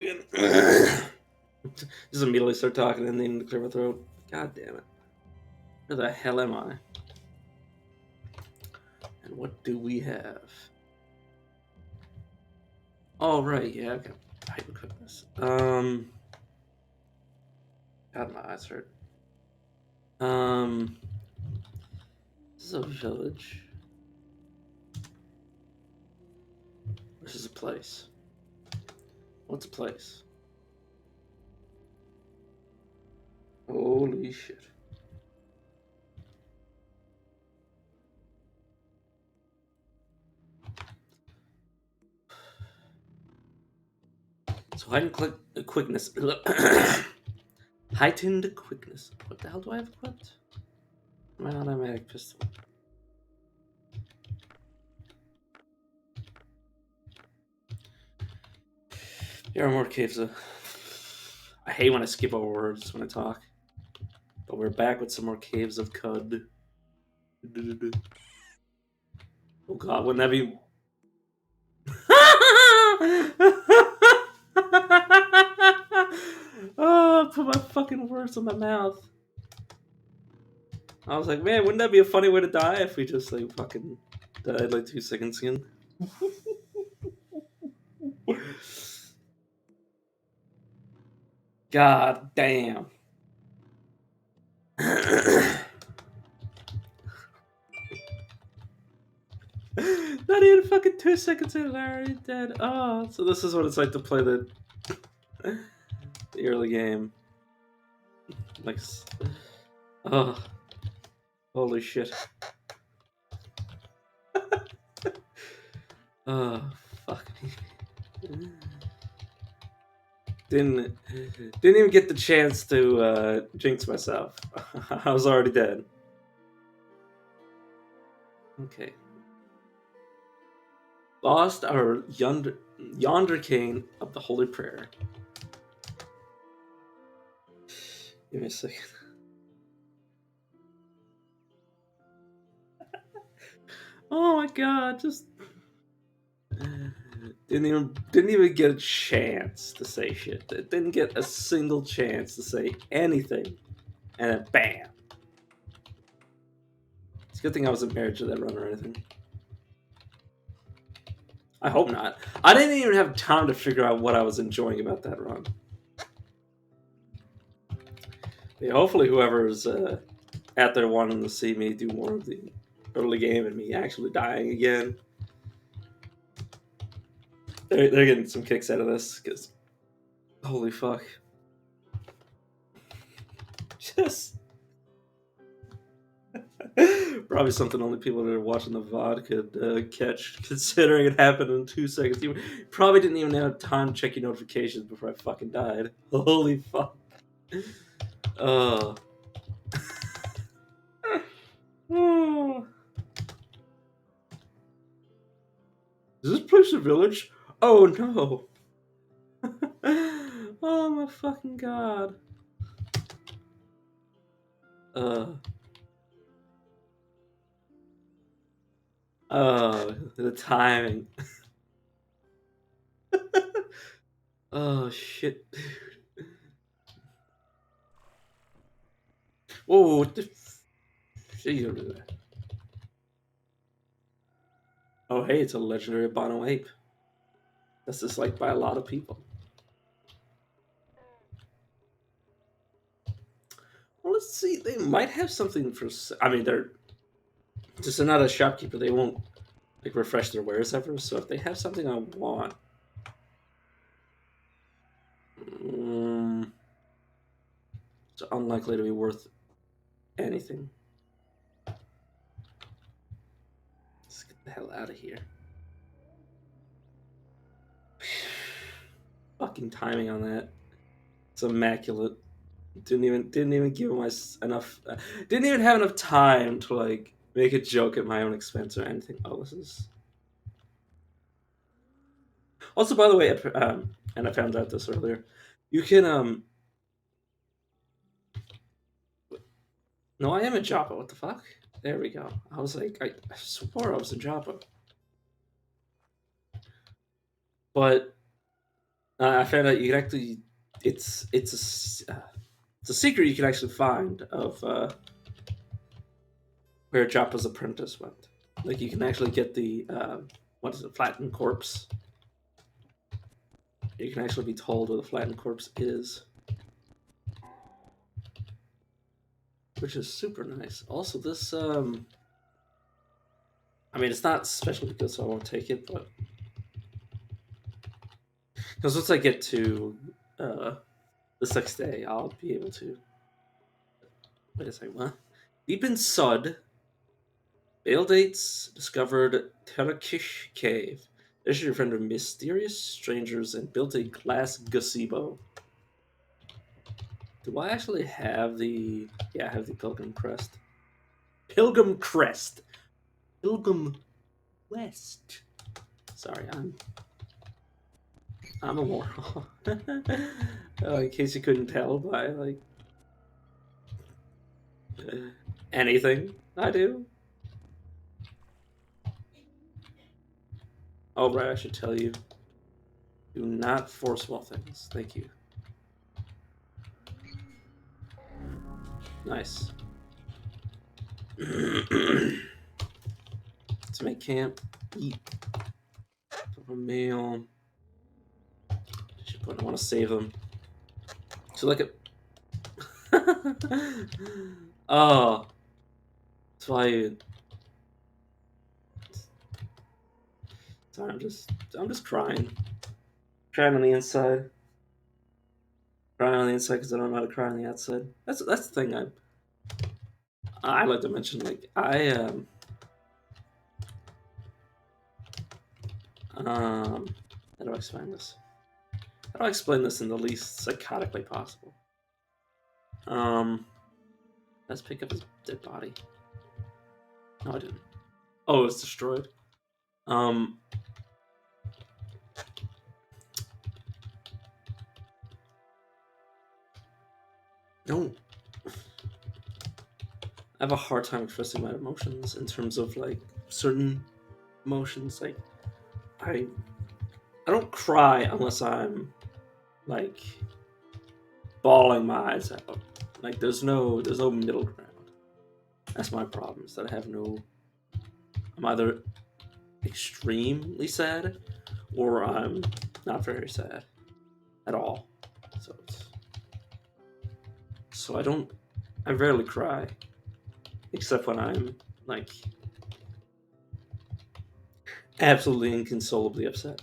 Just immediately start talking and then clear my throat. God damn it. Where the hell am I? And what do we have? Oh, right, yeah, okay. Hyper quickness. God, my eyes hurt. This is a village. This is a place. What's a place? Holy shit. So heightened quickness. Heightened quickness. What the hell do I have equipped? My automatic pistol. There are more caves. I hate when I skip over words when I talk. But we're back with some more caves of Cud. Oh god, wouldn't that be... Oh, I put my fucking words in my mouth. I was like, man, wouldn't that be a funny way to die if we just like fucking died like 2 seconds in? God damn. Not even fucking 2 seconds in, I'm already dead. Oh, so this is what it's like to play the early game. Like, oh, holy shit. Oh, fuck me. Didn't even get the chance to jinx myself. I was already dead. Okay. Lost our yonder cane of the Holy Prayer. Give me a second. Oh my god, just didn't even get a chance to say shit. Didn't get a single chance to say anything, and then bam. It's a good thing I wasn't married to that run or anything. I hope not. I didn't even have time to figure out what I was enjoying about that run. Yeah, hopefully whoever's out there wanting to see me do more of the early game and me actually dying again, they're getting some kicks out of this, because holy fuck. Just probably something only people that are watching the VOD could catch, considering it happened in 2 seconds. You probably didn't even have time to check your notifications before I fucking died. Holy fuck. Oh. Oh. Is this place a village? Oh no. Oh my fucking god. The timing. Oh shit. Whoa, what the f- Oh hey, it's a legendary albino ape. That's disliked by a lot of people. Well, let's see. They might have something for. I mean, they're just not a shopkeeper. They won't like refresh their wares ever. So if they have something I want, it's unlikely to be worth anything. Let's get the hell out of here. Fucking timing on that. It's immaculate. Didn't even give my enough. Didn't even have enough time to like make a joke at my own expense or anything. Oh, this is. Also, by the way, and I found out this earlier. You can No, I am in Joppa. What the fuck? There we go. I was like, I swore I was in Joppa. But I found out you can actually it's a secret you can actually find of where Joppa's apprentice went. Like you can actually get the what is it, flattened corpse. You can actually be told where the flattened corpse is, which is super nice. Also, this I mean, it's not specially good, so I won't take it. But because once I get to the sixth day, I'll be able to. Wait a second, what? Deep in Sud, Bale Dates discovered Terrakish Cave. They should friend of mysterious strangers and built a glass gazebo. Do I actually have the? Yeah, I have the Pilgrim Crest. Pilgrim Crest. Pilgrim West. Sorry, I'm a moron. In case you couldn't tell by like anything I do. Oh right, I should tell you. Do not force small things. Thank you. Nice. To make camp, eat, a meal. I want to save them. So like a. Oh, that's why. Sorry, I'm just crying. Crying on the inside. Crying on the inside because I don't know how to cry on the outside. That's the thing I like to mention. Like how do I explain this? How do I explain this in the least psychotic way possible? Let's pick up his dead body. No, I didn't. Oh, it's destroyed. Don't. I have a hard time expressing my emotions in terms of like certain emotions. Like I don't cry unless I'm like bawling my eyes out. Like there's no middle ground. That's my problem. Is that I have no. I'm either extremely sad or I'm not very sad at all. So I don't. I rarely cry, except when I'm like absolutely inconsolably upset.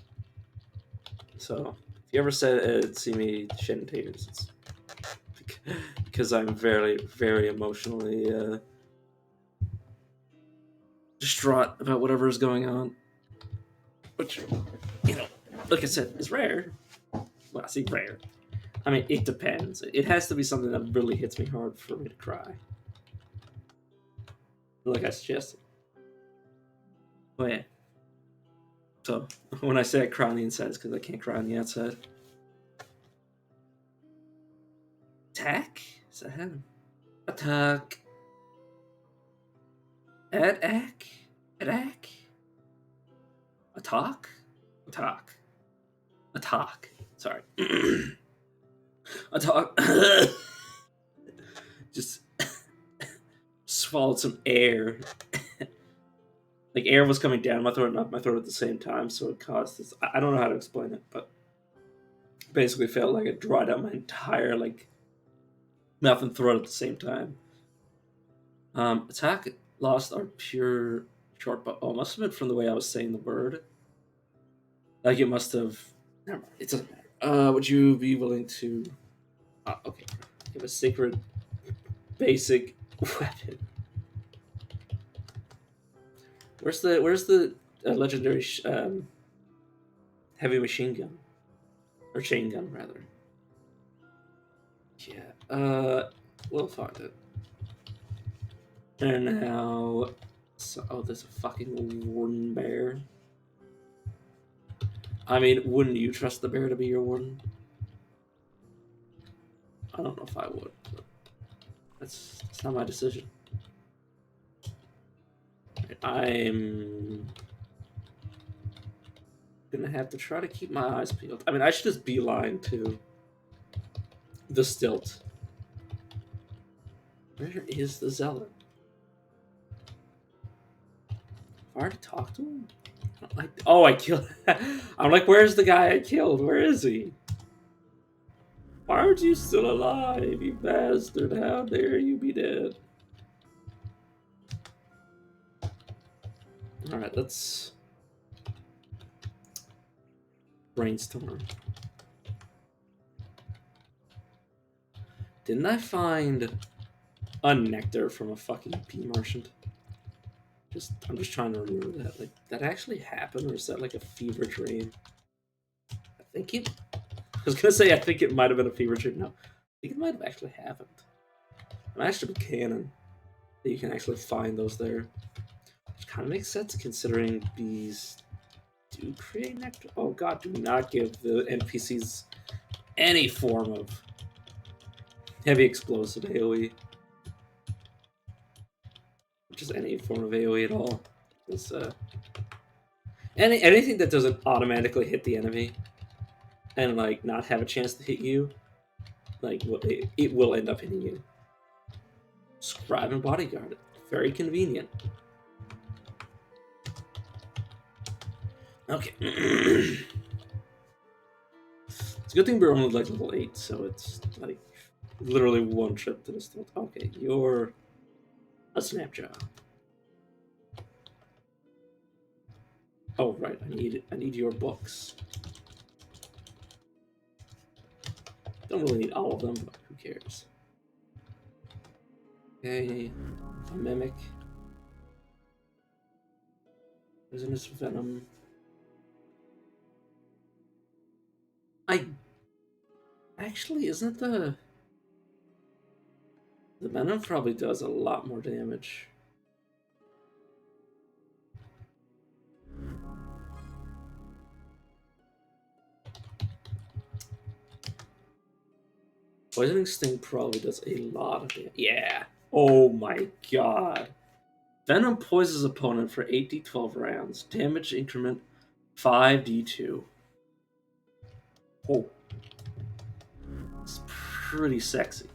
So if you ever see me shedding tears, it's because I'm very, very emotionally distraught about whatever is going on. Which, like I said, is rare. Well, I say rare. I mean, it depends. It has to be something that really hits me hard for me to cry. Like I suggested. Oh yeah. So when I say I cry on the inside, it's because I can't cry on the outside. Attack? Is that him? Attack. Attack. Attack. Attack. Attack. Attack. Sorry. Attack. Just swallowed some air. Like air was coming down my throat and up my throat at the same time, so it caused this. I don't know how to explain it, but basically felt like it dried out my entire like mouth and throat at the same time. Attack lost our pure short, but oh, must have been from the way I was saying the word. Like it must have. Never mind. It doesn't matter. Would you be willing to? Okay. Give a sacred, basic weapon. Where's the legendary heavy machine gun or chain gun rather? Yeah. We'll find it. And now, oh, there's a fucking warden bear. I mean, wouldn't you trust the bear to be your warden? I don't know if I would, but that's not my decision. I'm Gonna have to try to keep my eyes peeled. I mean, I should just beeline to the stilt. Where is the zealot? Have I already talked to him? Oh, I killed. I'm like, where's the guy I killed? Where is he? Why aren't you still alive, you bastard? How dare you be dead? Alright, let's brainstorm. Didn't I find a nectar from a fucking pea merchant? I'm just trying to remember that. Like, that actually happened, or is that like a fever dream? I think it. I was gonna say I think it might have been a fever dream. No, I think it might have actually happened. It might actually be canon that you can actually find those there, which kind of makes sense considering bees do create nectar. Oh god, do not give the NPCs any form of heavy explosive AoE. Just any form of AoE at all. It's, anything that doesn't automatically hit the enemy and like not have a chance to hit you, like it will end up hitting you. Scribe and bodyguard, very convenient. Okay. It's a good thing we're only like level 8, so it's like literally one trip to the stilt. Okay, you're a snapjaw. Oh right, I need your books. Don't really need all of them, but who cares? Okay, a mimic. Poisonous venom. Actually, isn't the venom probably does a lot more damage. Poisoning sting probably does a lot of damage. Yeah. Oh my god. Venom poisons opponent for 8d12 rounds. Damage increment 5d2. Oh. It's pretty sexy.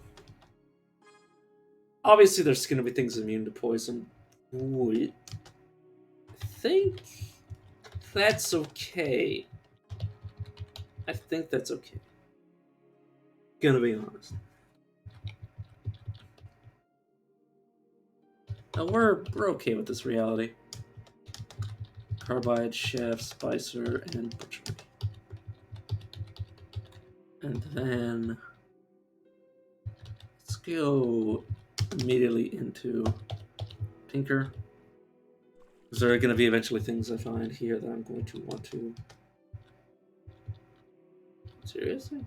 Obviously, there's going to be things immune to poison. I think that's okay. I think that's okay. Gonna be honest. Now we're okay with this reality. Carbide, Chef, Spicer, and Butchery. And then let's go immediately into Tinker. Is there going to be eventually things I find here that I'm going to want to... Seriously?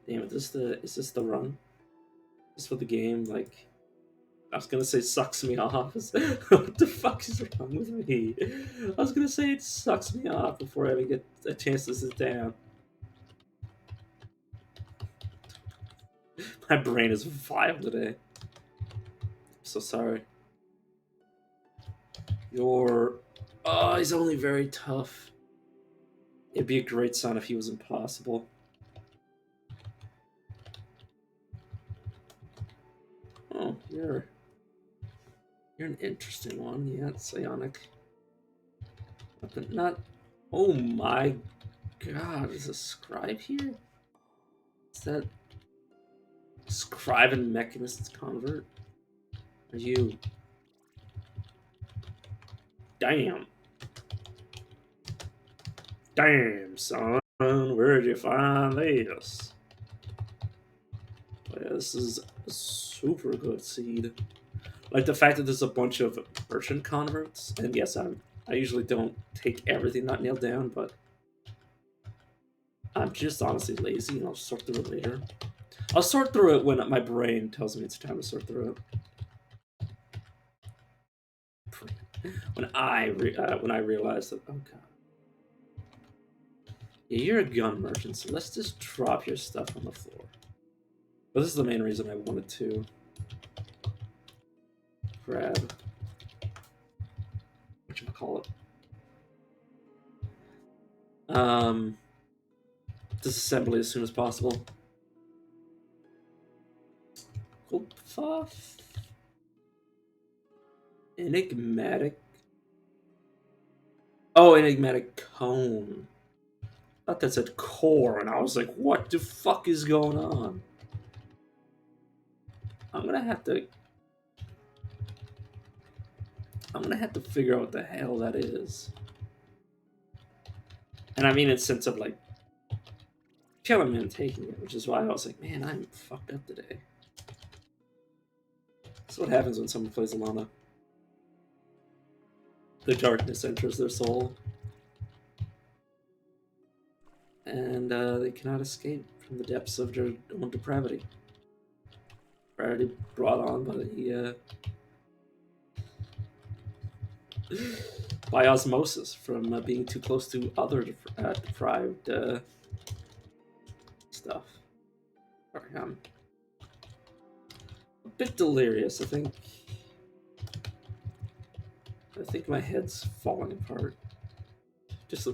Damn it, is this the run? Is this what the game, like... I was gonna say sucks me off. What the fuck is wrong with me? I was gonna say it sucks me off before I even get a chance to sit down. My brain is vile today. I'm so sorry. Oh, he's only very tough. It'd be a great sign if he was impossible. Oh, you're an interesting one. Yeah, it's psionic. But not... Oh my god, is a scribe here? Is that... Scribe and Mechanist's Convert? Are you... Damn. Damn, son. Where'd you find this? Yeah, this is a super good seed. Like the fact that there's a bunch of merchant converts, and yes, I usually don't take everything not nailed down, but I'm just honestly lazy, and I'll sort through it later. I'll sort through it when my brain tells me it's time to sort through it. When I realize that, oh god, yeah, you're a gun merchant, so let's just drop your stuff on the floor. But this is the main reason I wanted to grab, whatchamacallit, Um, disassembly as soon as possible. Gulpfuff. Enigmatic. Oh, enigmatic cone. I thought that said core, and I was like, what the fuck is going on? I'm gonna have to figure out what the hell that is. And I mean in sense of like killing me and taking it, which is why I was like, man, I'm fucked up today. That's what happens when someone plays Alana. The darkness enters their soul. And they cannot escape from the depths of their own depravity. Already brought on by the by osmosis from being too close to other deprived stuff. Sorry, I'm a bit delirious. I think my head's falling apart. Just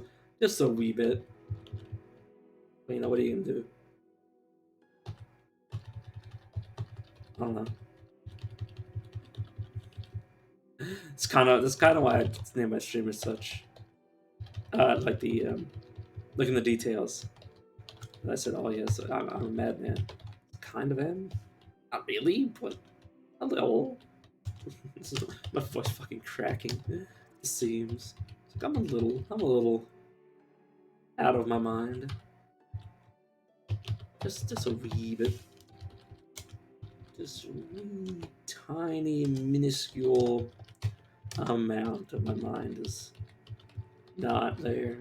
a wee bit. But, you know, what are you gonna do? I don't know. That's kind of why I named my stream as such. Like the look in the details. And I said, "Oh yes, I'm a madman." Kind of am. Not really, but a little. My voice fucking cracking. It seems. It's like I'm a little out of my mind. Just a wee bit. Just a wee, tiny, minuscule amount of my mind is not there,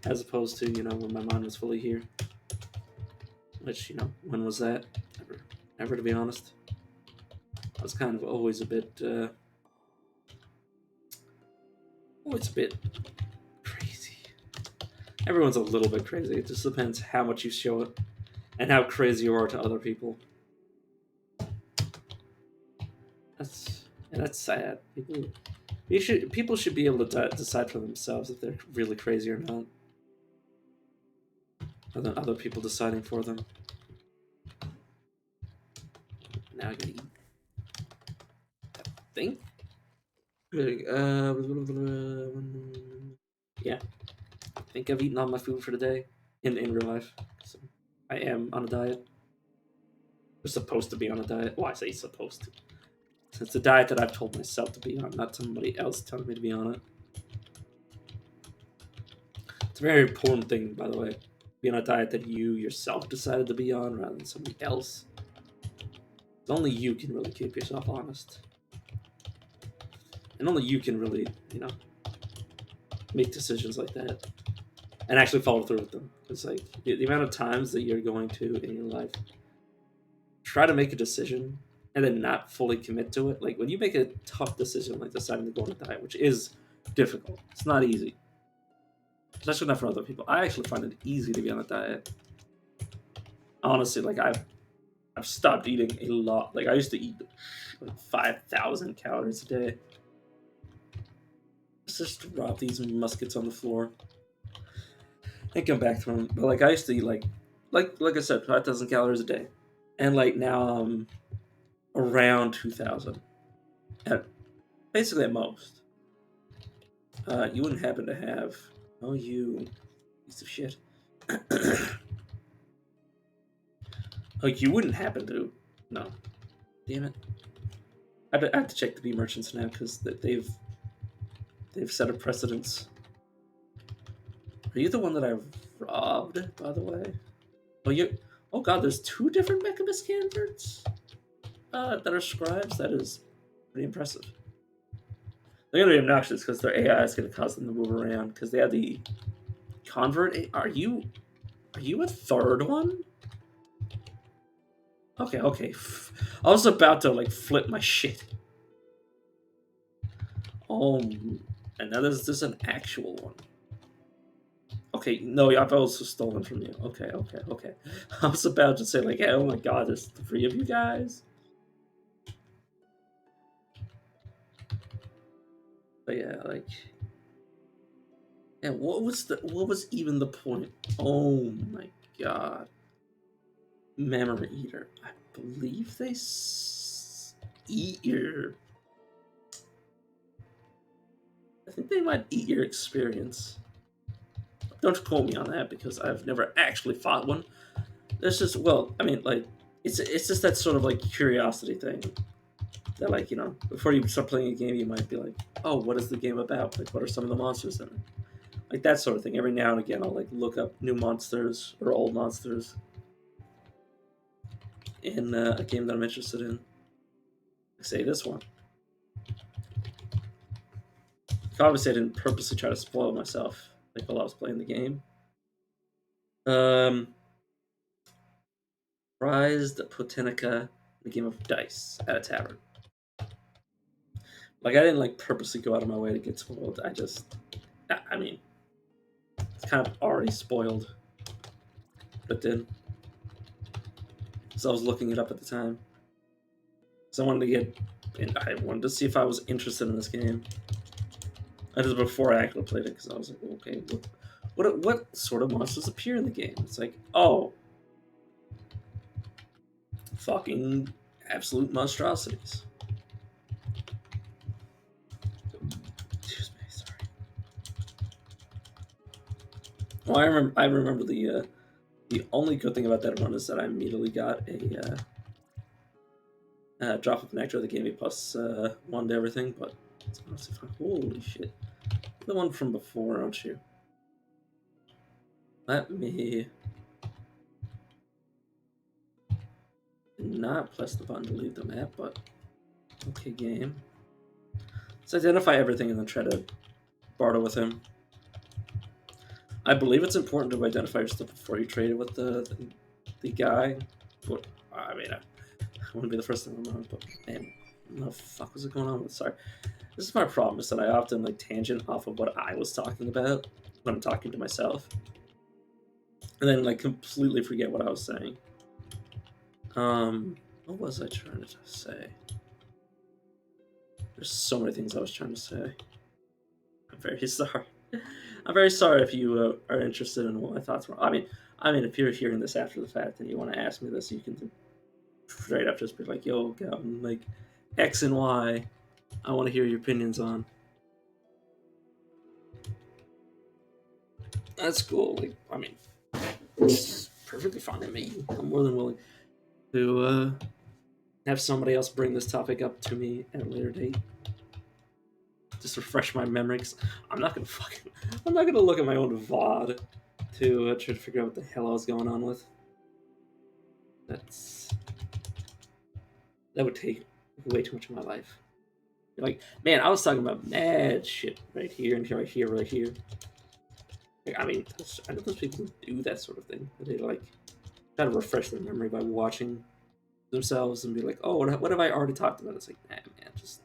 as opposed to, you know, when my mind was fully here. Which, you know, when was that? Never, to be honest. I was kind of always a bit crazy. Everyone's a little bit crazy. It just depends how much you show it and how crazy you are to other people. That's sad. People should be able to decide for themselves if they're really crazy or not, rather than other people deciding for them. Now I gotta eat. I think. Yeah. I think I've eaten all my food for the day in real life. So I am on a diet. We're supposed to be on a diet. Well, I say supposed to. It's a diet that I've told myself to be on, not somebody else telling me to be on it. It's a very important thing, by the way. Be on a diet that you yourself decided to be on rather than somebody else. Only you can really keep yourself honest. And only you can really, you know, make decisions like that. And actually follow through with them. It's like the amount of times that you're going to in your life try to make a decision and then not fully commit to it. Like when you make a tough decision like deciding to go on a diet, which is difficult. It's not easy. Especially not for other people. I actually find it easy to be on a diet. Honestly, like I've stopped eating a lot. Like I used to eat like 5,000 calories a day. Let's just drop these muskets on the floor and come back to them. But like I used to eat like I said, 5,000 calories a day, and like now I'm around 2,000, at basically at most. You wouldn't happen to have? Oh, you piece of shit. Like you wouldn't happen to? No. Damn it. I have to check the bee merchants now because they've set a precedence. Are you the one that I robbed, by the way? Oh, you. Oh god, there's 2 different Mechabus candidates that are scribes. That is pretty impressive. They're gonna be obnoxious because their AI is gonna cause them to move around because they have the convert. Are you a 3rd one? Okay. I was about to like flip my shit. Oh, and now there's an actual one. Okay, no, I've also stolen from you. Okay. I was about to say like, hey, oh my god, there's 3 of you guys. But yeah, like And what was even the point? Oh my god. Memory Eater. I believe they eat your. I think they might eat your experience. Don't quote me on that because I've never actually fought one. There's just I mean, like it's just that sort of like curiosity thing that like before you start playing a game you might be like, oh, what is the game about? Like, what are some of the monsters in it? Like that sort of thing. Every now and again, I'll like look up new monsters or old monsters in a game that I'm interested in. Say this one. Obviously, I didn't purposely try to spoil myself like while I was playing the game. Prized Potenika, the game of dice at a tavern. Like I didn't like purposely go out of my way to get spoiled. I mean, it's kind of already spoiled. But then, so I was looking it up at the time. So I wanted to see if I was interested in this game. That was before I actually played it because I was like, okay, what sort of monsters appear in the game? It's like, oh, fucking absolute monstrosities. Excuse me, sorry. Well, I remember the only good thing about that one is that I immediately got a drop of nectar that gave me +1 to everything. But it's honestly fine. Holy shit, the one from before, aren't you? Let me not press the button to leave the map, but okay, game. Let's identify everything and then try to barter with him. I believe it's important to identify yourself before you trade it with the guy. But I mean, I wouldn't be the first thing I'm on, but man, what the fuck was it going on with? Sorry. This is my problem, is that I often like tangent off of what I was talking about when I'm talking to myself. And then like completely forget what I was saying. What was I trying to say? There's so many things I was trying to say. I'm very sorry. I'm very sorry if you are interested in what my thoughts were. I mean, if you're hearing this after the fact and you want to ask me this, you can straight up just be like, "Yo, Gavin, like X and Y, I want to hear your opinions on." That's cool. Like, I mean, it's perfectly fine with me. I'm more than willing to have somebody else bring this topic up to me at a later date. Just refresh my memory. Cause I'm not gonna look at my own VOD to try to figure out what the hell I was going on with. That would take way too much of my life. Like, man, I was talking about mad shit right here and right here, right here. Like, I mean, I know those people who do that sort of thing. They like try to refresh their memory by watching themselves and be like, "Oh, what have I already talked about?" It's like, man, just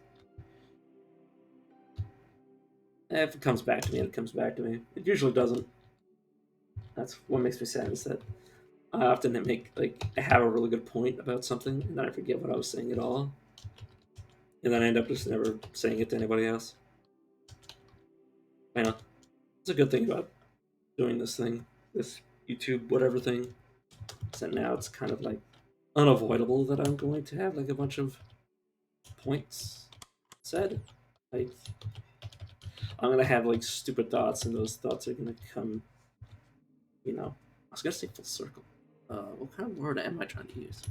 if it comes back to me, it comes back to me. It usually doesn't. That's what makes me sad, is that I often have a really good point about something and then I forget what I was saying at all, and then I end up just never saying it to anybody else. I know it's a good thing about doing this thing, this YouTube whatever thing. So now it's kind of like unavoidable that I'm going to have like a bunch of points said. Like I'm gonna have like stupid thoughts, and those thoughts are gonna come. I was gonna say full circle. What kind of word am I trying to use?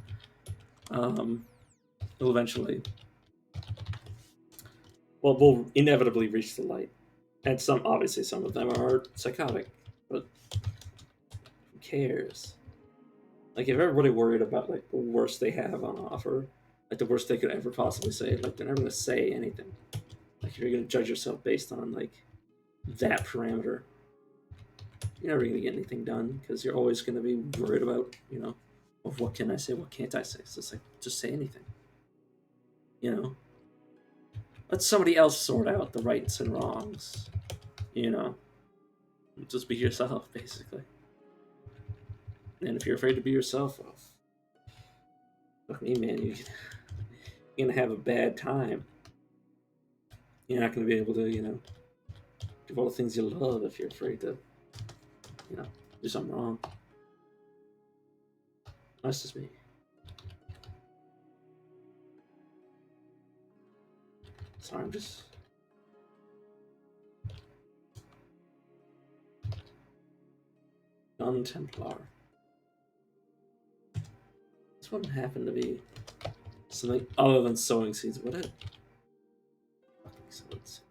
Will eventually, we'll inevitably reach the light, and some of them are psychotic, but who cares? Like if everybody worried about like the worst they have on offer, like the worst they could ever possibly say, like they're never gonna say anything. Like you're gonna judge yourself based on like that parameter. You're never gonna get anything done because you're always gonna be worried about, of what can I say, what can't I say. So it's like just say anything. Let somebody else sort out the rights and wrongs. You know, just be yourself, basically. And if you're afraid to be yourself, well, fuck me, man, you're gonna have a bad time. You're not gonna be able to, Give all the things you love if you're afraid to, you know, do something wrong. That's just me. Sorry, I'm just... Non-Templar. This wouldn't happen to be something other than sowing seeds, would it? Fucking seeds.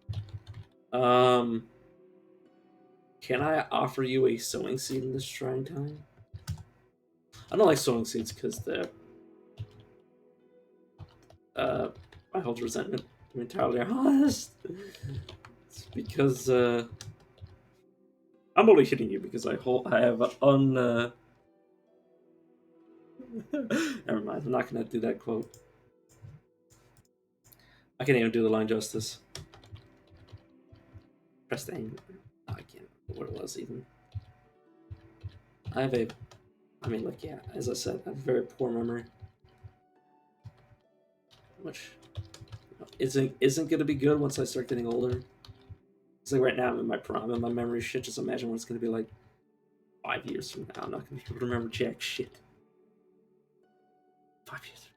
Can I offer you a sowing seed in this trying time? I don't like sowing seeds because they're... I hold resentment, to be entirely honest. It's because, I'm only hitting you because I have Never mind, I'm not gonna do that quote. I can't even do the line justice. Press the aim. I can't remember what it was even. I have a... I mean, like, yeah, as I said, I have a very poor memory. Which isn't gonna be good once I start getting older. It's like right now I'm in my prime and my memory shit. Just imagine what it's gonna be like 5 years from now. I'm not gonna be able to remember jack shit. 5 years,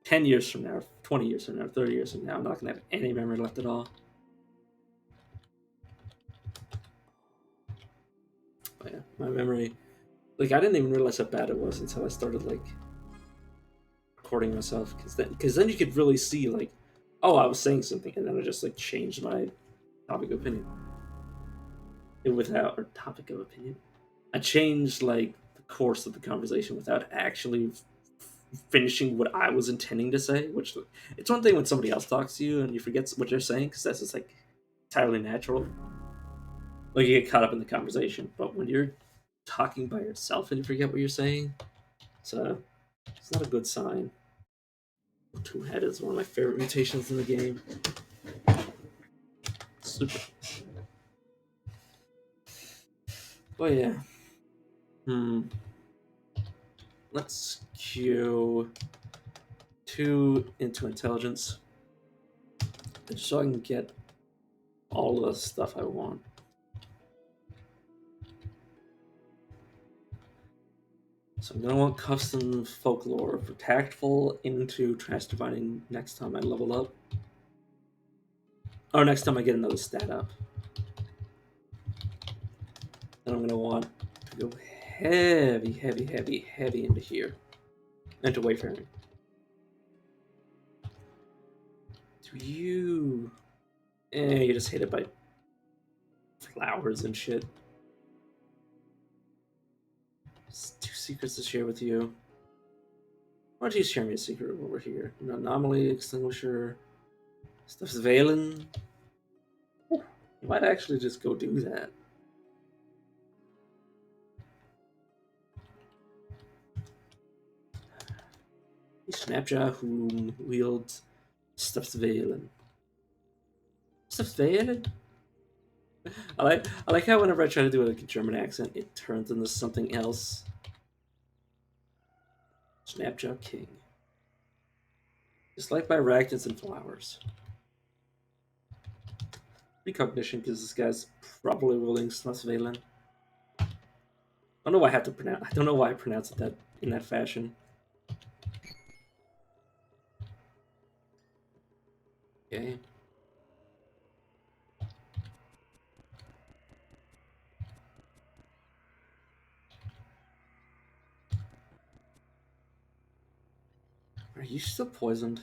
10 years from now, 20 years from now, 30 years from now, I'm not gonna have any memory left at all. But yeah, my memory, like, I didn't even realize how bad it was until I started like recording myself, because then you could really see like, oh, I was saying something, and then I just like changed my topic of opinion. Without, or topic of opinion, I changed like the course of the conversation without actually finishing what I was intending to say. Which, it's one thing when somebody else talks to you and you forget what they're saying, because that's just like entirely natural. Like, you get caught up in the conversation, but when you're talking by yourself and you forget what you're saying, so it's not a good sign. Two-head is one of my favorite mutations in the game. Super. Oh yeah. Let's queue 2 into intelligence, just so I can get all the stuff I want. So I'm gonna want custom folklore for tactful into trash dividing next time I level up. Or next time I get another stat up. And I'm gonna want to go heavy into here. Into wayfaring. Do you... you just hit it by flowers and shit. Just 2 secrets to share with you. Why don't you share me a secret over here? An anomaly extinguisher. Stuff's Valen. You might actually just go do that. Snapjaw who wields Stuff's Valen. Stuff's Valen? I like how whenever I try to do like a German accent, it turns into something else. Snapjaw King. Just like my Ragtons and Flowers. Recognition because this guy's probably wielding Stuff's Valen. I don't know why I don't know why I pronounce it that in that fashion. Okay. Are you still poisoned?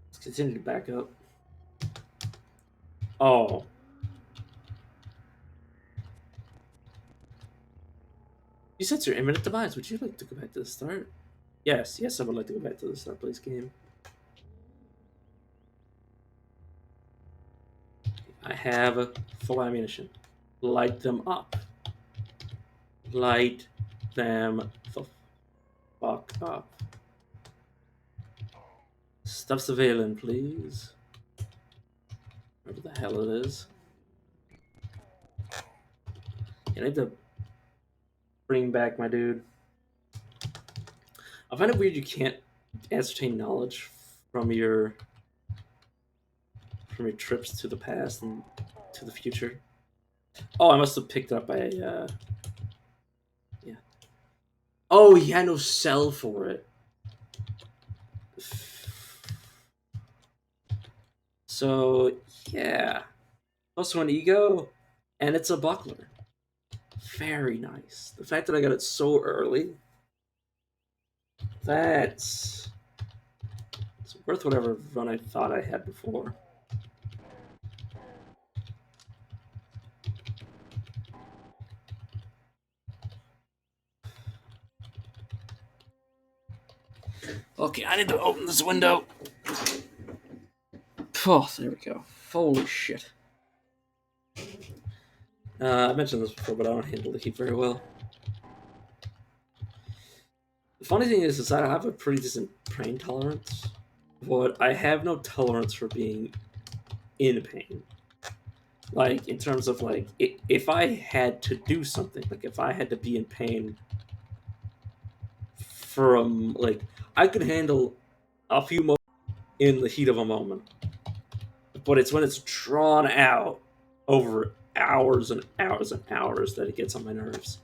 Let's continue to back up. Oh. You said your imminent demise. Would you like to go back to the start? Yes, I would like to go back to the start, please, game. I have full ammunition. Light them up. Light them the fuck up. Stuff surveillance, please. Whatever the hell it is. I need to bring back my dude. I find it weird you can't ascertain knowledge from your trips to the past and to the future. Oh, I must have picked up a yeah. Oh, he had no cell for it. So yeah. Also an ego, and it's a buckler. Very nice. The fact that I got it so early, that's it's worth whatever run I thought I had before. Okay, I need to open this window. Oh, there we go. Holy shit. I mentioned this before, but I don't handle the heat very well. The funny thing is I have a pretty decent pain tolerance, but I have no tolerance for being in pain. Like, in terms of, like, if I had to do something, like, if I had to be in pain from, like, I could handle a few moments in the heat of a moment, but it's when it's drawn out over hours and hours and hours that it gets on my nerves.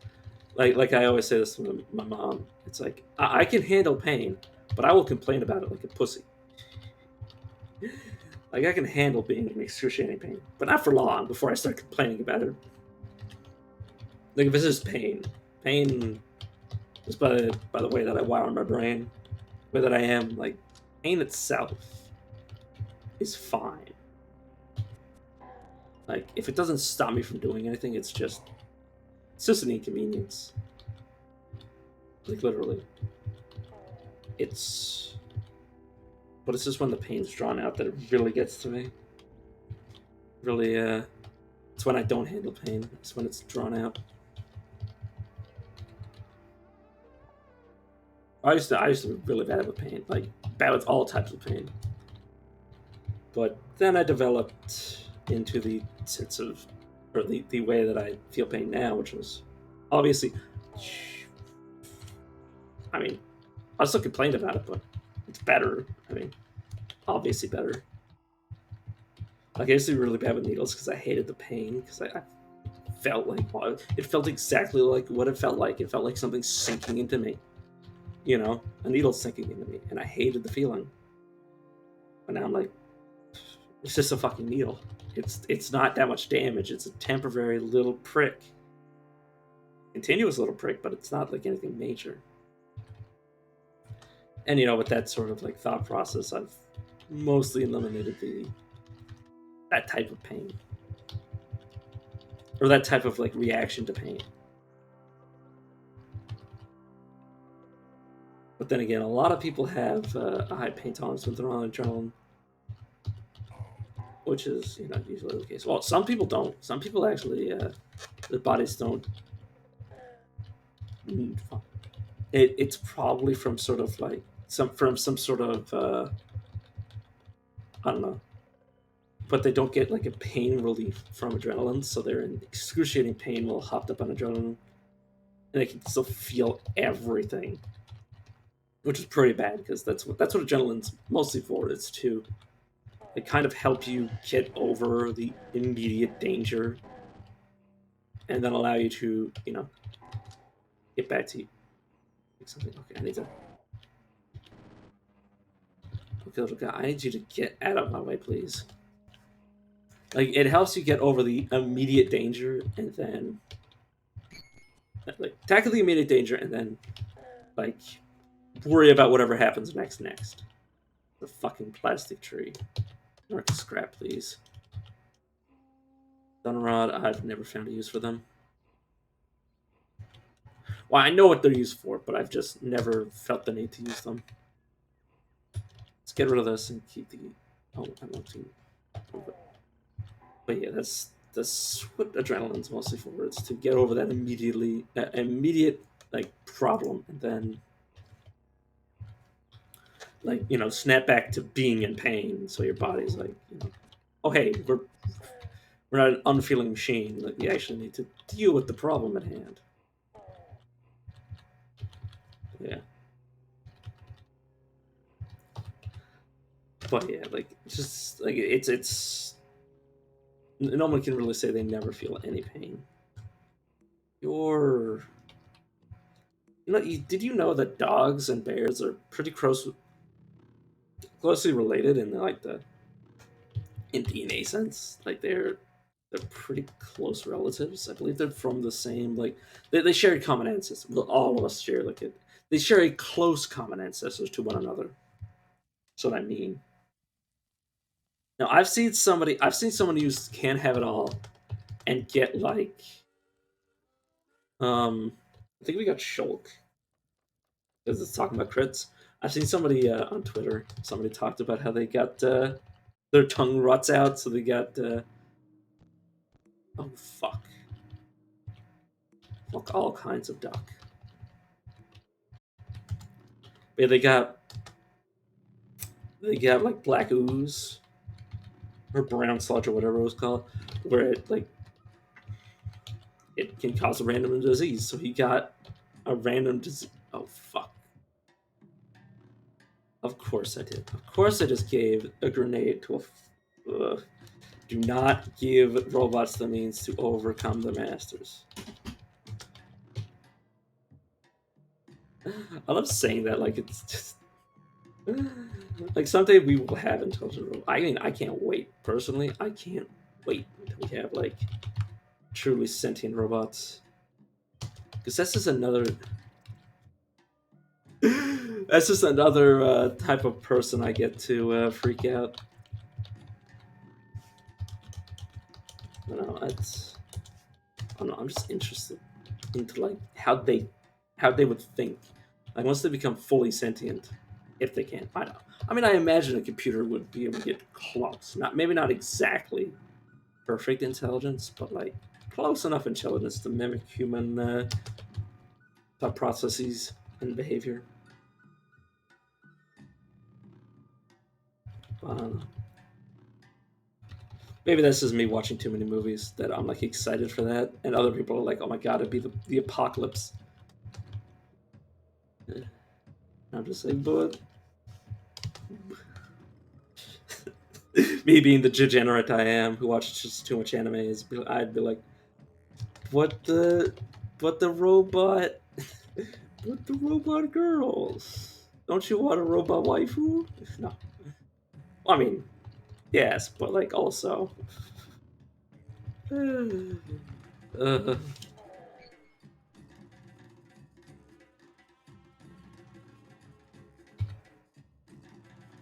Like I always say this to my mom. It's like I can handle pain, but I will complain about it like a pussy. Like I can handle being in excruciating pain, but not for long before I start complaining about it. Like if it's just pain is by the way that I wire my brain, the way that I am. Like pain itself is fine. Like if it doesn't stop me from doing anything, it's just an inconvenience. Like literally, it's. But it's just when the pain's drawn out that it really gets to me. Really, it's when I don't handle pain. It's when it's drawn out. I used to be really bad with pain, like bad with all types of pain. But then I developed into the sense of, or the way that I feel pain now, which was obviously. I mean, I still complained about it, but it's better. I mean, obviously better. Like I used to be really bad with needles because I hated the pain because I felt like it felt exactly like what it felt like. It felt like something sinking into me. You know, a needle sinking into me, and I hated the feeling. But now I'm like, it's just a fucking needle. It's not that much damage. It's a temporary little prick, continuous little prick, but it's not like anything major. And you know, with that sort of like thought process, I've mostly eliminated that type of pain or that type of like reaction to pain. But then again, a lot of people have a high pain tolerance when they're on adrenaline, which is usually the case. Well, some people don't. Some people actually their bodies don't. It's probably from sort of like some sort of I don't know, but they don't get like a pain relief from adrenaline, so they're in excruciating pain while hopped up on adrenaline, and they can still feel everything, which is pretty bad because that's what adrenaline's mostly for. It's to kind of help you get over the immediate danger, and then allow you to get back to something. Okay, I need to. Okay, little guy, I need you to get out of my way, please. Like it helps you get over the immediate danger, and then like tackle the immediate danger, and then like worry about whatever happens next. The fucking plastic tree. Mark scrap, please. Dunrod, I've never found a use for them. Well, I know what they're used for, but I've just never felt the need to use them. Let's get rid of this and keep the. Oh, I want to. But yeah, that's what adrenaline's mostly for. It's to get over that immediate like problem, and then like snap back to being in pain. So your body's like, oh hey, We're not an unfeeling machine. Like, we actually need to deal with the problem at hand. Yeah. But yeah, like, just like it's no one can really say they never feel any pain. You're, did you know that dogs and bears are pretty closely related in like the in DNA sense? Like they're pretty close relatives. I believe they're from the same like they share a common ancestor. Well, all of us share like it. They share a close common ancestors to one another. That's what I mean. Now I've seen someone use Can't Have It All and get like I think we got Shulk because it's talking about crits. I've seen somebody on Twitter. Somebody talked about how they got their tongue rots out, so they got oh fuck all kinds of duck. Yeah, they got like black ooze or brown sludge or whatever it was called, where it can cause a random disease. So he got a random disease. Oh fuck! Of course I did. Of course I just gave a grenade to a. Do not give robots the means to overcome the masters. I love saying that like it's just like someday we will have intelligent robots. I mean, I can't wait personally. I can't wait until we have like truly sentient robots. Because that's just another. That's just another type of person I get to freak out. You know, it's. I don't know. I'm just interested into like how they would think, like once they become fully sentient, if they can. I don't. I mean, I imagine a computer would be able to get close. Not maybe not exactly perfect intelligence, but like close enough intelligence to mimic human thought processes and behavior. Um, Maybe this is me watching too many movies that I'm like excited for that, and other people are like, "Oh my god, it'd be the apocalypse." I'm just like, but me being the degenerate I am, who watches just too much anime, I'd be like, "What the, what the robot, what the robot girls? Don't you want a robot waifu?" No, I mean, yes, but like also, uh,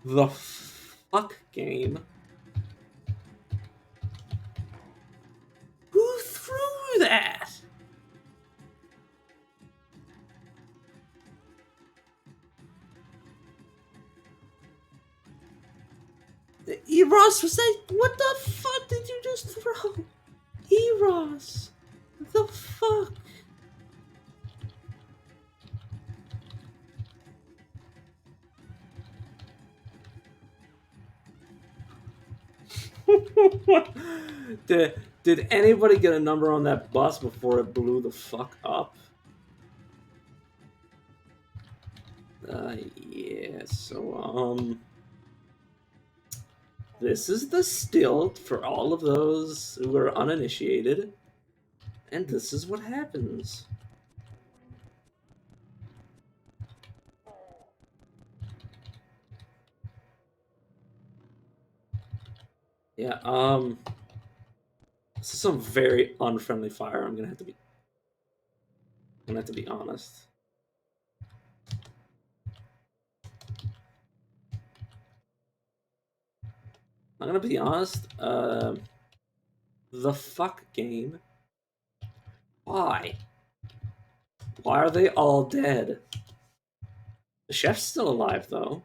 the fuck game. Who threw that? Eros was that? What the fuck did you just throw? Eros, the fuck? did anybody get a number on that bus before it blew the fuck up? Yeah. So this is the stilt for all of those who are uninitiated, and this is what happens. Yeah. This is some very unfriendly fire. I'm gonna have to be honest. I'm gonna be honest. The fuck game. Why? Why are they all dead? The chef's still alive though.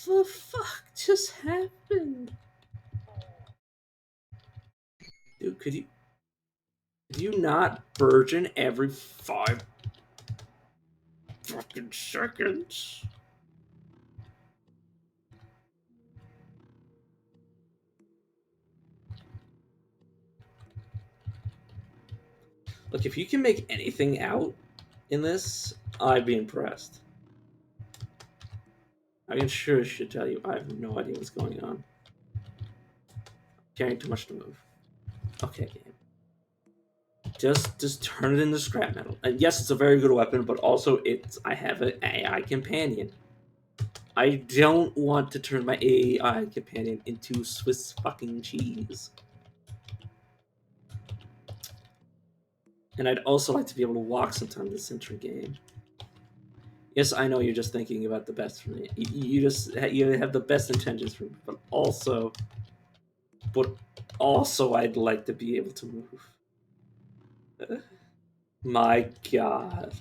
The fuck just happened? Dude, could you not burgeon every 5 fucking seconds. Look, if you can make anything out in this, I'd be impressed. I can sure as shit tell you, I have no idea what's going on. Carrying too much to move. Okay, game. Just turn it into scrap metal. And yes, it's a very good weapon, but also I have an AI companion. I don't want to turn my AI companion into Swiss fucking cheese. And I'd also like to be able to walk sometime this entry game. Yes, I know you're just thinking about the best for me. You have the best intentions for me, but also I'd like to be able to move. My God.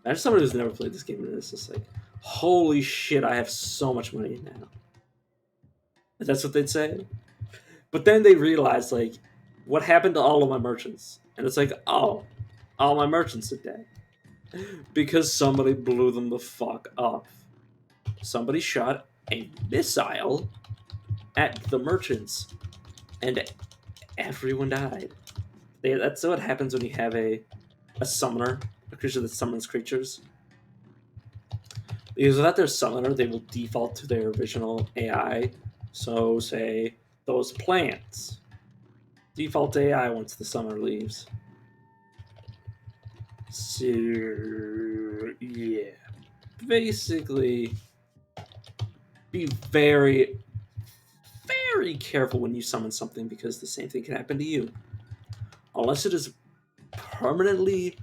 Imagine someone who's never played this game and it's just like, holy shit, I have so much money now. That's what they'd say. But then they realize, like, what happened to all of my merchants? And it's like, oh, all my merchants are dead. Because somebody blew them the fuck up. Somebody shot a missile at the merchants, and everyone died. That's what happens when you have a summoner, a creature that summons creatures. Because without their summoner, they will default to their original AI. So, say, those plants. Default AI once the summoner leaves. So, yeah. Basically, be very, very careful when you summon something because the same thing can happen to you. Unless it is permanently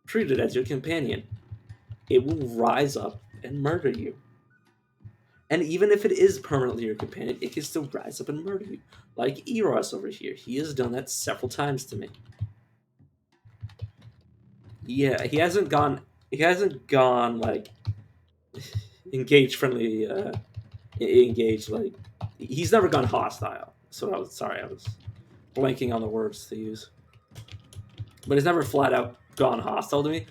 treated as your companion, it will rise up and murder you. And even if it is permanently your companion, it can still rise up and murder you. Like Eros over here. He has done that several times to me. Yeah, he hasn't gone like engage friendly engage like he's never gone hostile. So I was blanking on the words to use. But he's never flat out gone hostile to me.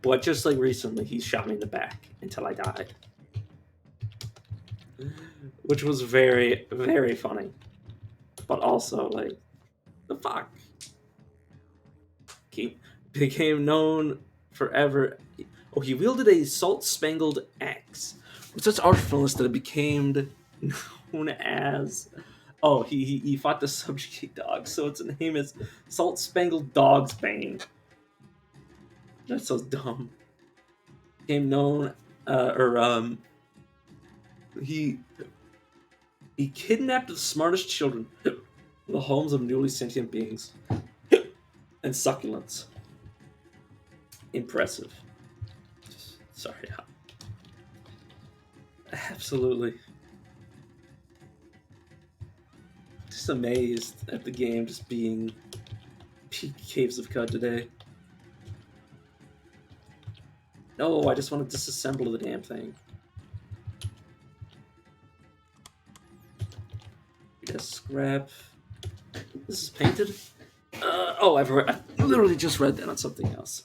But just like recently, he shot me in the back until I died. Which was very, very funny. But also, like, the fuck? He became known forever. Oh, he wielded a salt-spangled axe with such artfulness that it became known as. Oh, he fought the subjugate dog, so its name is Salt-Spangled Dog's Bane. That's so dumb. Became known, he kidnapped the smartest children from the homes of newly sentient beings and succulents. Impressive. Sorry. Absolutely. Just amazed at the game just being peak Caves of Cud today. No, I just want to disassemble the damn thing. Yes, scrap. This is painted? I've literally just read that on something else.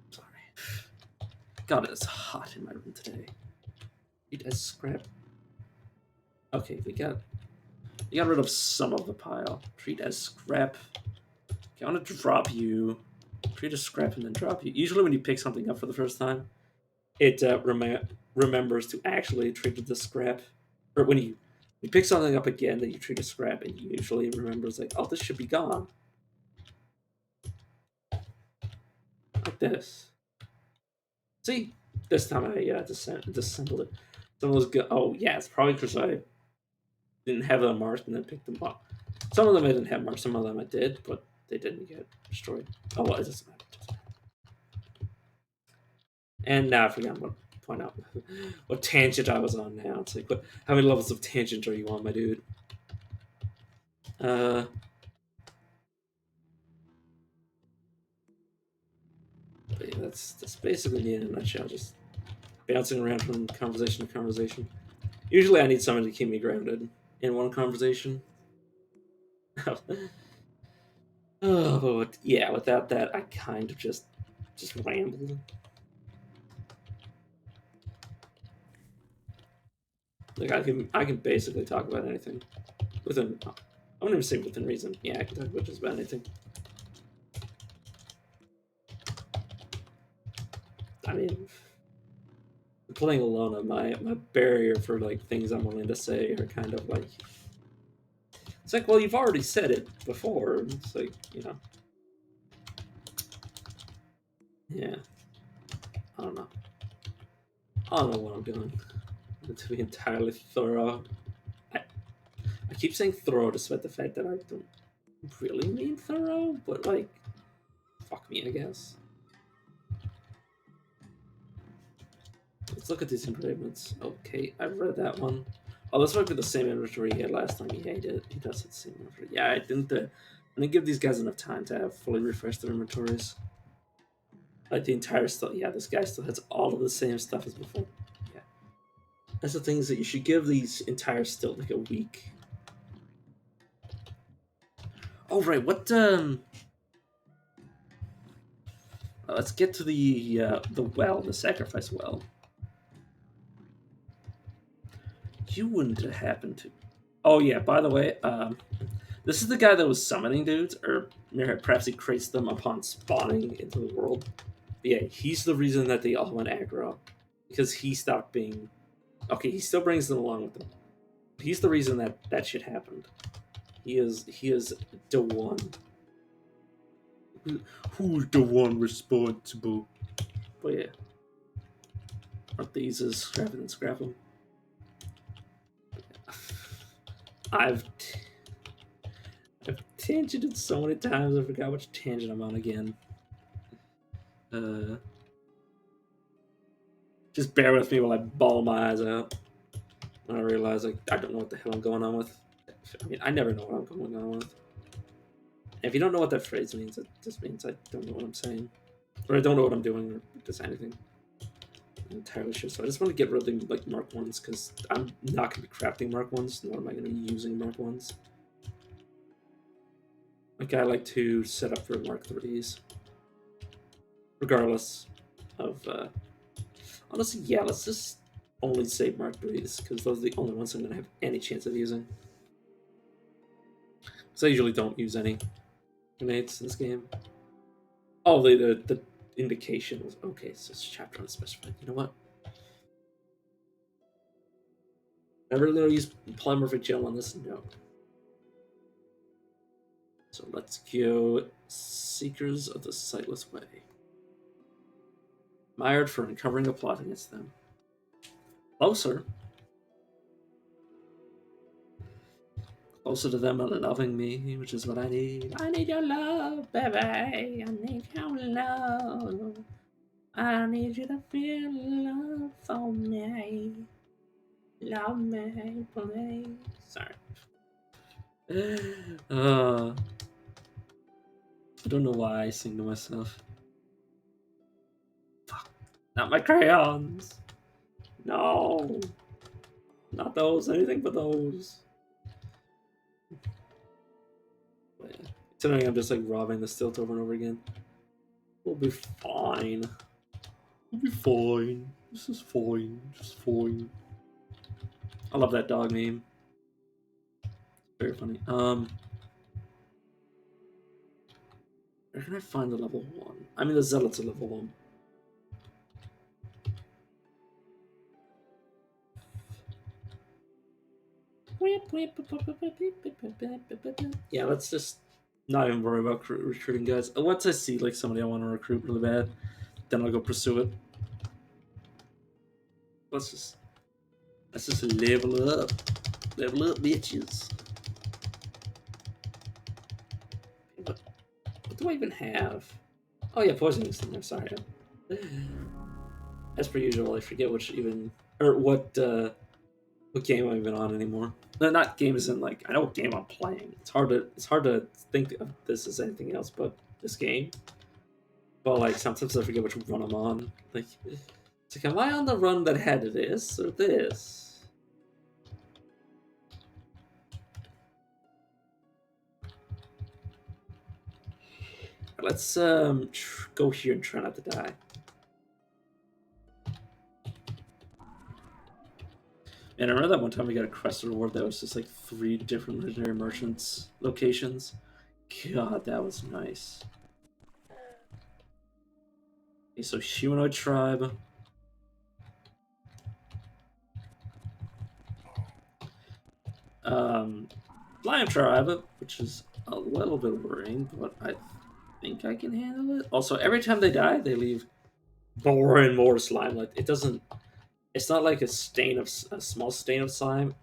Sorry. God, it's hot in my room today. It as scrap. Okay, we got rid of some of the pile. Treat as scrap. Okay, I want to drop you. Treat as scrap and then drop you. Usually when you pick something up for the first time, it remembers to actually treat it as scrap. Or when you pick something up again that you treat as scrap, and usually remembers like, oh, this should be gone. Like this. See? This time I disassembled it. Some of those oh yeah, it's probably because I didn't have them marked and then picked them up. Some of them I didn't have marked, some of them I did, but they didn't get destroyed. Oh well, it doesn't matter. And now I forgot what point out what tangent I was on now. It's like how many levels of tangent are you on, my dude? Yeah, that's basically me in a nutshell, just bouncing around from conversation to conversation. Usually I need someone to keep me grounded in one conversation. Oh, but yeah, without that, I kind of just rambled. Like I can basically talk about anything within. I wouldn't even say within reason. Yeah, I can talk about just about anything. I mean, playing alone, my barrier for like things I'm willing to say are kind of like. It's like, well, you've already said it before. It's like, you know. Yeah. I don't know. I don't know what I'm doing. To be entirely thorough. I keep saying thorough despite the fact that I don't really mean thorough, but like, fuck me, I guess. Let's look at these improvements. Okay, I've read that one. Oh, this might be the same inventory he had last time. Yeah, he did. He does have the same inventory. Yeah, I didn't give these guys enough time to have fully refreshed their inventories. Like the entire stuff. Yeah, this guy still has all of the same stuff as before. Yeah, that's the thing is that you should give these entire still like a week. Oh right, what let's get to the well, the sacrifice well. You wouldn't have happened to. Oh yeah, by the way, this is the guy that was summoning dudes, or perhaps he creates them upon spawning into the world. But yeah, he's the reason that they all went aggro, because he stopped being. Okay, he still brings them along with him. He's the reason that that shit happened. He is the one. Who's the one responsible? But yeah, aren't these as scrapping and scrap them? I've tangented so many times I forgot which tangent I'm on again. Just bear with me while I bawl my eyes out when I realize like I don't know what the hell I'm going on with. I mean, I never know what I'm going on with. And if you don't know what that phrase means, it just means I don't know what I'm saying, or I don't know what I'm doing, or just anything. I'm entirely sure. So I just want to get rid of the like Mark ones because I'm not going to be crafting Mark ones, nor am I going to be using Mark ones. Like I like to set up for Mark 3s, regardless of. Honestly, yeah, let's just only save Mark 3s because those are the only ones I'm going to have any chance of using. Because I usually don't use any grenades in this game. Oh, the indication was okay. So it's chapter unspecified. You know what? I'm really going to use polymorphic gel on this note. So let's go Seekers of the Sightless Way. Mired for uncovering a plot against them. Closer. Closer to them and loving me, which is what I need. I need your love, baby. I need your love. I need you to feel love for me. Love me, please. Sorry. I don't know why I sing to myself. Fuck. Not my crayons. No. Not those. Anything but those. But yeah. Tonight I'm just like robbing the stilt over and over again. We'll be fine. We'll be fine. This is fine. Just fine. I love that dog name. Very funny. Where can I find the level 1? I mean, the Zealot's a level 1. Yeah, let's just not even worry about recruiting guys. Once I see like somebody I want to recruit really bad, then I'll go pursue it. Let's just level up, bitches. What do I even have? Oh yeah, poisoning's in there. Sorry. As per usual, I forget which even or what game I'm even on anymore. No, not game isn't like I know what game I'm playing. It's hard to think of this as anything else but this game. But like sometimes I forget which run I'm on. Like it's like am I on the run that had this or this? Let's go here and try not to die. And I remember that one time we got a quest reward that was just like 3 different legendary merchants locations. God, that was nice. Okay, so humanoid tribe. Lion tribe, which is a little bit worrying, but I think I can handle it. Also, every time they die, they leave more and more slime. Like it doesn't. It's not like a small stain of slime.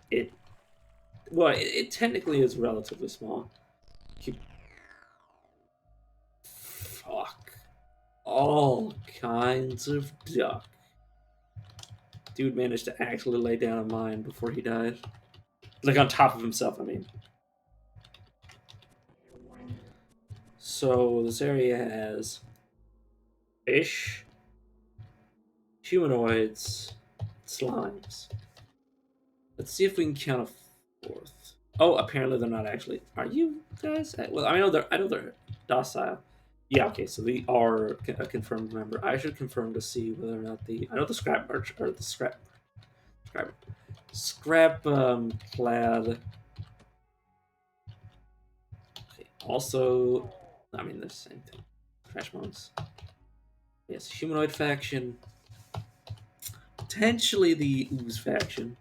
It it technically is relatively small. Keep, fuck all kinds of duck. Dude managed to actually lay down a mine before he died. Like on top of himself, I mean. So this area has fish, humanoids, slimes. Let's see if we can count a fourth. Oh, apparently they're not actually. Are you guys? Well, I know they're docile. Yeah, okay, so they are a confirmed member. I should confirm to see whether or not the. I know the scrap merch or the scrap clad. Okay, also, I mean the same thing. Trash monks. Yes, humanoid faction. Potentially the ooze faction.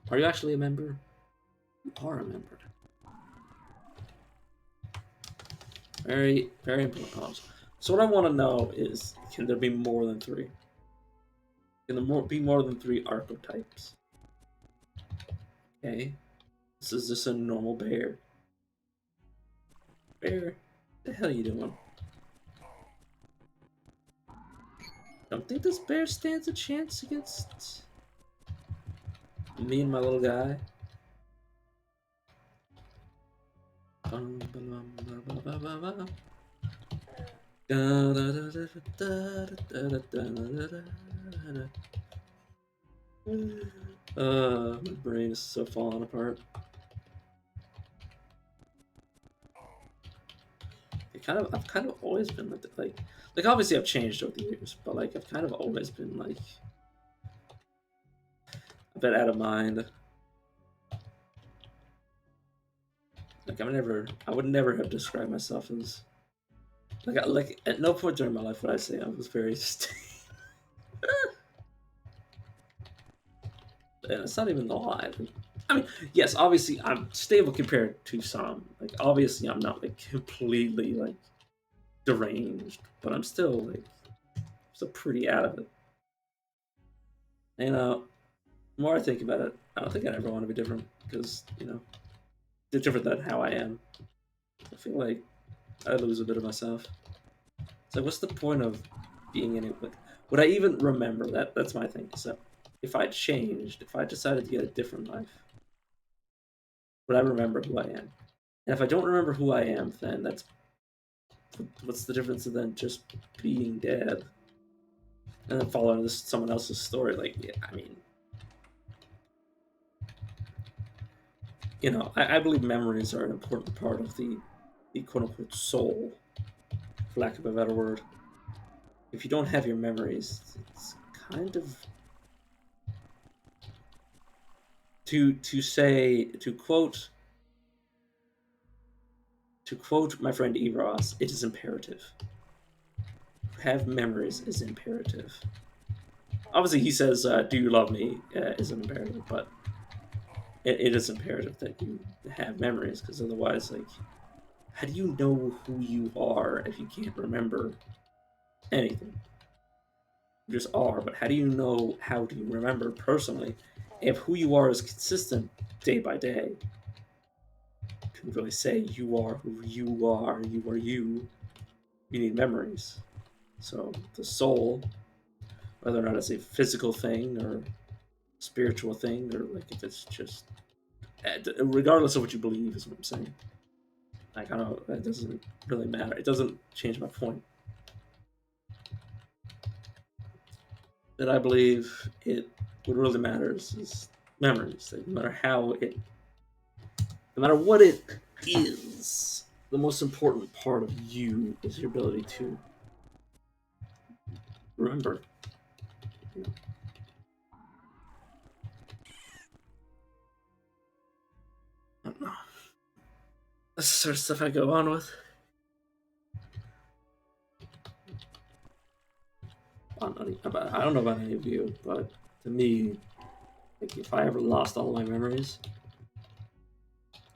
Are you actually a member? You are a member. Very, very important. So what I want to know is, can there be more than 3? Can there be more than 3 archetypes? Okay. This is just a normal bear. Bear, the hell are you doing? Don't think this bear stands a chance against me and my little guy. My brain is so falling apart. I've kind of always been like obviously I've changed over the years, but like I've kind of always been like a bit out of mind. Like I would never have described myself as like at no point during my life would I say I was very stable. And it's not even the lie. I mean, yes, obviously I'm stable compared to some. Like obviously I'm not like completely like deranged, but I'm still like still pretty out of it. You know, the more I think about it, I don't think I'd ever want to be different because different than how I am. I feel like I lose a bit of myself. So what's the point of being in it? Like, would I even remember that? That's my thing. So if I changed, if I decided to get a different life, would I remember who I am? And if I don't remember who I am, then what's the difference of then just being dead and then following someone else's story? Like, yeah, I mean, I believe memories are an important part of the quote unquote soul, for lack of a better word. If you don't have your memories, it's kind of to quote my friend Eros, it is imperative. To have memories is imperative. Obviously, he says, "Do you love me?" Is an imperative, but it is imperative that you have memories because otherwise, like, how do you know who you are if you can't remember anything? You just are, but how do you know how to remember personally if who you are is consistent day by day? To really say you are who you are, you need memories. So the soul, whether or not it's a physical thing or spiritual thing, or like if it's just, regardless of what you believe, is what I'm saying. Like I don't know, that doesn't really matter. It doesn't change my point. That I believe what really matters is memories. Like, no matter what it is, the most important part of you is your ability to remember. That's the sort of stuff I go on with. I don't know about any of you, but to me, like if I ever lost all my memories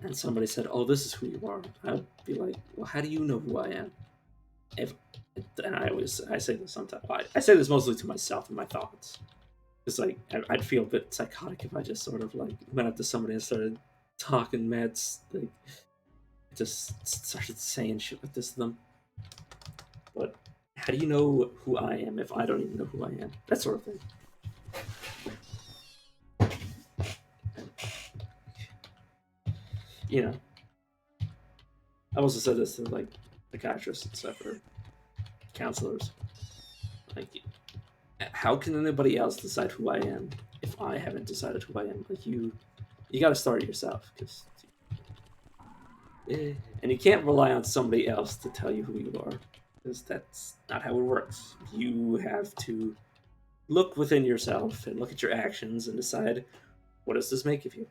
and somebody said, "Oh, this is who you are," I'd be like, "Well, how do you know who I am?" If and I say this sometimes. I say this mostly to myself and my thoughts. It's like I'd feel a bit psychotic if I just sort of like went up to somebody and started talking mad, like just started saying shit like this to them. But how do you know who I am if I don't even know who I am? That sort of thing. You know, I've also said this to like psychiatrists and stuff or counselors. Like, how can anybody else decide who I am if I haven't decided who I am? Like you got to start it yourself, because and you can't rely on somebody else to tell you who you are, because that's not how it works. You have to look within yourself and look at your actions and decide, what does this make of you?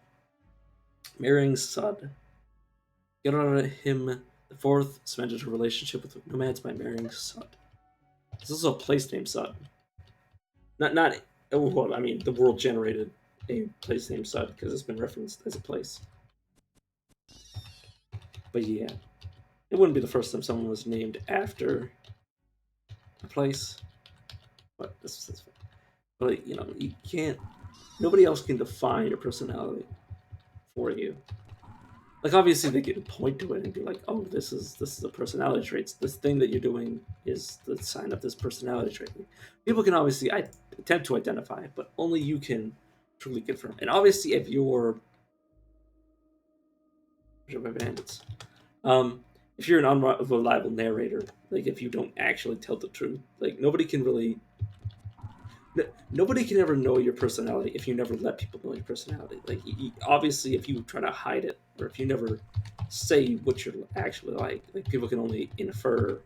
Marrying Sud. Get out of him the fourth cemented a relationship with nomads by marrying Sud. There's also a place named Sud. Not well, I mean the world generated a place named Sud because it's been referenced as a place. But yeah, it wouldn't be the first time someone was named after a place. But this but you know, you can't. Nobody else can define your personality for you. Like obviously they can point to it and be like, "Oh, this is a personality trait. This thing that you're doing is the sign of this personality trait." People can obviously attempt to identify it, but only you can truly confirm. And obviously, if you're bandits, if you're an unreliable narrator, like if you don't actually tell the truth, like nobody can really nobody can ever know your personality if you never let people know your personality. Like, obviously, if you try to hide it or if you never say what you're actually like people can only infer.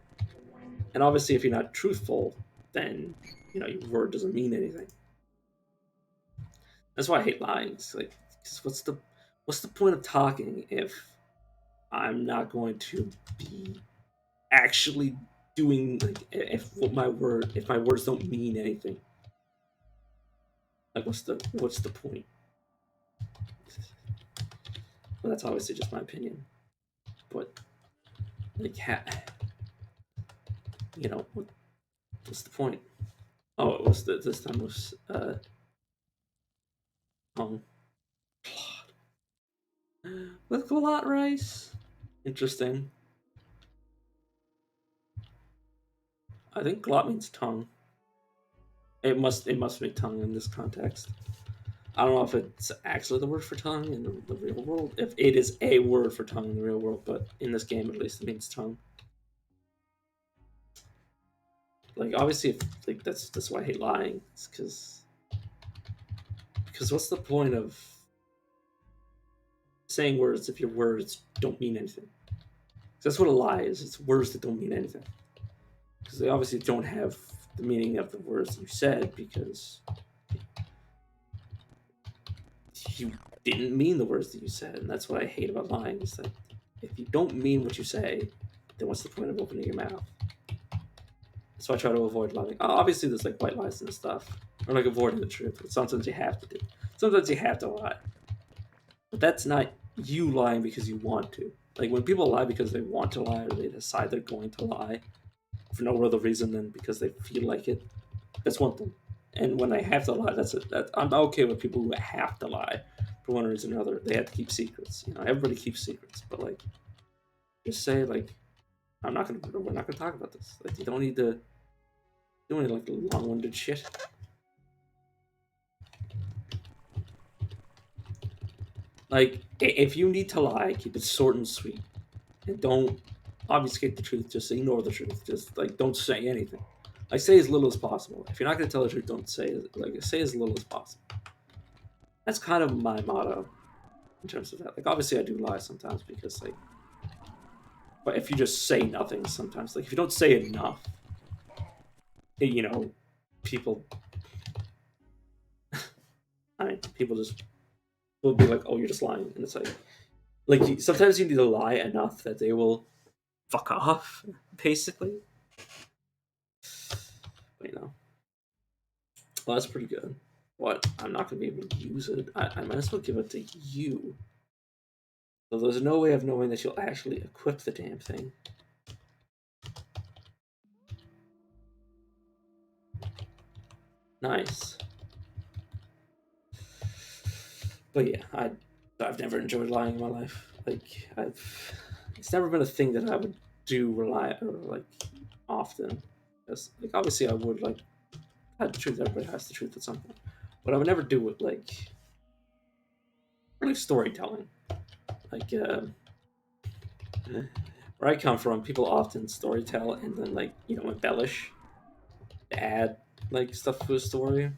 And obviously, if you're not truthful, then you know your word doesn't mean anything. That's why I hate lying. It's like, 'cause what's the point of talking if I'm not going to be actually doing like if my words don't mean anything? Like, what's the point? Well, that's obviously just my opinion, but like, you know, what's the point? Oh, it was this time was um with Galat rice. Interesting. I think Galat means tongue. It must be tongue in this context. I don't know if it's actually the word for tongue in the real world. If it is a word for tongue in the real world, but in this game at least it means tongue. Like obviously, if, like that's why I hate lying. It's because what's the point of saying words if your words don't mean anything? That's what a lie is. It's words that don't mean anything. Because they obviously don't have the meaning of the words you said because you didn't mean the words that you said. And that's what I hate about lying. Is that if you don't mean what you say, then what's the point of opening your mouth? So I try to avoid lying. Obviously, there's like white lies and stuff, or like avoiding the truth. But sometimes you have to do. Sometimes you have to lie. But that's not you lying because you want to. Like when people lie because they want to lie or they decide they're going to lie for no other reason than because they feel like it. That's one thing. And when they have to lie, that's it. I'm okay with people who have to lie for one reason or another. They have to keep secrets. You know, everybody keeps secrets, but like, just say like, we're not gonna talk about this. Like, you don't need to do any like long-winded shit. Like, if you need to lie, keep it short and sweet, and don't obfuscate the truth. Just ignore the truth. Just like don't say anything. Like say as little as possible. If you're not gonna tell the truth, don't say as little as possible. That's kind of my motto in terms of that. Like obviously I do lie sometimes because like, but if you just say nothing, sometimes like if you don't say enough, you know, people. I mean, people just will be like, "Oh, you're just lying," and it's like, Like sometimes you need to lie enough that they will fuck off, basically. But, well, that's pretty good. What? I'm not gonna be able to use it. I might as well give it to you. So there's no way of knowing that you'll actually equip the damn thing. Nice. But yeah, I've never enjoyed lying in my life. Like it's never been a thing that I would do rely or like often. Because like obviously I would like have the truth. Everybody has the truth at some point, but I would never do it like really storytelling. Like where I come from, people often storytell and then like embellish, add like stuff to a story.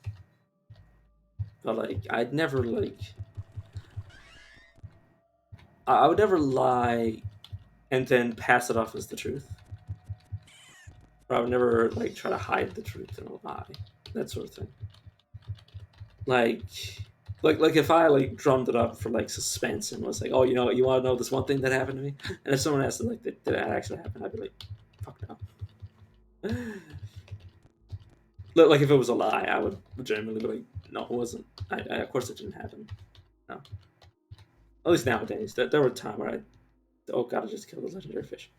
But like I'd never like I would never lie and then pass it off as the truth. Or I would never like try to hide the truth in a lie, that sort of thing. Like, like if I like drummed it up for like suspense and was like, oh, you want to know this one thing that happened to me, and if someone asked, like, did that actually happen? I'd be like, fuck no. Like if it was a lie, I would legitimately be like, no, it wasn't. Of course it didn't happen. No. At least nowadays, there were times where oh god, I just killed a legendary fish.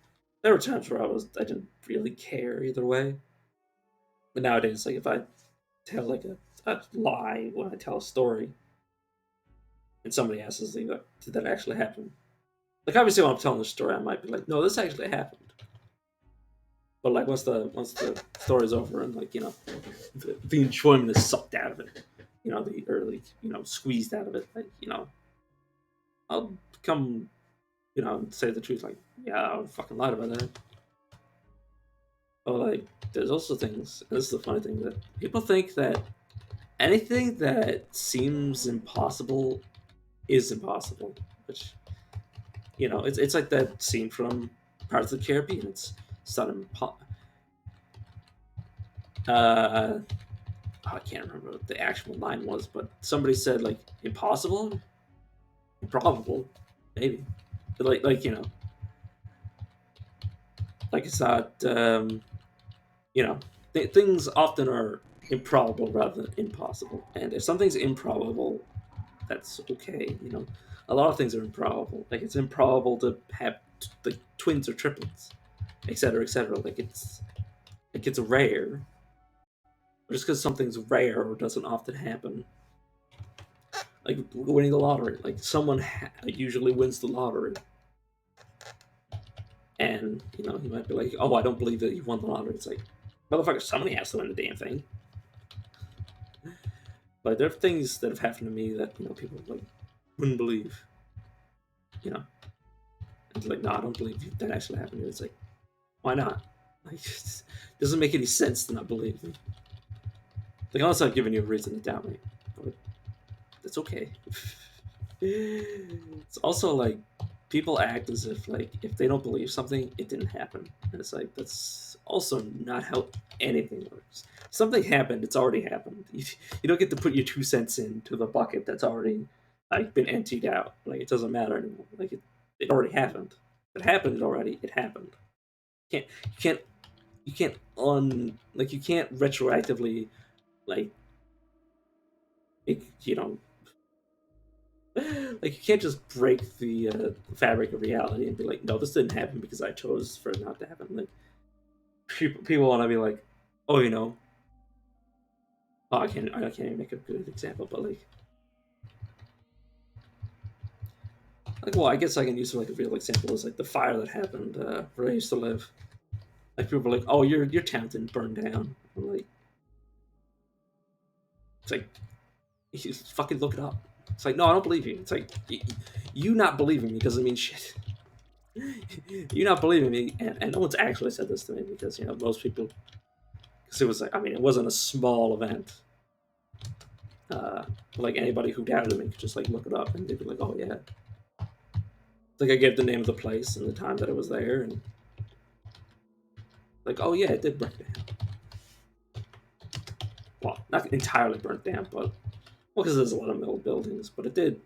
There were times where I didn't really care either way. But nowadays, like if I tell like a lie when I tell a story, and somebody asks, like, did that actually happen? Like obviously, when I'm telling the story, I might be like, no, this actually happened. But like once the story's over and like the enjoyment is sucked out of it, the early squeezed out of it, like I'll come and say the truth, like yeah, I fucking lied about that. But like there's also things. And this is the funny thing that people think that anything that seems impossible is impossible, which it's like that scene from Pirates of the Caribbean. It's not impossible. I can't remember what the actual line was, but somebody said like impossible, improbable, maybe, but like it's not. Things often are improbable rather than impossible, and if something's improbable, that's okay. A lot of things are improbable. Like it's improbable to have like twins or triplets, etc., etc. Like it's rare. Just because something's rare or doesn't often happen, like winning the lottery. Like someone usually wins the lottery, and he might be like, "Oh, I don't believe that you won the lottery." It's like, motherfucker, somebody has to win the damn thing. But there are things that have happened to me that people like wouldn't believe. It's like, no, I don't believe you. That actually happened to you. It's like, why not? Like, it doesn't make any sense to not believe me. Like, unless I've given you a reason to doubt me, but that's okay. It's also like people act as if like if they don't believe something, it didn't happen, and it's like that's also not how anything works. Something happened; it's already happened. You don't get to put your 2 cents into the bucket that's already like been emptied out. Like it doesn't matter anymore. Like it already happened. It happened already. It happened. You can't you can't you can't retroactively like like you can't just break the fabric of reality and be like, no, this didn't happen because I chose for it not to happen. Like people want to be like, oh, oh, I can't even make a good example, but well, I guess I can use like a real example is like the fire that happened where I used to live. Like people are like, oh, your town didn't burn down. I'm like, it's like you just fucking look it up. It's like, no, I don't believe you. It's like you not believing me doesn't mean shit. You not believing me, and no one's actually said this to me because most people, because it was like, I mean, it wasn't a small event. Like anybody who doubted me could just like look it up and they'd be like, oh yeah. Like I gave the name of the place and the time that it was there, and like, oh yeah, it did burn down. Well, not entirely burnt down, but well, because there's a lot of metal buildings, but it did.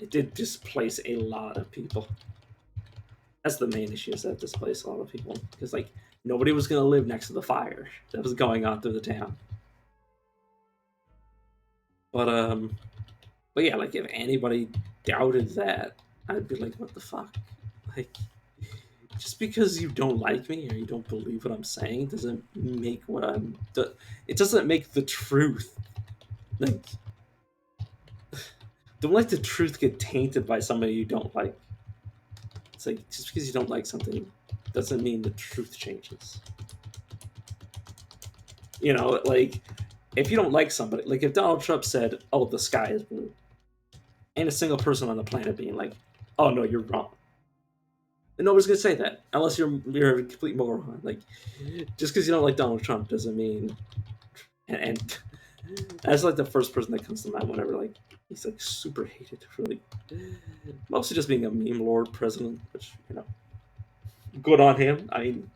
It did displace a lot of people. That's the main issue, is that it displaced a lot of people. Because, like, nobody was going to live next to the fire that was going on through the town. But, but yeah, like, if anybody doubted that, I'd be like, what the fuck? Like, just because you don't like me or you don't believe what I'm saying doesn't make what I'm. It doesn't make the truth. Like, don't let the truth get tainted by somebody you don't like. It's like, just because you don't like something doesn't mean the truth changes. You know, like, if you don't like somebody, like if Donald Trump said, "Oh, the sky is blue," ain't a single person on the planet being like, "Oh no, you're wrong." And nobody's gonna say that unless you're a complete moron. Like, just because you don't like Donald Trump doesn't mean. And that's like the first person that comes to mind whenever like he's like super hated for like mostly just being a meme lord president, which good on him. I mean,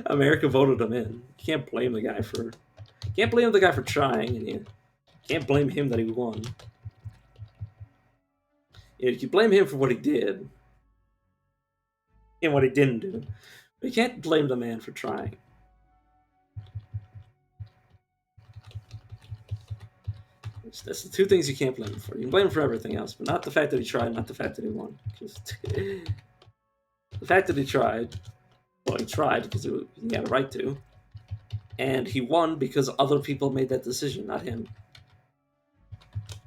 America voted him in. You can't blame the guy for trying, and you can't blame him that he won. You can blame him for what he did and what he didn't do, but you can't blame the man for trying. That's the two things you can't blame him for. You can blame him for everything else, but not the fact that he tried, not the fact that he won. Just the fact that he tried. Well, he tried because he had a right to, and he won because other people made that decision, not him.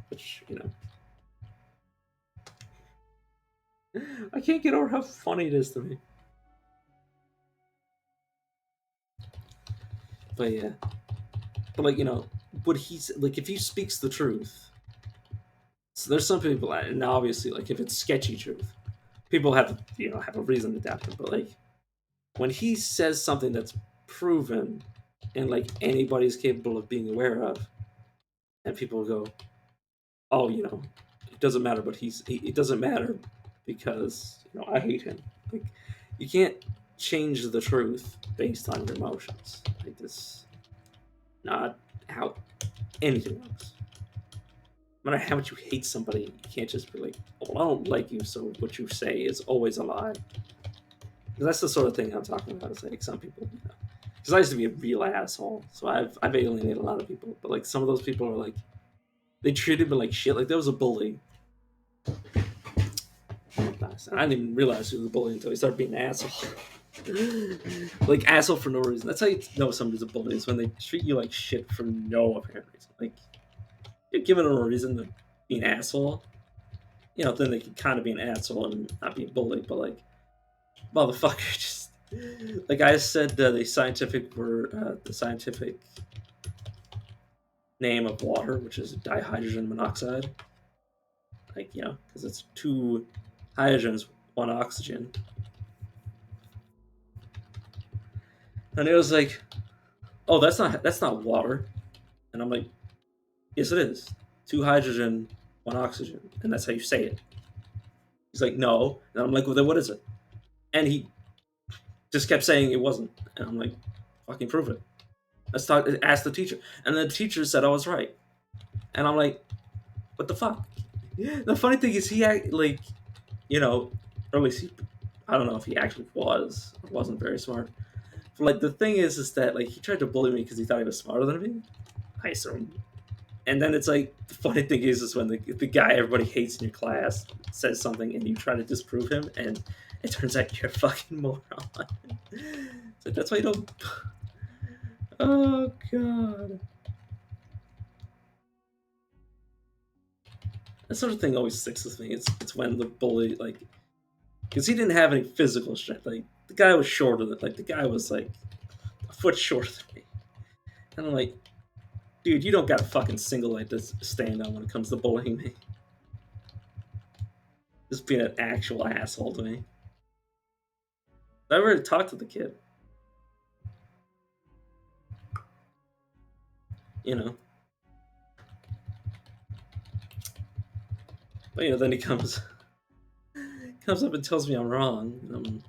Which I can't get over how funny it is to me. But yeah, but like what he's like, if he speaks the truth. So there's some people, and obviously, like if it's sketchy truth, people have have a reason to doubt him. But like when he says something that's proven, and like anybody's capable of being aware of, and people go, "Oh, it doesn't matter," but it doesn't matter because I hate him. Like you can't change the truth based on your emotions. Like this, not how anything works. No matter how much you hate somebody, you can't just be like, "Oh, well, I don't like you, so what you say is always a lie." Because that's the sort of thing I'm talking about. It's like some people, because I used to be a real asshole, so I've alienated a lot of people. But like some of those people are like, they treated me like shit. Like there was a bully. Nice. And I didn't even realize he was a bully until he started being an asshole. Like asshole for no reason. That's how you know somebody's a bully, is when they treat you like shit for no apparent reason. Like you're giving them a reason to be an asshole. Then they can kind of be an asshole and not be a bully. But like, motherfucker, just like I said, the scientific name of water, which is dihydrogen monoxide. Like because it's two hydrogens, one oxygen. And it was like, oh, that's not water. And I'm like, yes, it is. Two hydrogen, one oxygen, and that's how you say it. He's like, no, and I'm like, well, then what is it? And he just kept saying it wasn't, and I'm like, fucking prove it. Let's talk. Ask the teacher, and the teacher said I was right, and I'm like, what the fuck? The funny thing is, he like, or at least I don't know if he actually was or wasn't very smart. But like the thing is that like he tried to bully me because he thought he was smarter than me. I assume. And then it's like the funny thing is when the guy everybody hates in your class says something and you try to disprove him, and it turns out you're a fucking moron. So that's why you don't. Oh god, that sort of thing always sticks with me. It's when the bully like, because he didn't have any physical strength. Like the guy was shorter than like the guy was like a foot shorter than me, and I'm like, dude, you don't got a fucking single leg to stand on when it comes to bullying me. Just being an actual asshole to me. I ever talked to the kid. you know. But then he comes up and tells me I'm wrong.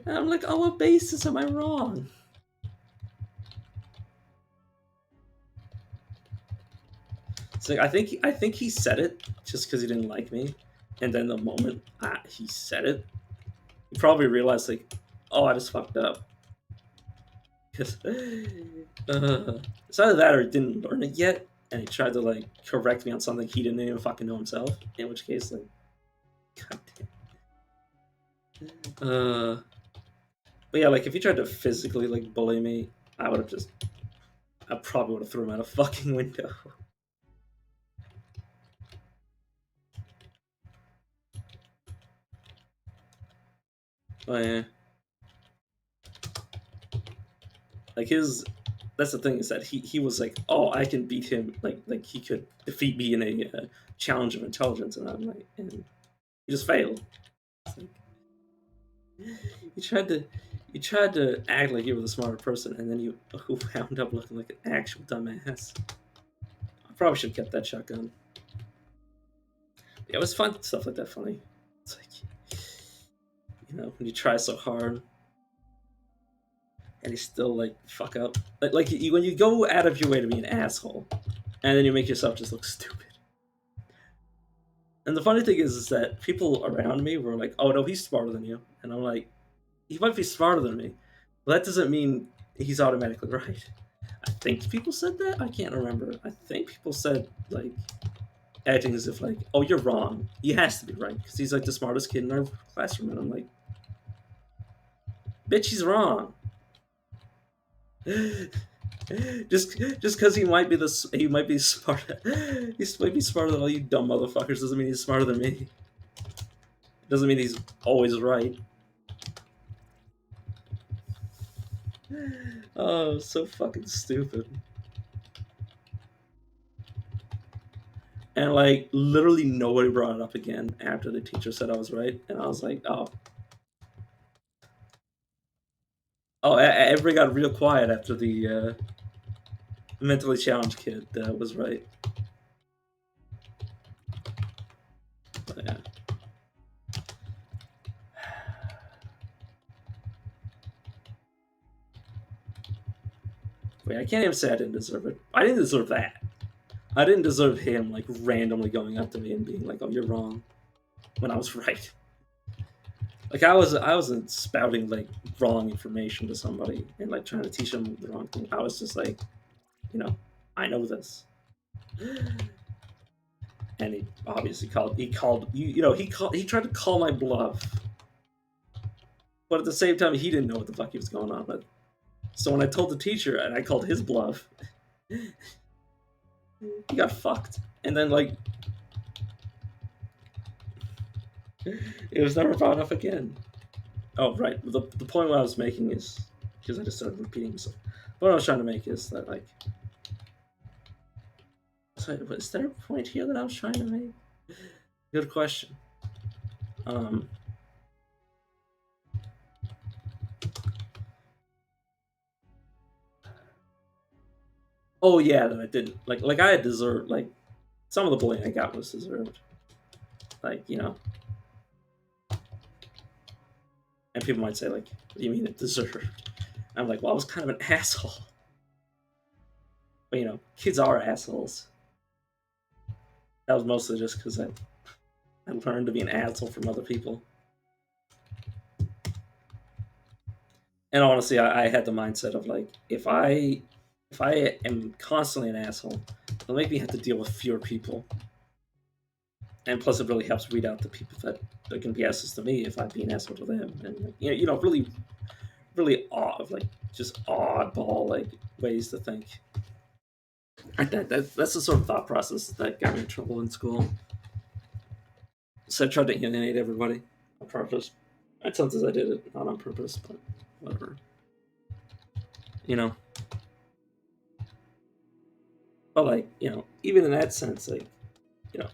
And I'm like, on what basis am I wrong? So I think he said it just because he didn't like me, and then the moment he said it, he probably realized like, oh, I just fucked up. Because it's either that or he didn't learn it yet, and he tried to like correct me on something he didn't even fucking know himself. In which case, like, goddamn. But yeah, like if he tried to physically like bully me, I probably would have thrown him out a fucking window. Oh yeah, like that's the thing is that he was like, oh, I can beat him, like he could defeat me in a challenge of intelligence, and I'm like, and he just failed. It's like, you tried to act like you were the smarter person, and then you wound up looking like an actual dumbass. I probably should have kept that shotgun. Yeah, it was fun stuff like that. Funny. It's like, when you try so hard and you still like fuck up. When you go out of your way to be an asshole, and then you make yourself just look stupid. And the funny thing is that people around me were like, "Oh no, he's smarter than you," and I'm like, "He might be smarter than me, but that doesn't mean he's automatically right." I think people said that. I can't remember. I think people said like acting as if like, "Oh, you're wrong. He has to be right because he's like the smartest kid in our classroom," and I'm like, "Bitch, he's wrong." just because he might be smart, he might be smarter than all you dumb motherfuckers doesn't mean he's smarter than me. Doesn't mean he's always right. Oh, so fucking stupid. And like literally nobody brought it up again after the teacher said I was right, and I was like, everybody got real quiet after the mentally challenged kid was right. But, yeah. Wait, I can't even say I didn't deserve it. I didn't deserve that. I didn't deserve him like randomly going up to me and being like, "Oh, you're wrong," when I was right. Like I wasn't spouting like wrong information to somebody and like trying to teach them the wrong thing. I was just like, I know this. And he obviously he tried to call my bluff, but at the same time he didn't know what the fuck he was going on with. So when I told the teacher and I called his bluff, he got fucked. And then like it was never brought up again. Oh right, the point what I was making is because I just started repeating myself. What I was trying to make is that like, is there a point here that I was trying to make? Good question. Oh yeah, that I didn't like I had deserved like some of the bullying I got was deserved. Like, and people might say like, what do you mean it deserved? I'm like, well, I was kind of an asshole. But kids are assholes. That was mostly just because I learned to be an asshole from other people. And honestly, I had the mindset of like, if I am constantly an asshole, it'll make me have to deal with fewer people. And plus, it really helps weed out the people that are going to be assholes to me if I'm being asshole to them. And really, really odd, like just oddball like ways to think. That's the sort of thought process that got me in trouble in school. So I tried to alienate everybody on purpose. And sometimes I did it not on purpose, but whatever. You know. But like, even in that sense, like,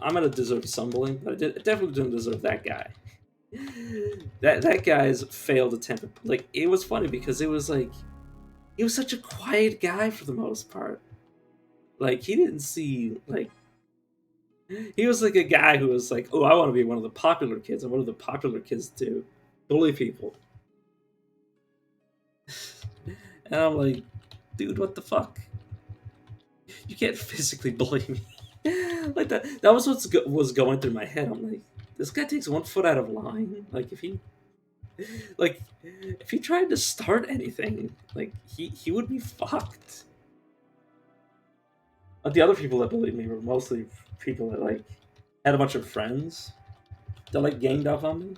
I'm gonna deserve some bullying, but I definitely didn't deserve that guy. That guy's failed attempt. Like, it was funny because it was like he was such a quiet guy for the most part. Like, he didn't see like he was like a guy who was like, "Oh, I want to be one of the popular kids." And what do the popular kids do? Bully people. And I'm like, dude, what the fuck? You can't physically bully me. Like that was was going through my head. I'm like, this guy takes 1 foot out of line. Like if he tried to start anything, like he would be fucked. But the other people that bullied me were mostly people that like had a bunch of friends that like ganged up on me.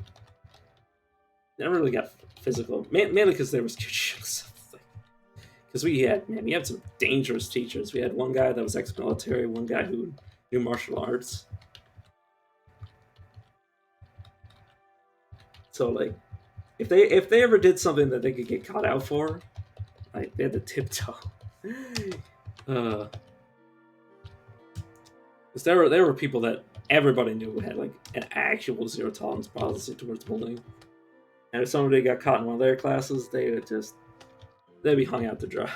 They never really got physical, mainly because there was because we had some dangerous teachers. We had one guy that was ex-military, one guy who knew martial arts. So like, if they ever did something that they could get caught out for, like they had to tiptoe. Because there were people that everybody knew had like an actual zero tolerance policy towards bullying, and if somebody got caught in one of their classes, they'd be hung out to dry.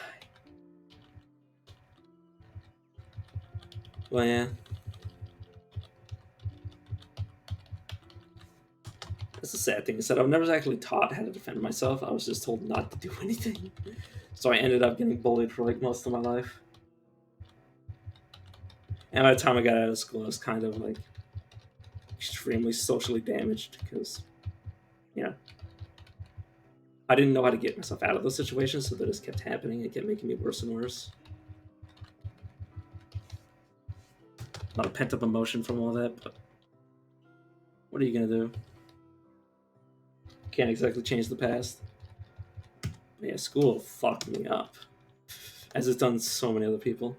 Well, yeah. That's the sad thing is that I was never actually taught how to defend myself. I was just told not to do anything. So I ended up getting bullied for like most of my life. And by the time I got out of school, I was kind of like extremely socially damaged because, you know, I didn't know how to get myself out of those situations, so they just kept happening and kept making me worse and worse. A lot of pent up emotion from all that, but what are you gonna do? Can't exactly change the past. Yeah, school fucked me up, as it's done so many other people.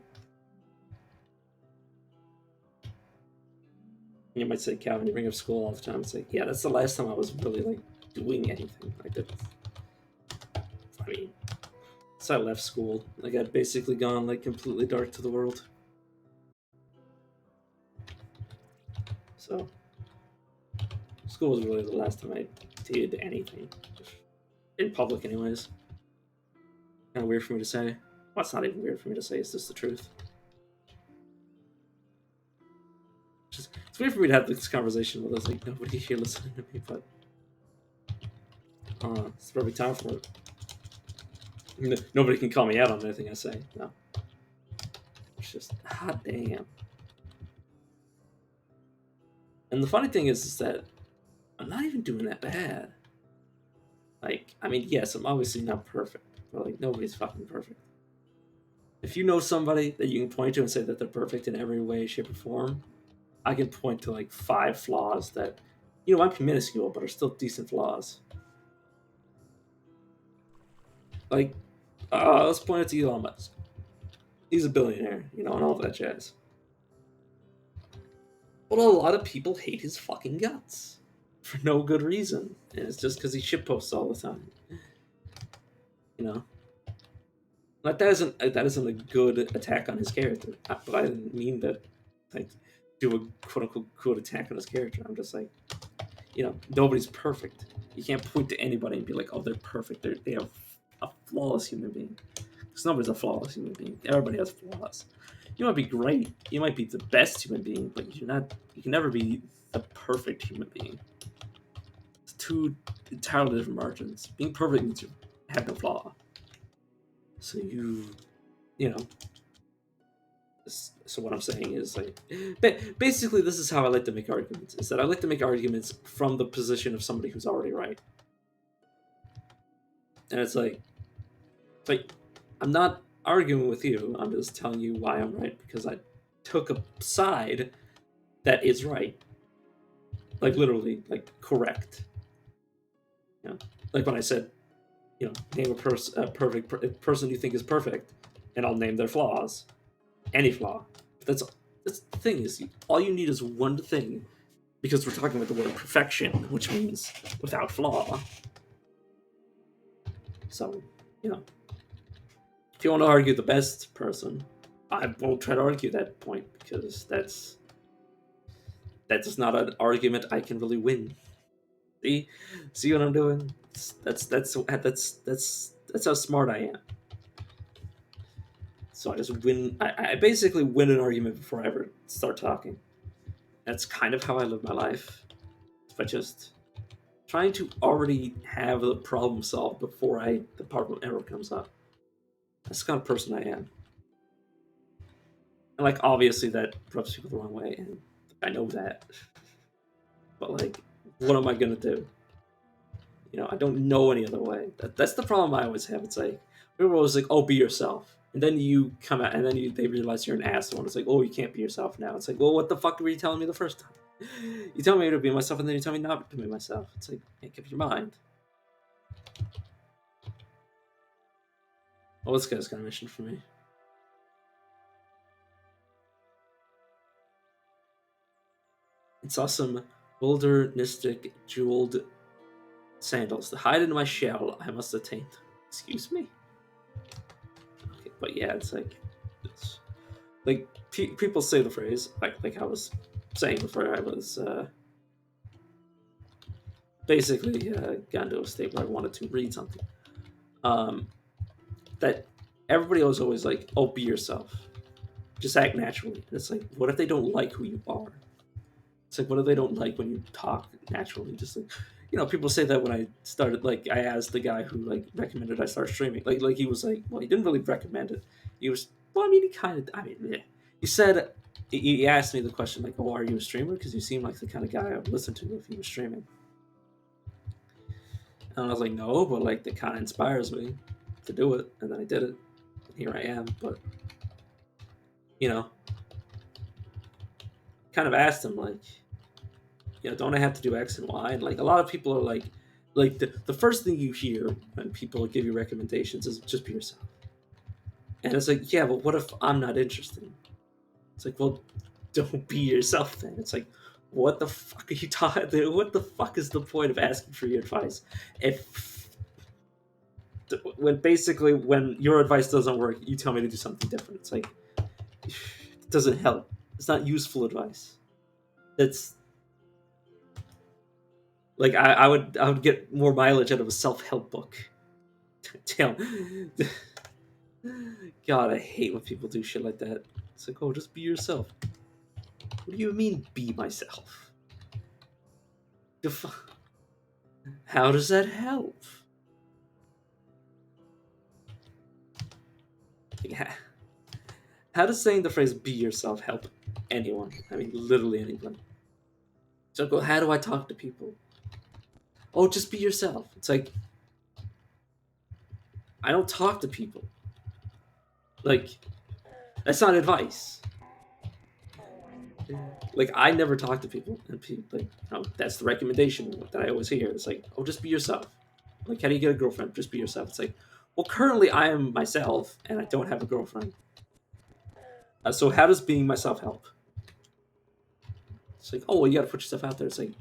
You might say, Calvin, you bring up school all the time. It's like, yeah, that's the last time I was really like doing anything like that. I mean, so I left school. Like I'd basically gone like completely dark to the world. So school was really the last time I did anything in public, anyways. Kind of weird for me to say. Well, it's not even weird for me to say. It's just the truth. It's weird for me to have this conversation with us. Like nobody here listening to me, but it's the perfect time for it. Nobody can call me out on anything I say. No, it's just hot damn. And the funny thing is that I'm not even doing that bad. Like, I mean, yes, I'm obviously not perfect, but like nobody's fucking perfect. If you know somebody that you can point to and say that they're perfect in every way, shape, or form, I can point to like 5 flaws that, might be minuscule, but are still decent flaws. Like, let's point it to Elon Musk. He's a billionaire, and all of that jazz. But a lot of people hate his fucking guts for no good reason, and it's just because he shitposts all the time. Like that isn't a good attack on his character. But I didn't mean that, like, do a quote unquote good attack on his character. I'm just like, nobody's perfect. You can't point to anybody and be like, oh, they're perfect. They have a flawless human being. Because nobody's a flawless human being. Everybody has flaws. You might be great. You might be the best human being, but you're not. You can never be the perfect human being. It's two entirely different margins. Being perfect means you have no flaw. So you know. So what I'm saying is like, basically, this is how I like to make arguments. Is that I like to make arguments from the position of somebody who's already right. And it's like I'm not arguing with you. I'm just telling you why I'm right because I took a side that is right, like literally, like correct. Like when I said, name a perfect person you think is perfect, and I'll name their flaws, any flaw. That's the thing is, all you need is one thing, because we're talking about the word perfection, which means without flaw. So, if you want to argue the best person, I won't try to argue that point because that's not an argument I can really win. See what I'm doing? That's how smart I am. So I just win. I basically win an argument before I ever start talking. That's kind of how I live my life. But just trying to already have the problem solved before the problem ever comes up. That's the kind of person I am. And like obviously that rubs people the wrong way, and I know that. But like, what am I gonna do? You know, I don't know any other way. That's the problem I always have. It's like people are always like, "Oh, be yourself," and then you come out, and then they realize you're an asshole. And it's like, "Oh, you can't be yourself now." It's like, "Well, what the fuck were you telling me the first time? You tell me to be myself, and then you tell me not to be myself." It's like, make up your mind. Oh, this guy's got a mission for me. It's awesome. Wildernistic jeweled sandals. To hide in my shell, I must attain. Excuse me. Okay, but yeah, it's like people say the phrase like I was saying before. I was basically got into a state where I wanted to read something. That everybody was always like, "Oh, be yourself, just act naturally." And it's like, what if they don't like who you are? It's like, what if they don't like when you talk naturally? Just like, you know, people say that when I started. Like, I asked the guy who like recommended I start streaming. Like he was like, well, he didn't really recommend it. He was, well, I mean, he kind of. I mean, yeah. He said he asked me the question like, "Oh, are you a streamer? Because you seem like the kind of guy I would listen to if he was streaming." And I was like, "No, but like that kind of inspires me to do it." And then I did it. And here I am. But you know, kind of asked him like, you know, don't I have to do X and Y? And like a lot of people are like the first thing you hear when people give you recommendations is just be yourself. And it's like, yeah, but what if I'm not interested? It's like, well, don't be yourself then. It's like, what the fuck are you talking? What the fuck is the point of asking for your advice if when basically when your advice doesn't work, you tell me to do something different? It's like it doesn't help. It's not useful advice. It's like I would get more mileage out of a self help book. Damn. God, I hate when people do shit like that. It's like, oh, just be yourself. What do you mean, be myself? How does that help? Yeah. How does saying the phrase "be yourself" help anyone? I mean, literally anyone. So, go. How do I talk to people? Oh, just be yourself. It's like I don't talk to people. Like that's not advice. Like I never talk to people, and people like that's the recommendation that I always hear. It's like, oh, just be yourself. Like, how do you get a girlfriend? Just be yourself. It's like, well, currently I am myself, and I don't have a girlfriend. So how does being myself help? It's like, oh, well, you got to put yourself out there. It's like,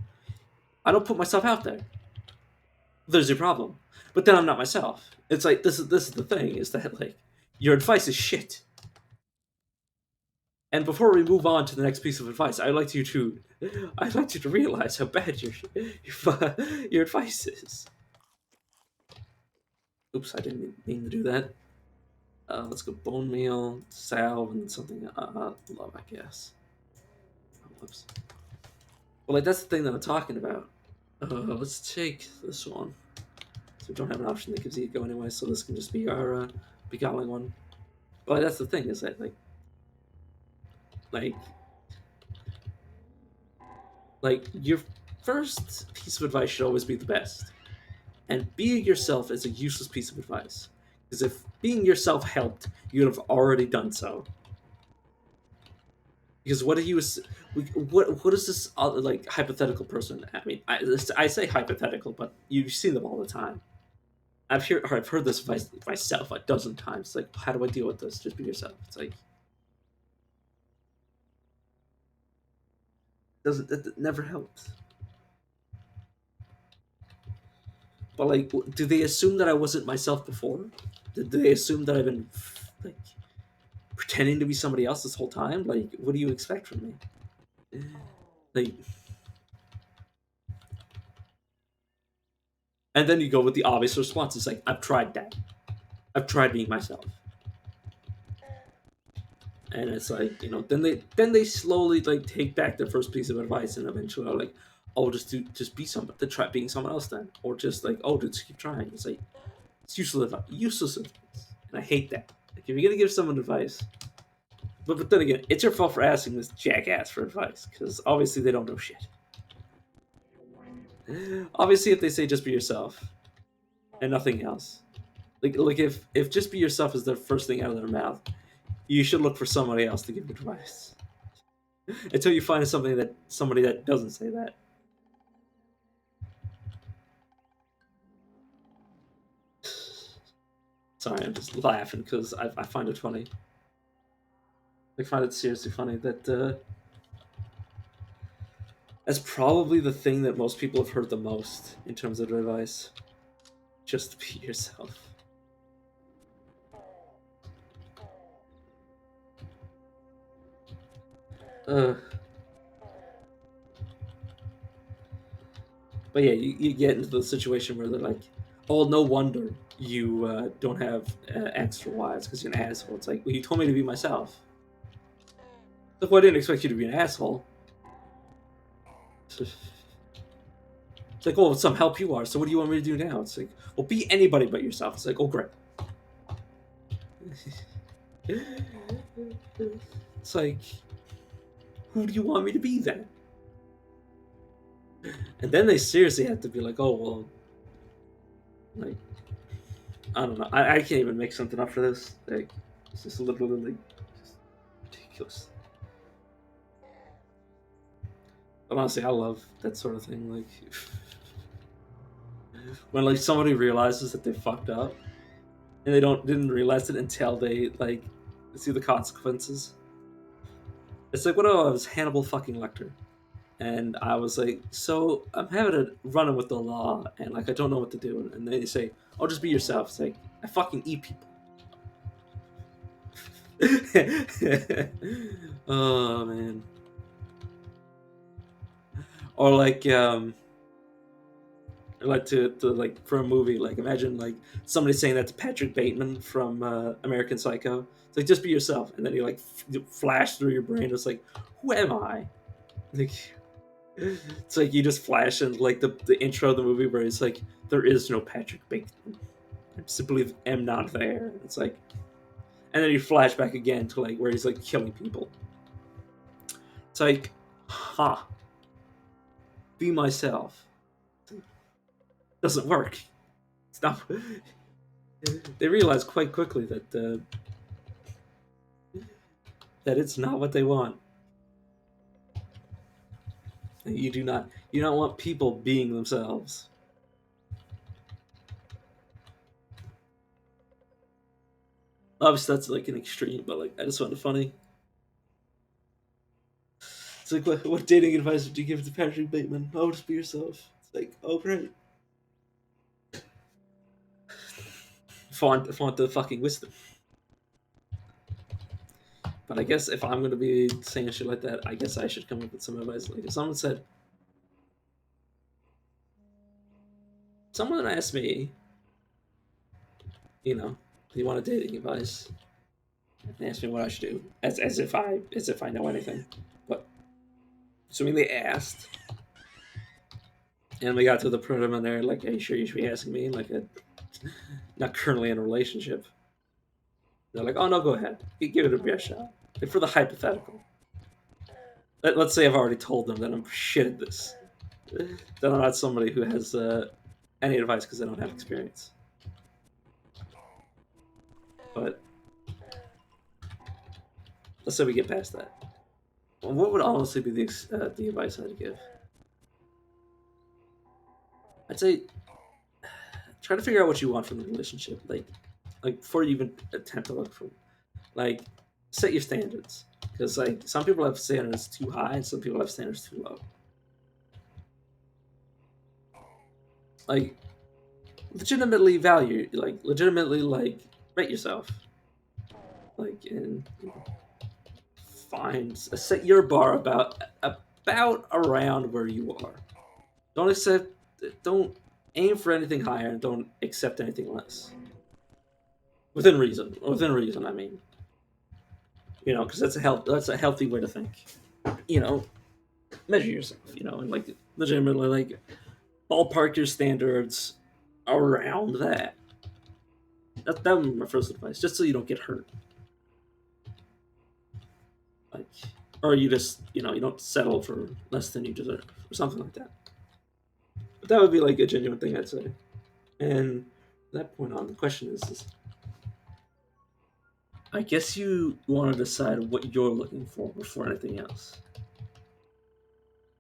I don't put myself out there. There's your problem. But then I'm not myself. It's like this is the thing is that like your advice is shit. And before we move on to the next piece of advice, I'd like you to realize how bad your advice is. Oops, I didn't mean to do that. Let's go bone meal, salve, and something love, I guess. Oh, whoops. Well, like that's the thing that I'm talking about. Let's take this one. So we don't have an option that gives ego anyway, so this can just be our beguiling one. But that's the thing is that like like your first piece of advice should always be the best. And being yourself is a useless piece of advice. Because if being yourself helped, you'd have already done so. Because what if you was what is this like hypothetical person? I mean, I say hypothetical, but you see them all the time. I've heard this myself a dozen times. Like, how do I deal with this? Just be yourself. It's like doesn't it never helps. But like, do they assume that I wasn't myself before? Did they assume that I've been like pretending to be somebody else this whole time? Like, what do you expect from me? Like, and then you go with the obvious response. It's like, I've tried that. I've tried being myself. And it's like, you know, then they slowly like take back their first piece of advice and eventually are like, oh, just be someone to try being someone else then. Or just like, oh, just keep trying. It's like it's useless advice. And I hate that. Like if you're gonna give someone advice, But then again, it's your fault for asking this jackass for advice, because obviously they don't know shit. Obviously, if they say just be yourself and nothing else, like if just be yourself is the first thing out of their mouth, you should look for somebody else to give advice until you find somebody that doesn't say that. Sorry, I'm just laughing because I find it funny. I find it seriously funny that that's probably the thing that most people have heard the most in terms of advice. Just be yourself. But yeah, you get into the situation where they're like, "Oh, no wonder you don't have extra wives because you're an asshole." It's like, well, you told me to be myself. Look, well, I didn't expect you to be an asshole. It's like, oh, some help you are. So what do you want me to do now? It's like, well, be anybody but yourself. It's like, oh, great. It's like, who do you want me to be then? And then they seriously have to be like, oh, well, like, I don't know. I can't even make something up for this. Like, it's just literally just ridiculous. But honestly, I love that sort of thing. Like, when like somebody realizes that they fucked up, and they didn't realize it until they like see the consequences. It's like, what if I was Hannibal fucking Lecter, and I was like, so I'm having a run-in with the law, and like I don't know what to do, and they say, oh, just be yourself. It's like, I fucking eat people. Oh man. Or like to like for a movie, like imagine like somebody saying that to Patrick Bateman from American Psycho. It's like, just be yourself, and then you like flash through your brain. It's like, who am I? Like, it's like you just flash in like the intro of the movie where it's like, there is no Patrick Bateman. I simply am not there. It's like, and then you flash back again to like where he's like killing people. It's like, huh? Be myself. Doesn't work. It's not. They realize quite quickly that it's not what they want. You don't want people being themselves. Obviously, that's like an extreme, but like I just found it funny. It's like, what dating advice would you give to Patrick Bateman? Oh, just be yourself. It's like, oh, great. Font the fucking wisdom. But I guess if I'm gonna be saying shit like that, I guess I should come up with some advice. Like if someone asked me, you know, do you want a dating advice? And asked me what I should do, as if I know anything. But assuming they asked, and we got to the preliminary, like, are you sure you should be asking me? Like, not currently in a relationship. They're like, oh no, go ahead, give it a best shot. Like, for the hypothetical, let's say I've already told them that I'm shit at this, that I'm not somebody who has any advice because I don't have experience. But let's say we get past that. What would honestly be the advice I'd give? I'd say try to figure out what you want from the relationship. Like before you even attempt to look for, like, set your standards, because like some people have standards too high and some people have standards too low. Like, legitimately like rate yourself, like, and find set your bar about around where you are. Don't accept, don't aim for anything higher, and don't accept anything less. Within reason. Within reason, I mean. Because that's a healthy way to think. You know, measure yourself. And like legitimately, like, ballpark your standards around that. That would be my first advice, just so you don't get hurt. like, or you just you don't settle for less than you deserve or something like that. But that would be like a genuine thing I'd say. And from that point on, the question is I guess you want to decide what you're looking for before anything else.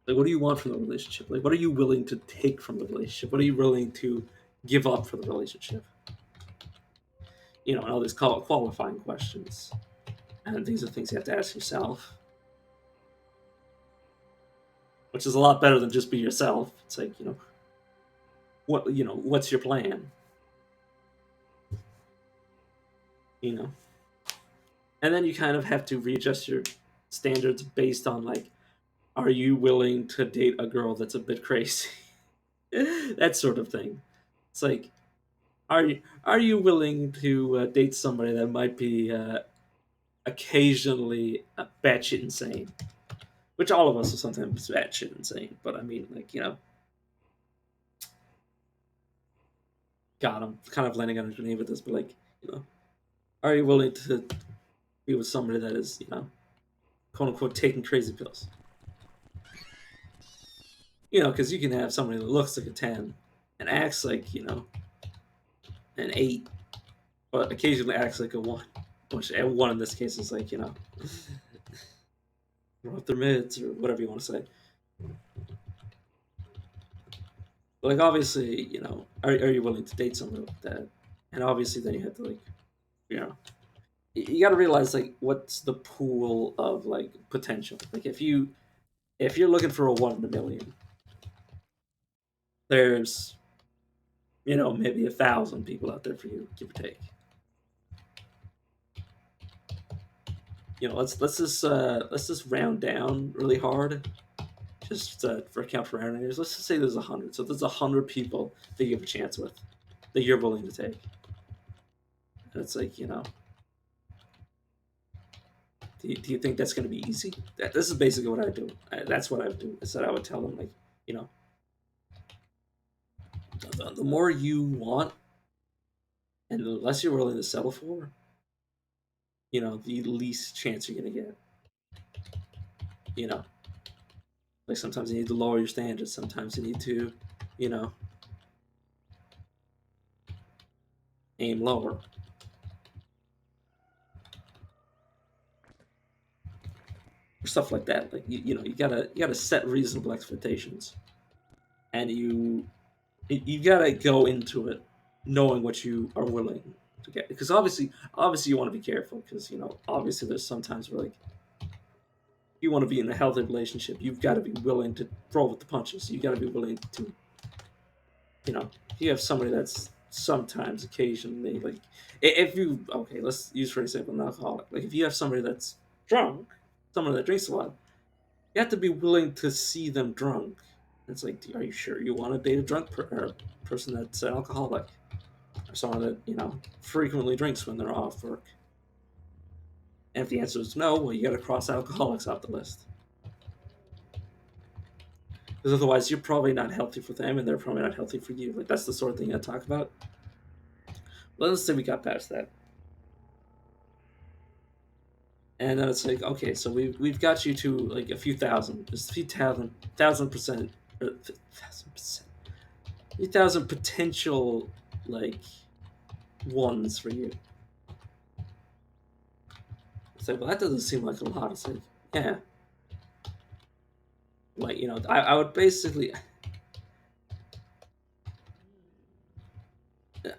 Like, what do you want from the relationship? Like, what are you willing to take from the relationship? What are you willing to give up for the relationship? And all these qualifying questions. And these are things you have to ask yourself, which is a lot better than just be yourself. It's like, what's your plan? You know, and then you kind of have to readjust your standards based on like, are you willing to date a girl that's a bit crazy? That sort of thing. It's like, are you willing to date somebody that might be occasionally batshit insane? Which all of us are sometimes batshit insane, but I mean, like, God, I'm kind of landing on a name with this, but like, you know, are you willing to be with somebody that is, quote unquote, taking crazy pills? Because you can have somebody that looks like a 10 and acts like, an 8, but occasionally acts like a 1. Which a 1 in this case is like, off their mids or whatever you want to say. But like, obviously, are you willing to date somebody like that? And obviously, then you have to, like, you know, you got to realize, like, what's the pool of, like, potential. Like, if you're looking for a 1 in a million, there's, maybe 1,000 people out there for you, give or take. Let's just round down really hard, just for account for rounding. Let's just say there's 100. So there's 100 people that you have a chance with, that you're willing to take. And it's like, do you think that's going to be easy? This is basically what I do. That's what I would do. Is that I would tell them, like, you know, the more you want, and the less you're willing to settle for, the least chance you're going to get. You know, like, sometimes you need to lower your standards. Sometimes you need to, you know, aim lower. Or stuff like that. Like, you gotta set reasonable expectations, and you gotta go into it knowing what you are willing to get. Because obviously you want to be careful, because obviously there's sometimes where, like, you want to be in a healthy relationship, you've got to be willing to roll with the punches. You got to be willing to, you have somebody that's sometimes, occasionally, like, if you, okay, let's use for example an alcoholic. Like, if you have somebody that's drunk, someone that drinks a lot, you have to be willing to see them drunk. It's like, are you sure you want to date a person that's an alcoholic, or someone that frequently drinks when they're off work? And if the answer is no, well, you got to cross alcoholics off the list, because otherwise you're probably not healthy for them, and they're probably not healthy for you. Like, that's the sort of thing I talk about. Let's say we got past that, and then it's like, okay, so we've got you to, like, a few thousand, just a few thousand percent, or 1,000%, 3,000 potential, like, ones for you. It's like, well, that doesn't seem like a lot. It's like, yeah, like, I would basically,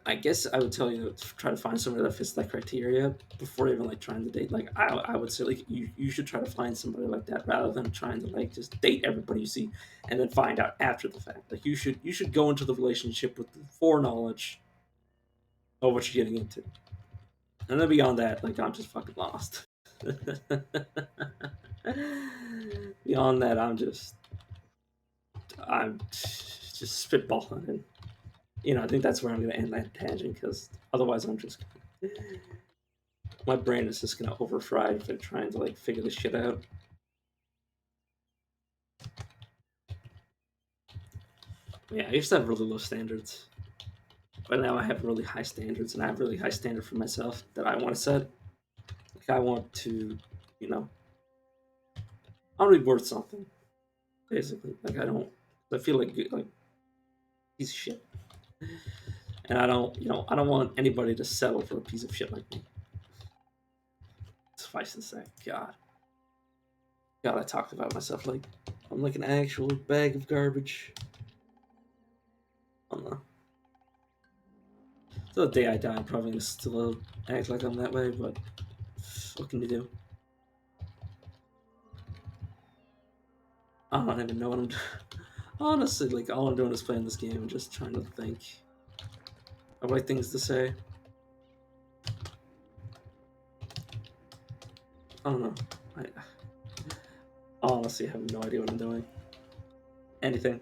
I guess I would tell you to try to find somebody that fits that criteria before even, like, trying to date. Like, I would say, like, you should try to find somebody like that, rather than trying to, like, just date everybody you see and then find out after the fact. Like, you should go into the relationship with the foreknowledge of what you're getting into, and then beyond that, like, I'm just fucking lost. Beyond that, I'm just spitballing, and I think that's where I'm going to end that tangent, because otherwise my brain is just going to overfry if they're trying to, like, figure this shit out. Yeah, I used to have really low standards, but now I have really high standards, and I have really high standard for myself that I want to set. Like, I want to, you know, I'm gonna be worth something, basically. Like I feel like piece of shit, and I don't want anybody to settle for a piece of shit like me. Suffice to say, God, I talked about myself like I'm like an actual bag of garbage. I don't know. So the day I die, I'm probably gonna still act like I'm that way, but what can you do? I don't even know what I'm doing. Honestly, like, all I'm doing is playing this game and just trying to think of right things to say. I don't know. I honestly have no idea what I'm doing. Anything.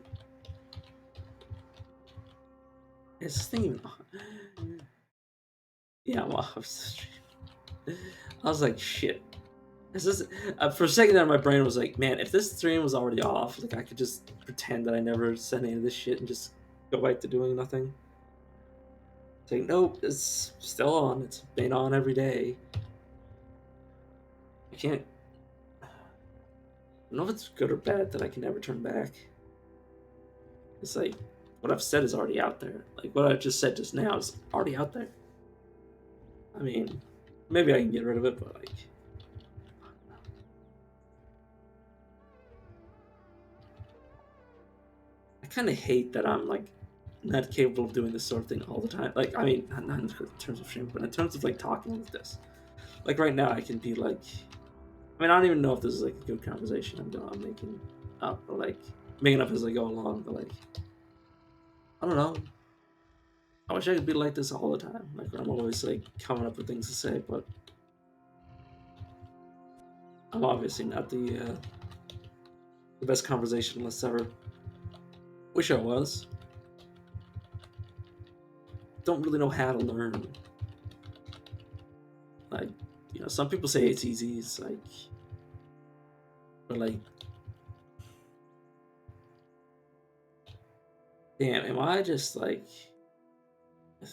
Is this thing even on? Yeah, I'm off the stream. I was like, shit. Is this... for a second there, my brain was like, man, if this stream was already off, like, I could just pretend that I never said any of this shit and just go back to doing nothing. It's like, nope, it's still on. It's been on every day. I can't... I don't know if it's good or bad that I can never turn back. It's like, what I've said is already out there. Like, what I just said just now is already out there. I mean, maybe I can get rid of it, but, like... I kind of hate that I'm, like, not capable of doing this sort of thing all the time. Like, I mean, not in terms of stream, but in terms of, like, talking like this. Like, right now, I can be, like... I mean, I don't even know if this is, like, a good conversation I'm making up, or, like, making up as I go along, but, like... I don't know. I wish I could be like this all the time. Like, I'm always, like, coming up with things to say, but... I'm obviously not the best conversationalist ever. Wish I was. Don't really know how to learn. Like, you know, some people say it's easy. It's like... But, like... Damn, am I just, like... I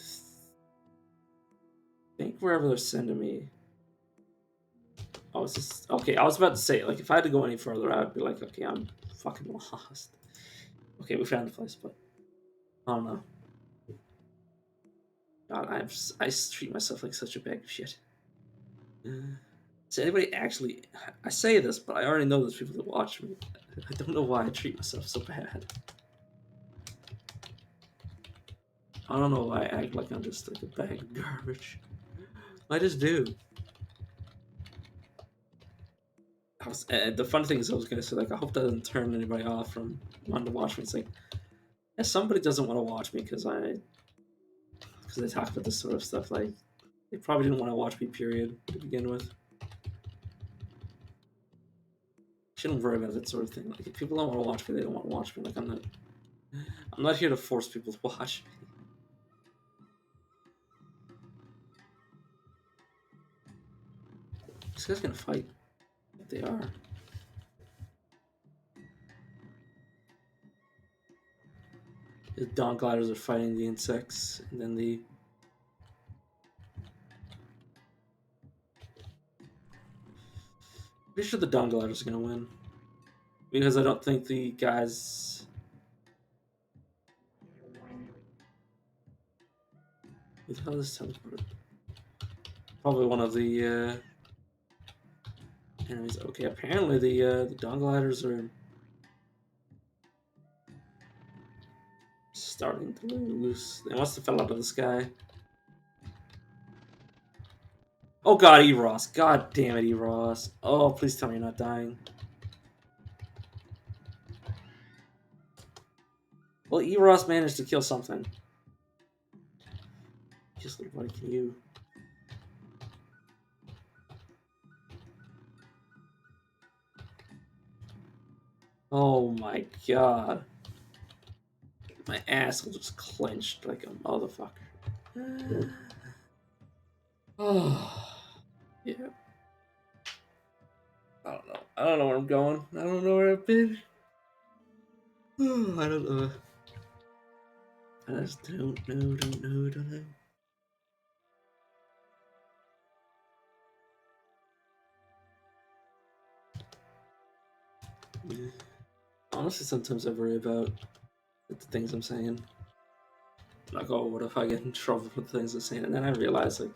think wherever they're sending me... Oh, it's just... Okay, I was about to say, like, if I had to go any further, I'd be like, okay, I'm fucking lost. Okay, we found the place, but... I don't know. God, I treat myself like such a bag of shit. Does anybody actually... I say this, but I already know there's people that watch me. I don't know why I treat myself so bad. I don't know why I act like I'm just like a bag of garbage. I just do. The fun thing is, I was gonna say, like, I hope that doesn't turn anybody off from wanting to watch me. It's like, if somebody doesn't want to watch me because I talk about this sort of stuff, like, they probably didn't want to watch me, period, to begin with. Shouldn't worry about that sort of thing. Like, if people don't want to watch me, they don't want to watch me. Like, I'm not here to force people to watch me. This guy's gonna fight. They are. The dawn gliders are fighting the insects, and then the... Pretty sure the dawn gliders are gonna win. Because I don't think the guys... Who the hell is teleported? Probably one of the enemies. Okay, apparently the dawn gliders are starting to lose. They must have fell out of the sky. Oh god, Eros. God damn it, Eros. Oh, please tell me you're not dying. Well, Eros managed to kill something. Just little buddy, can you... Oh my god. My asshole just clenched like a motherfucker. Oh, yeah. I don't know. I don't know where I'm going. I don't know where I've been. I don't know. I just don't know. Honestly, sometimes I worry about the things I'm saying. Like, oh, what if I get in trouble for the things I'm saying? And then I realize, like,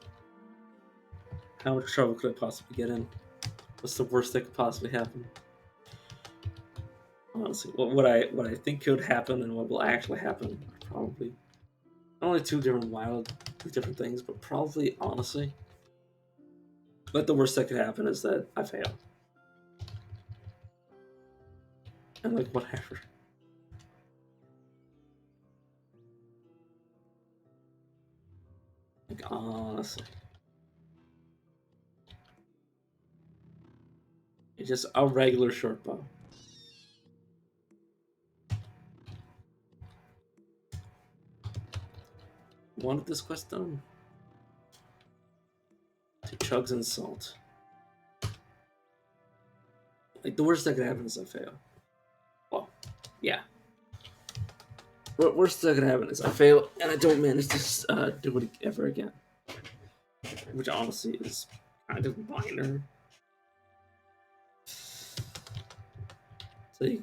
how much trouble could I possibly get in? What's the worst that could possibly happen? Honestly, what I think could happen and what will actually happen are probably not only two wildly different things, but probably honestly, like the worst that could happen is that I fail, and like whatever. Like honestly, it's just a regular short bow. Wanted this quest done. 2 chugs and salt. Like the worst that could happen is I fail. Well, yeah. What worst that could happen is I fail and I don't manage to do it ever again, which honestly is kind of minor. It's like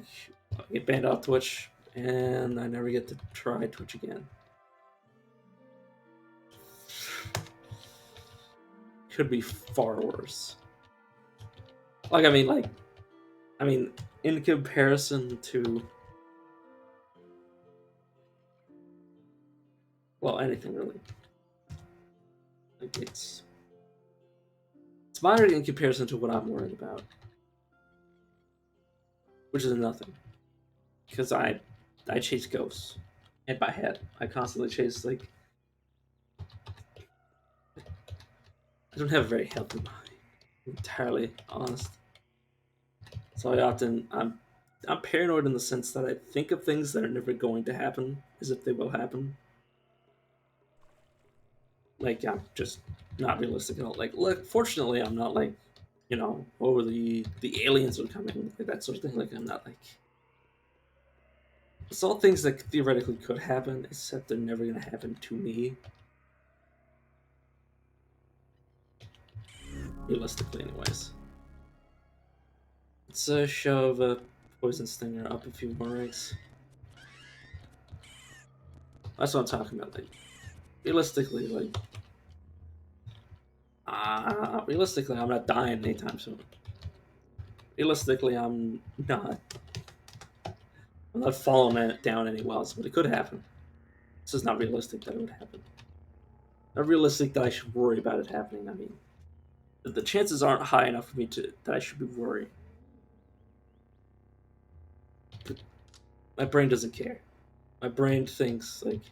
I get banned off Twitch and I never get to try Twitch again. Could be far worse. Like I mean, in comparison to, well, anything really. Like it's minor in comparison to what I'm worried about, which is nothing. Because I chase ghosts in my head. I constantly chase like I don't have a very healthy mind. Entirely honest. So I'm paranoid in the sense that I think of things that are never going to happen as if they will happen. Like I'm just not realistic at all. Like look, fortunately I'm not like, you know, oh the aliens are coming, like that sort of thing. Like I'm not like it's all things that theoretically could happen, except they're never gonna happen to me. Realistically anyways. Let's shove a poison stinger up a few more ranks. That's what I'm talking about. Like realistically, like realistically, I'm not dying anytime soon. Realistically, not. I'm not falling it down any wells, but it could happen. This is not realistic that it would happen. Not realistic that I should worry about it happening. I mean, the chances aren't high enough for me to that I should be worried. But my brain doesn't care. My brain thinks like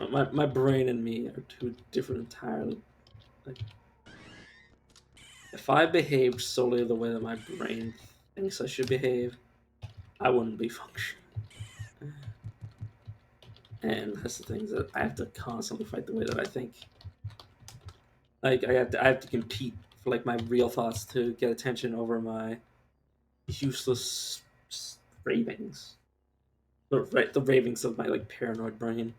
my brain and me are two different entirely. Like if I behaved solely the way that my brain thinks I should behave, I wouldn't be functioning. And that's the things that I have to constantly fight the way that I think. Like I have to compete for like my real thoughts to get attention over my useless ravings. The ravings of my like paranoid brain.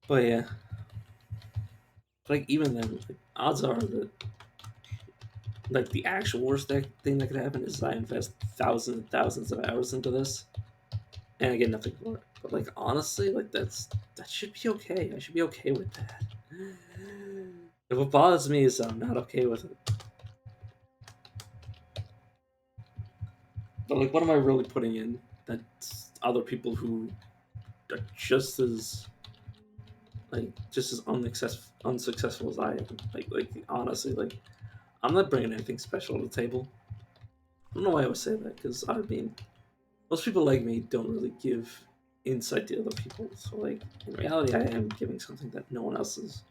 But yeah, like even then, like, odds are that like the actual worst thing that could happen is I invest thousands and thousands of hours into this, and I get nothing for it. But like honestly, like that should be okay. I should be okay with that. If what bothers me is I'm not okay with it. But like, what am I really putting in that other people who are just as unsuccessful as I am? Like honestly, like I'm not bringing anything special to the table. I don't know why I would say that because I mean, most people like me don't really give insight to other people. So like in reality, I am giving something that no one else is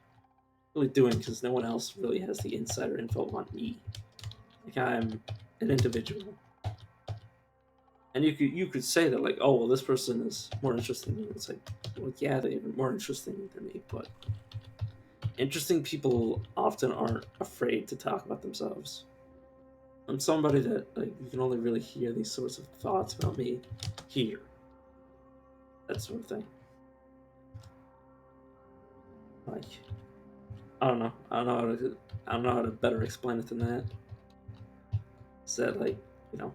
really doing because no one else really has the insider info on me. Like I'm an individual. And you could say that like, oh well, this person is more interesting than me. It's like, well, yeah, they're more interesting than me, but interesting people often aren't afraid to talk about themselves. I'm somebody that like you can only really hear these sorts of thoughts about me here. That sort of thing. Like I don't know. I don't know how to better explain it than that. Is that like, you know,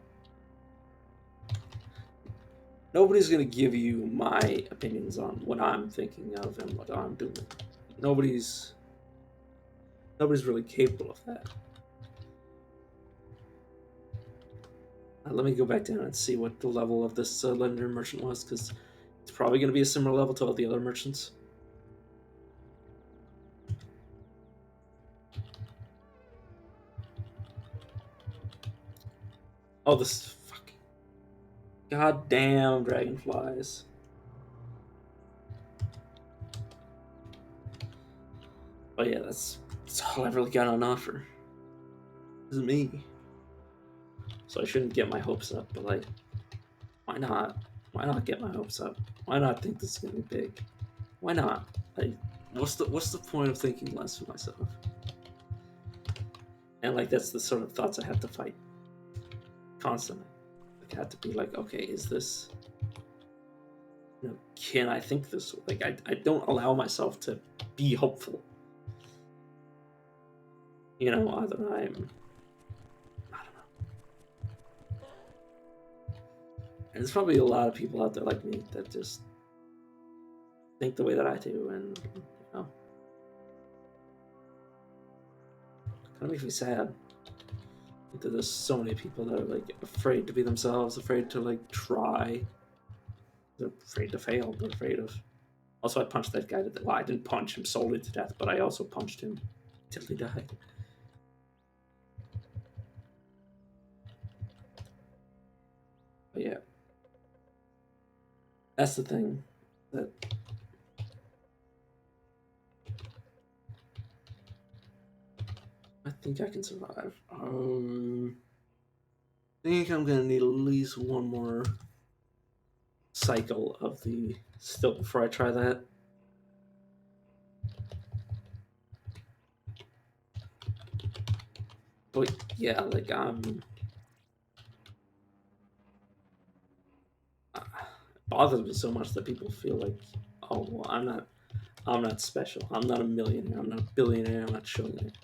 nobody's gonna give you my opinions on what I'm thinking of and what I'm doing. Nobody's nobody's really capable of that. Let me go back down and see what the level of this legendary merchant was, because it's probably going to be a similar level to all the other merchants. Oh, this fucking goddamn dragonflies. Oh yeah, that's all I've really got on offer. This is me. So I shouldn't get my hopes up, but like, why not? Why not get my hopes up? Why not think this is gonna be big? Why not? Like, what's the point of thinking less of myself? And like, that's the sort of thoughts I have to fight constantly. Like, I have to be like, okay, is this? You know, can I think this? Like, I don't allow myself to be hopeful. You know, either I'm, I don't know. And there's probably a lot of people out there like me that just think the way that I do, and you know, kind of makes me sad that there's so many people that are like afraid to be themselves, afraid to like try, they're afraid to fail, they're afraid of. Also, I punched that guy. Well, I didn't punch him solely to death, but I also punched him till he died. But yeah, that's the thing that I think I can survive. I think I'm gonna need at least one more cycle of the still before I try that. But yeah, like it bothers me so much that people feel like, oh well, I'm not special. I'm not a millionaire. I'm not a billionaire. I'm not trillionaire.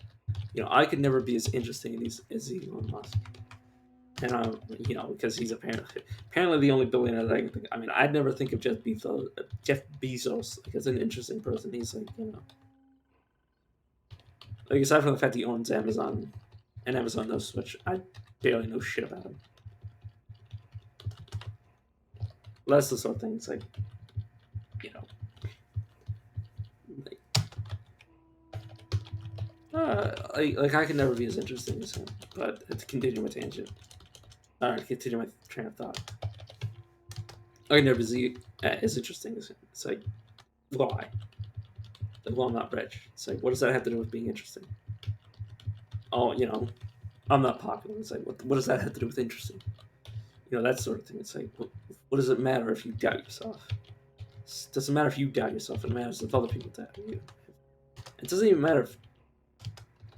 You know, I could never be as interesting as Elon Musk. And you know, because he's apparently the only billionaire that I can think. I mean, I'd never think of Jeff Bezos like, as an interesting person. He's like, you know, like aside from the fact he owns Amazon and Amazon knows, which I barely know shit about him. That's the sort of thing. It's like, you know, like, like I can never be as interesting as him. But to continue my tangent, continue my train of thought. I can never be as interesting as him. It's like, why? Like, well, I'm not rich. It's like, what does that have to do with being interesting? Oh, you know, I'm not popular. It's like, what does that have to do with interesting? You know, that sort of thing. It's like, what does it matter if you doubt yourself? It doesn't matter if you doubt yourself. It matters if other people doubt you. It doesn't even matter if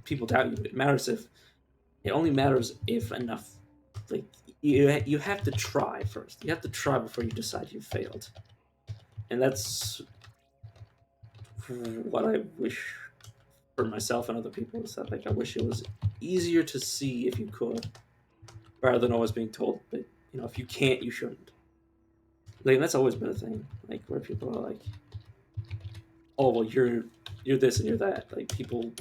people doubt you. It matters if it only matters if enough. Like you have to try first. You have to try before you decide you failed. And that's what I wish for myself and other people is that like I wish it was easier to see if you could, rather than always being told that you know if you can't, you shouldn't. Like that's always been a thing. Like where people are like, oh well, you're this and you're that. Like people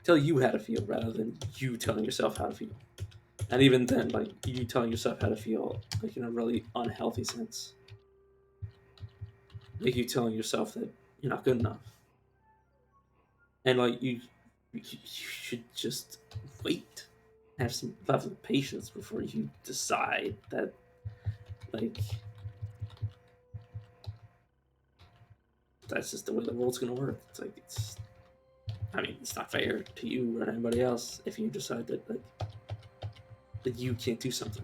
tell you how to feel rather than you telling yourself how to feel. And even then, like you telling yourself how to feel, like in a really unhealthy sense, like you telling yourself that you're not good enough, and like you should just wait, have some level of patience before you decide that, like, that's just the way the world's gonna work. It's like I mean, it's not fair to you or anybody else if you decide that like that you can't do something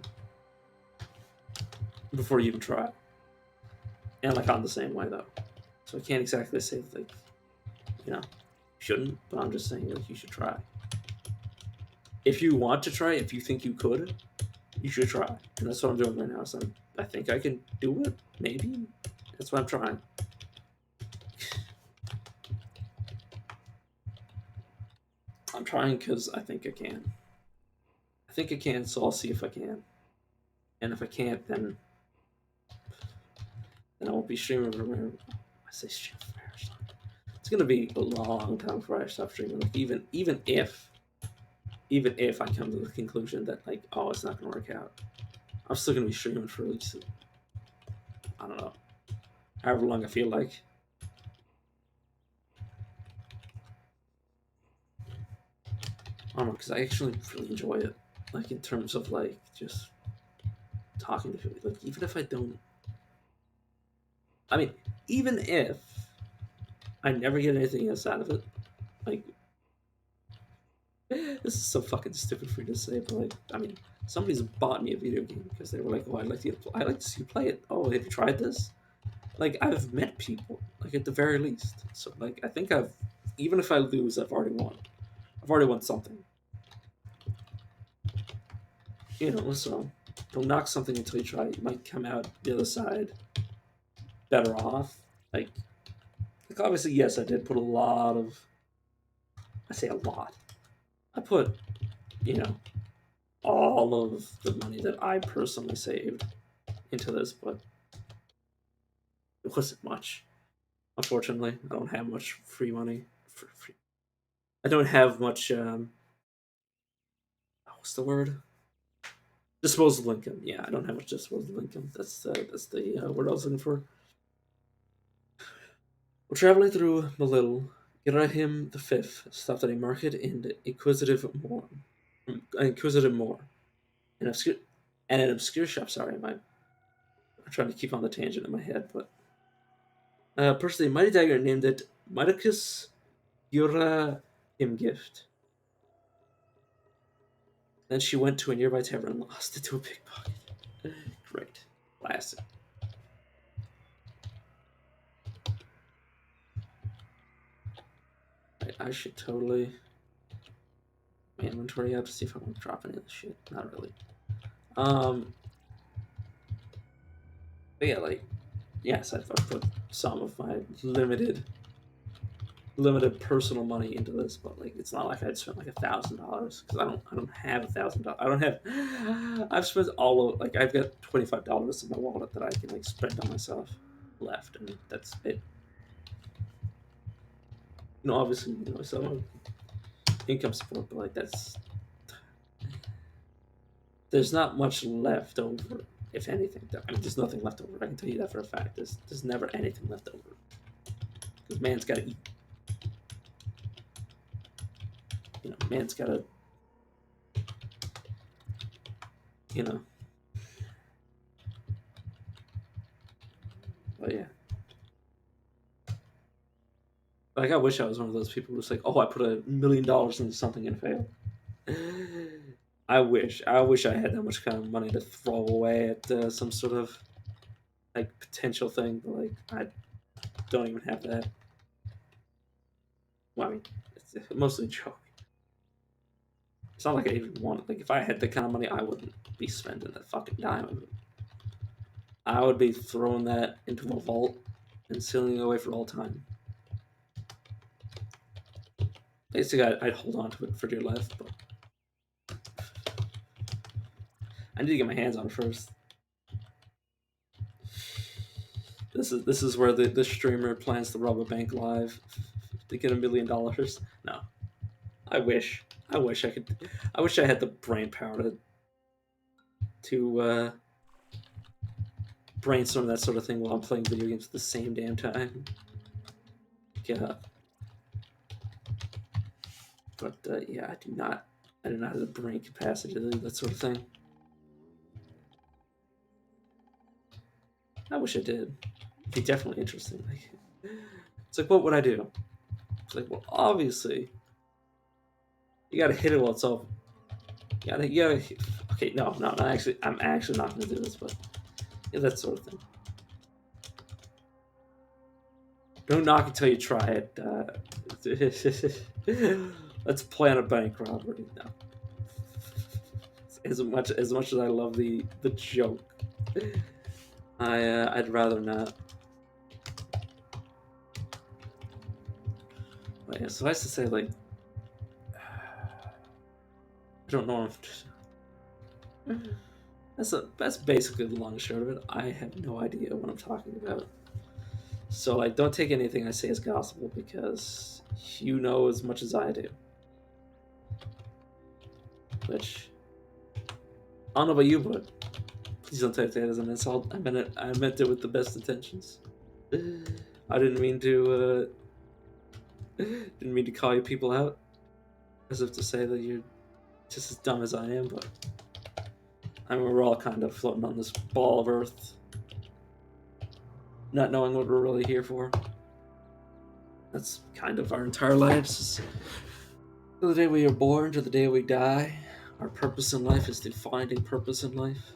before you even try. And like I'm the same way though, so I can't exactly say like, you know, shouldn't, but I'm just saying like you should try. If you want to try, if you think you could, you should try. And that's what I'm doing right now. So I think I can do it. Maybe. That's what I'm trying. I'm trying because I think I can. I think I can, so I'll see if I can. And if I can't, then I won't be streaming. I say stream forever. It's gonna be a long time before I stop streaming. Like even if I come to the conclusion that like, oh, it's not gonna work out, I'm still gonna be streaming for at least, I don't know, however long I feel like. I don't know, because I actually really enjoy it. Like in terms of like just talking to people. Like even if I don't, I mean, even if I never get anything else out of it, like this is so fucking stupid for me to say, but like, I mean, somebody's bought me a video game because they were like, "Oh, I'd like to see you play it. Oh, have you tried this?" Like, I've met people, like at the very least. So, like, I think even if I lose, I've already won. I've already won something. You know, so don't knock something until you try. You might come out the other side better off. Like obviously, yes, I did put a lot of. I say a lot. I put, you know, all of the money that I personally saved into this, but it wasn't much. Unfortunately, I don't have much free money. Free. I don't have much. What's the word? Disposable income. Yeah, I don't have much disposable income. That's the word I was looking for. We're traveling through Malil. Girahim the Fifth stopped at a market in Inquisitive Moor, an obscure and an obscure shop. Sorry, I'm trying to keep on the tangent in my head, but purchased a mighty dagger and named it Midicus Yura Gift. Then she went to a nearby tavern and lost it to a pickpocket. Great. Classic. I should totally my inventory up to see if I want to drop any of this shit. Not really. But yeah, like, yes, I've put some of my limited personal money into this, but like, it's not like I'd spent like $1,000 because I don't have $1,000. I don't have. I've spent all of like I've got $25 in my wallet that I can like spend on myself left, and that's it. You know, obviously, you know, some income support, but like there's not much left over, if anything. I mean, there's nothing left over. I can tell you that for a fact. There's never anything left over because man's got to eat. You know, man's got to, you know. But yeah, like I wish I was one of those people who's like, oh, I put $1,000,000 into something and failed. I wish I had that much kind of money to throw away at some sort of like potential thing, but like I don't even have that. Well, I mean, it's mostly a joke. It's not like I even want it. Like if I had the kind of money, I wouldn't be spending that fucking dime of it. I would be throwing that into a vault and sealing it away for all time. Basically, I'd hold on to it for dear life, but I need to get my hands on it first. This is where the streamer plans to rob a bank live to get $1,000,000. No, I wish. I wish I could. I wish I had the brain power to brainstorm that sort of thing while I'm playing video games at the same damn time. Yeah. But yeah, I do not. I do not have the brain capacity to do that sort of thing. I wish I did. It'd be definitely interesting. Like, it's like, what would I do? It's like, well, obviously, you gotta hit it while it's open. You gotta. Okay, no, actually, I'm actually not gonna do this, but yeah, that sort of thing. Don't knock until you try it. Let's plan a bank robbery. No, as I love the joke, I'd rather not. But yeah, suffice to say, like, I don't know if that's basically the long and short of it. I have no idea what I'm talking about. So like, don't take anything I say as gospel because you know as much as I do. Which I don't know about you, but please don't take that as an insult. I meant it with the best intentions. I didn't mean to. Didn't mean to call you people out, as if to say that you're just as dumb as I am. But I mean, we're all kind of floating on this ball of earth, not knowing what we're really here for. That's kind of our entire lives. From the day we are born to the day we die, our purpose in life is to find a purpose in life.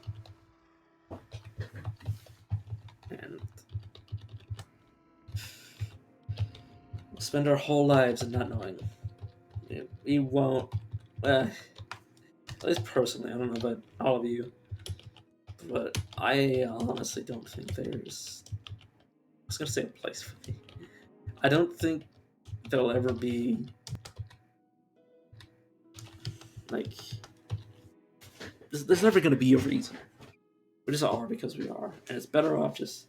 And we'll spend our whole lives in not knowing. We won't. At least personally, I don't know about all of you, but I honestly don't think there's. I was gonna say a place for me. I don't think there'll ever be like. There's never gonna be a reason. We just are because we are, and it's better off just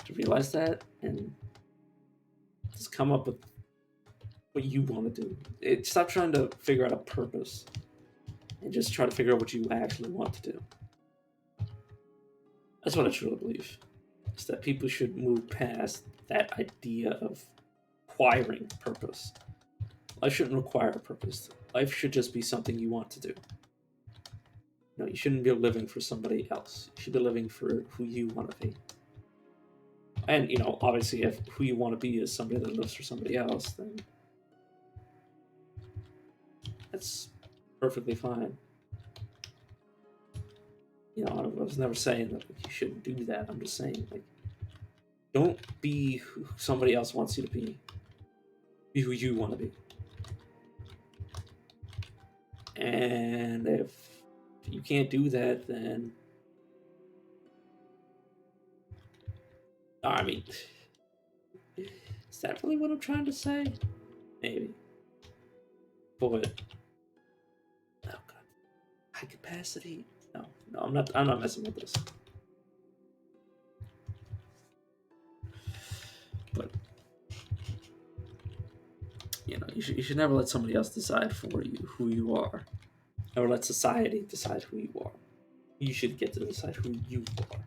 to realize that and just come up with what you want to do. Stop trying to figure out a purpose and just try to figure out what you actually want to do. That's what I truly believe. Is that people should move past that idea of acquiring purpose. Life shouldn't require a purpose. Life should just be something you want to do. No, you shouldn't be living for somebody else. You should be living for who you want to be. And, obviously, if who you want to be is somebody that lives for somebody else, then that's perfectly fine. I was never saying that you shouldn't do that. I'm just saying, like, don't be who somebody else wants you to be. Be who you want to be. And if you can't do that, then I mean, is that really what I'm trying to say? Maybe. But oh god, high capacity. No, I'm not. I'm not messing with this. But you should never let somebody else decide for you who you are, or let society decide who you are. You should get to decide who you are.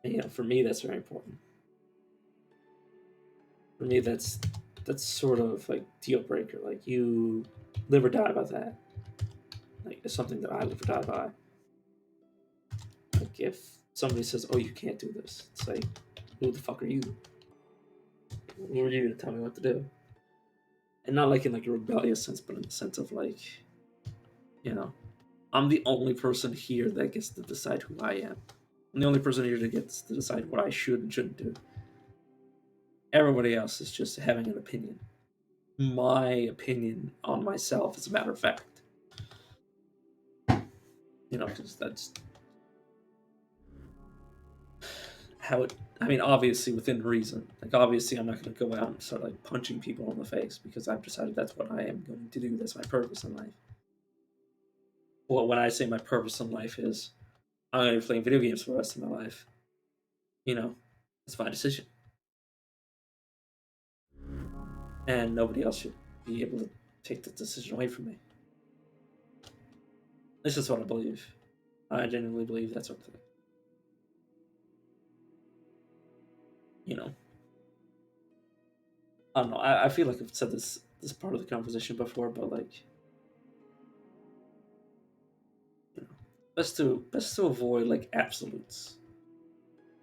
And, for me, that's very important. For me, that's sort of like deal breaker. Like, you live or die by that. Like, it's something that I live or die by. Like, if somebody says, "Oh, you can't do this," it's like, who the fuck are you? Who are you to tell me what to do? And not like in like a rebellious sense, but in the sense of like, I'm the only person here that gets to decide who I am. I'm the only person here that gets to decide what I should and shouldn't do. Everybody else is just having an opinion. My opinion on myself, as a matter of fact. Because that's how it. I mean, obviously within reason. Like, obviously, I'm not going to go out and start like punching people in the face because I've decided that's what I am going to do. That's my purpose in life. Well, when I say my purpose in life is I'm going to be playing video games for the rest of my life, it's my decision, and nobody else should be able to take the decision away from me. This is what I believe. I genuinely believe that sort of thing. I don't know. I feel like I've said this part of the conversation before, but like, best to avoid like absolutes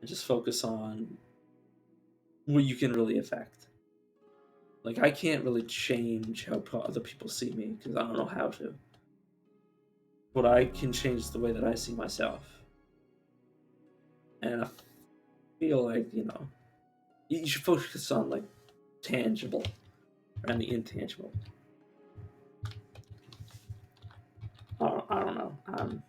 and just focus on what you can really affect. Like, I can't really change how other people see me because I don't know how to. But I can change the way that I see myself. And I feel like, you should focus on like tangible and the intangible. I don't know.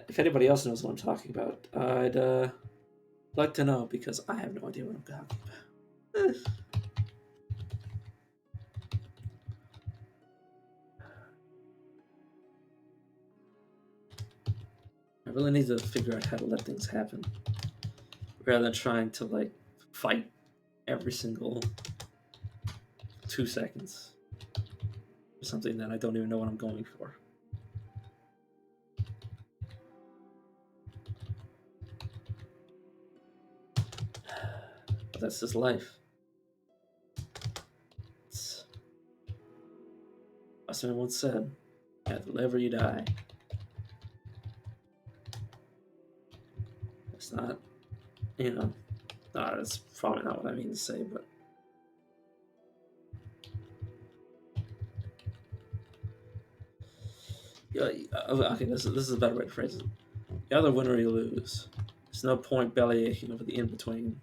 If anybody else knows what I'm talking about, I'd like to know because I have no idea what I'm talking about. I really need to figure out how to let things happen rather than trying to like fight every single 2 seconds for something that I don't even know what I'm going for. But that's just life. As someone once said, "You have to live or you die." It's not, you know, that's probably not what I mean to say, but yeah. Okay, this is a better way to phrase it. You either win or you lose. There's no point belly aching over the in between.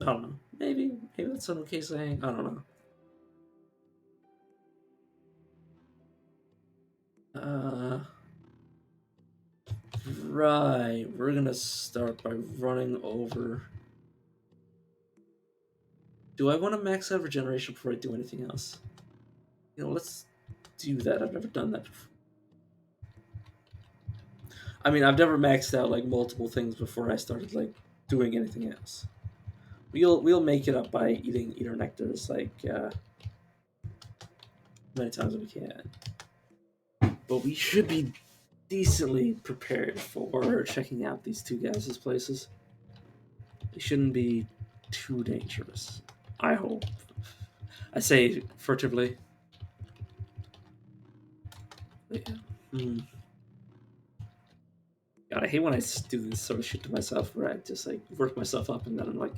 I don't know. Maybe that's an okay saying. I don't know. Right. We're gonna start by running over. Do I want to max out regeneration before I do anything else? Let's do that. I've never done that before. I mean, I've never maxed out like multiple things before I started like doing anything else. We'll make it up by eating Eater Nectars like many times as we can. But we should be decently prepared for checking out these two guys' places. They shouldn't be too dangerous. I hope. I say furtively. But yeah. God, I hate when I do this sort of shit to myself where I just like work myself up and then I'm like,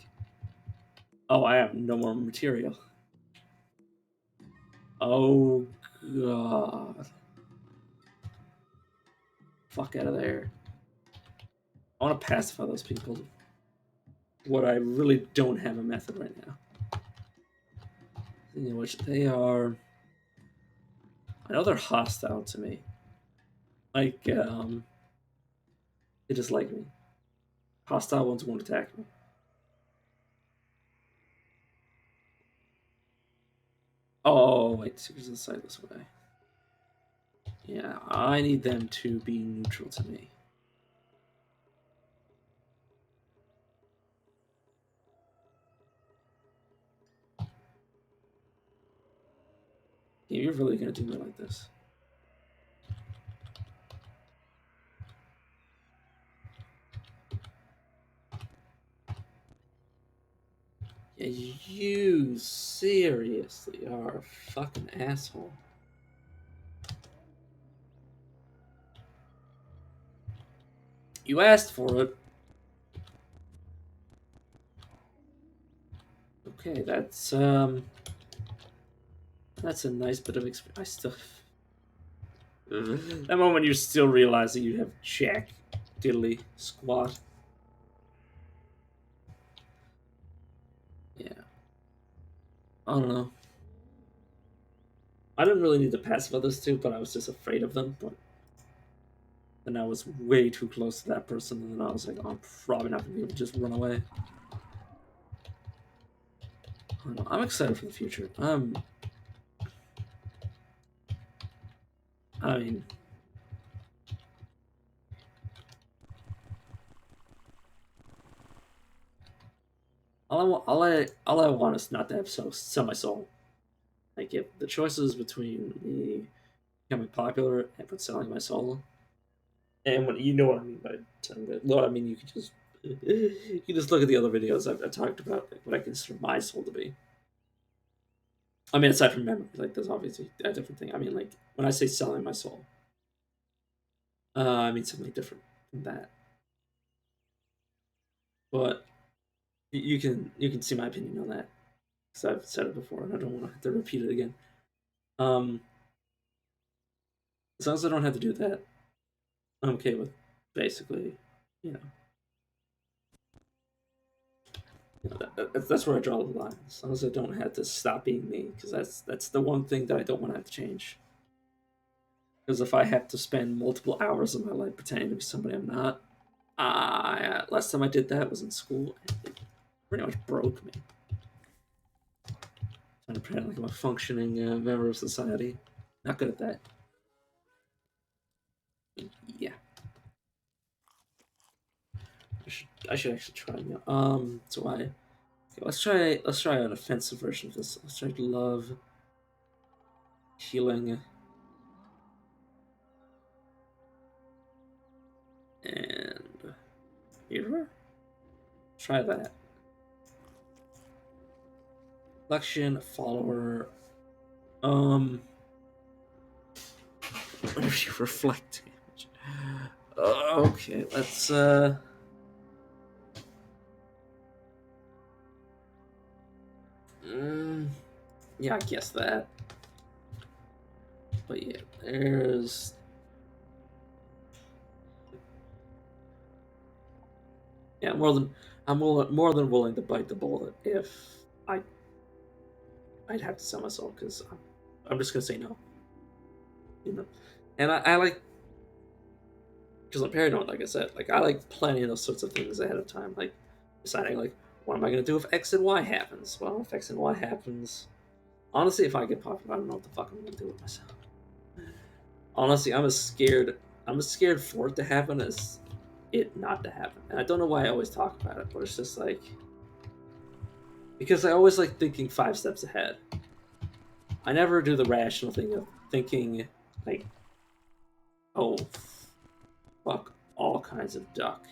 oh, I have no more material. Oh, God. Fuck out of there. I want to pacify those people. What I really don't have a method right now. In which they are. I know they're hostile to me. Like, they just like me. Hostile ones won't attack me. Oh, wait, Secrets of the Sightless Way. Yeah, I need them to be neutral to me. Yeah, you're really gonna do me like this. Yeah, you seriously are a fucking asshole. You asked for it. Okay, that's a nice bit of experience. I still that moment you still realize that you have jack diddly squat. Yeah, I don't know. I didn't really need to pacify this too, but I was just afraid of them. But then I was way too close to that person, and then I was like, oh, I'm probably not gonna be able to just run away. I don't know. I'm excited for the future. I mean, all I want is not to have sell my soul. Like if the choices between me becoming popular and selling my soul, and when you know what I mean by selling it, well, I mean you can just look at the other videos I've talked about like, what I consider my soul to be. I mean, aside from memory, like there's obviously a different thing. I mean, like when I say selling my soul, I mean something different than that. But you can see my opinion on that because I've said it before and I don't want to have to repeat it again. Um, as long as I don't have to do that, I'm okay with basically, you know, You know, that's where I draw the line. As long as I don't have to stop being me, because that's the one thing that I don't want to have to change. Because if I have to spend multiple hours of my life pretending to be somebody I'm not, last time I did that was in school, and it pretty much broke me. Trying to pretend like I'm a functioning member of society. Not good at that. Yeah, I should actually try. So okay, let's try an offensive version of this. Let's try love, healing, and mirror. Try that. Collection, follower. Energy reflect damage. Okay, let's mm, yeah, I guess that. But yeah, there's yeah, more than willing to bite the bullet if I I'd have to sell my soul because I'm just gonna say no, you know. And I like because I'm paranoid, like I said, like I like planning those sorts of things ahead of time, like deciding like what am I gonna do if X and Y happens? Well, if X and Y happens, honestly, if I get popular, I don't know what the fuck I'm gonna do with myself. Honestly, I'm as scared for it to happen as it not to happen. And I don't know why I always talk about it, but it's just like because I always like thinking 5 steps ahead. I never do the rational thing of thinking like, oh, fuck all kinds of duck.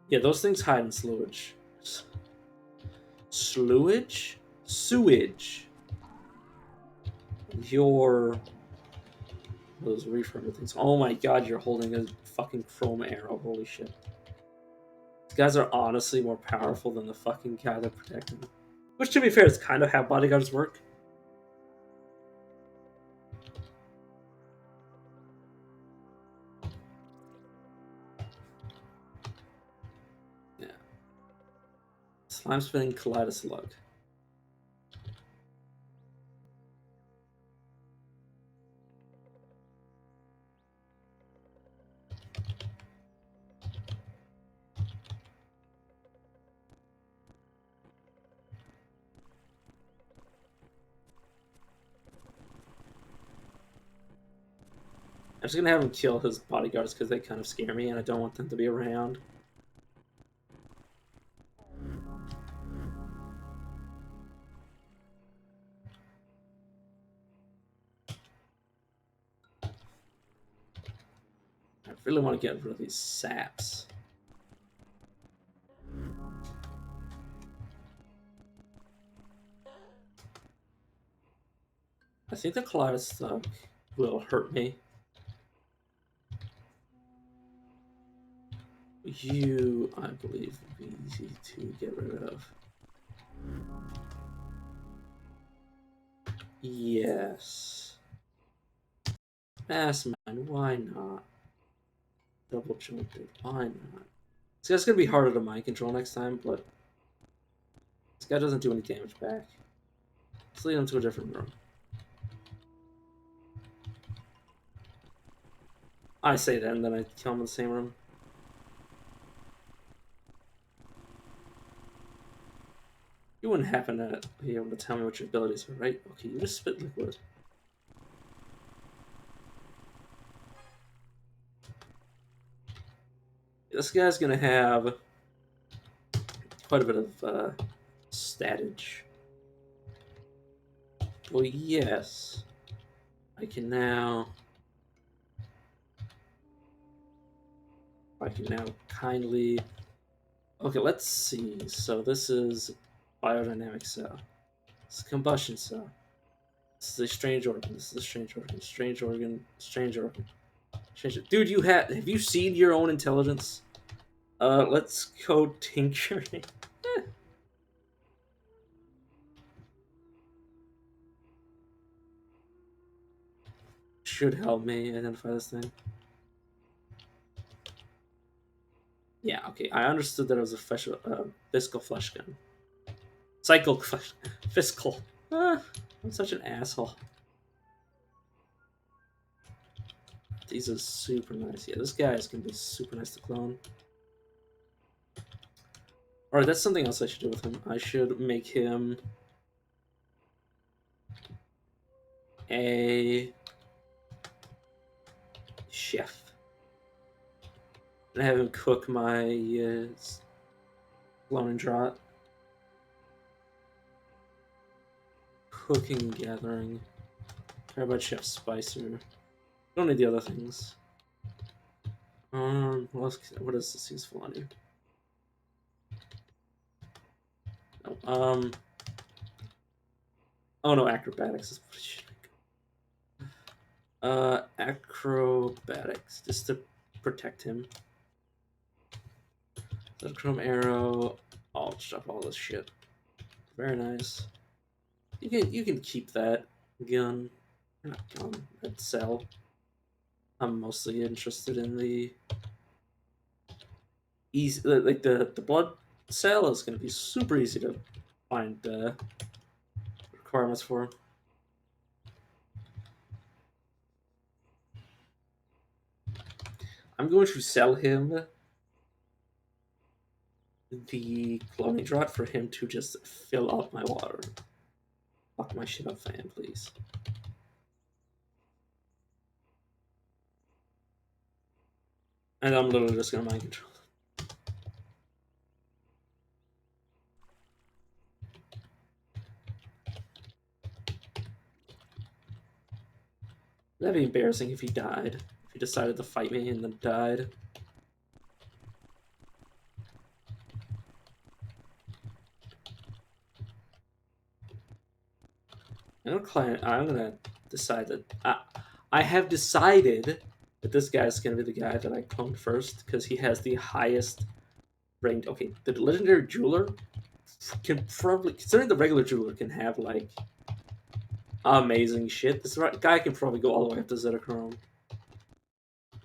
Yeah, those things hide in sewage. Sewage? Sewage. Your those reframe things. Oh my god, you're holding a fucking chrome arrow. Holy shit. These guys are honestly more powerful than the fucking guy that protected them. Which, to be fair, is kind of how bodyguards work. Yeah. Slime spinning Kaleidoslug. I'm just gonna have him kill his bodyguards because they kind of scare me and I don't want them to be around. I really want to get rid of these saps. I think the Kaleidoslug will hurt me. You, I believe, would be easy to get rid of. Yes. Mastermind, why not? Double jointed, why not? This guy's gonna be harder to mind control next time, but this guy doesn't do any damage back. Let's lead him to a different room. I say that and then I kill him in the same room. You wouldn't happen to be able to tell me what your abilities are, right? Okay, you just spit liquid. This guy's gonna have quite a bit of statage. Well, yes. I can now kindly. Okay, let's see. So this is biodynamic cell. This is combustion cell. This is a strange organ. This is a strange organ. Strange organ. Strange organ. Strange. Dude, have you seen your own intelligence? Let's go tincturing. should help me identify this thing. Yeah, okay. I understood that it was a fiscal flesh gun. Fiscal. I'm such an asshole. These are super nice. Yeah, this guy is gonna be super nice to clone. Alright, that's something else I should do with him. I should make him a chef. And have him cook my clone and draught. Cooking and gathering. Care about Chef Spicer. Don't need the other things. What is this useful on you? No, oh no, acrobatics is what it should be. Acrobatics, just to protect him. The chrome arrow. I'll stuff all this shit. Very nice. You can keep that gun. Not gun. That cell. I'm mostly interested in the easy, like the blood cell is going to be super easy to find requirements for. I'm going to sell him the cloning draught for him to just fill up my water. Fuck my shit up, fan, please. And I'm literally just gonna mind control. That'd be embarrassing if he died. If he decided to fight me and then died. I'm gonna decide that I have decided that this guy's gonna be the guy that I cloned first because he has the highest ranked. Okay, the legendary jeweler can probably, considering the regular jeweler can have like amazing shit. This guy can probably go all the way up to Zetachrome.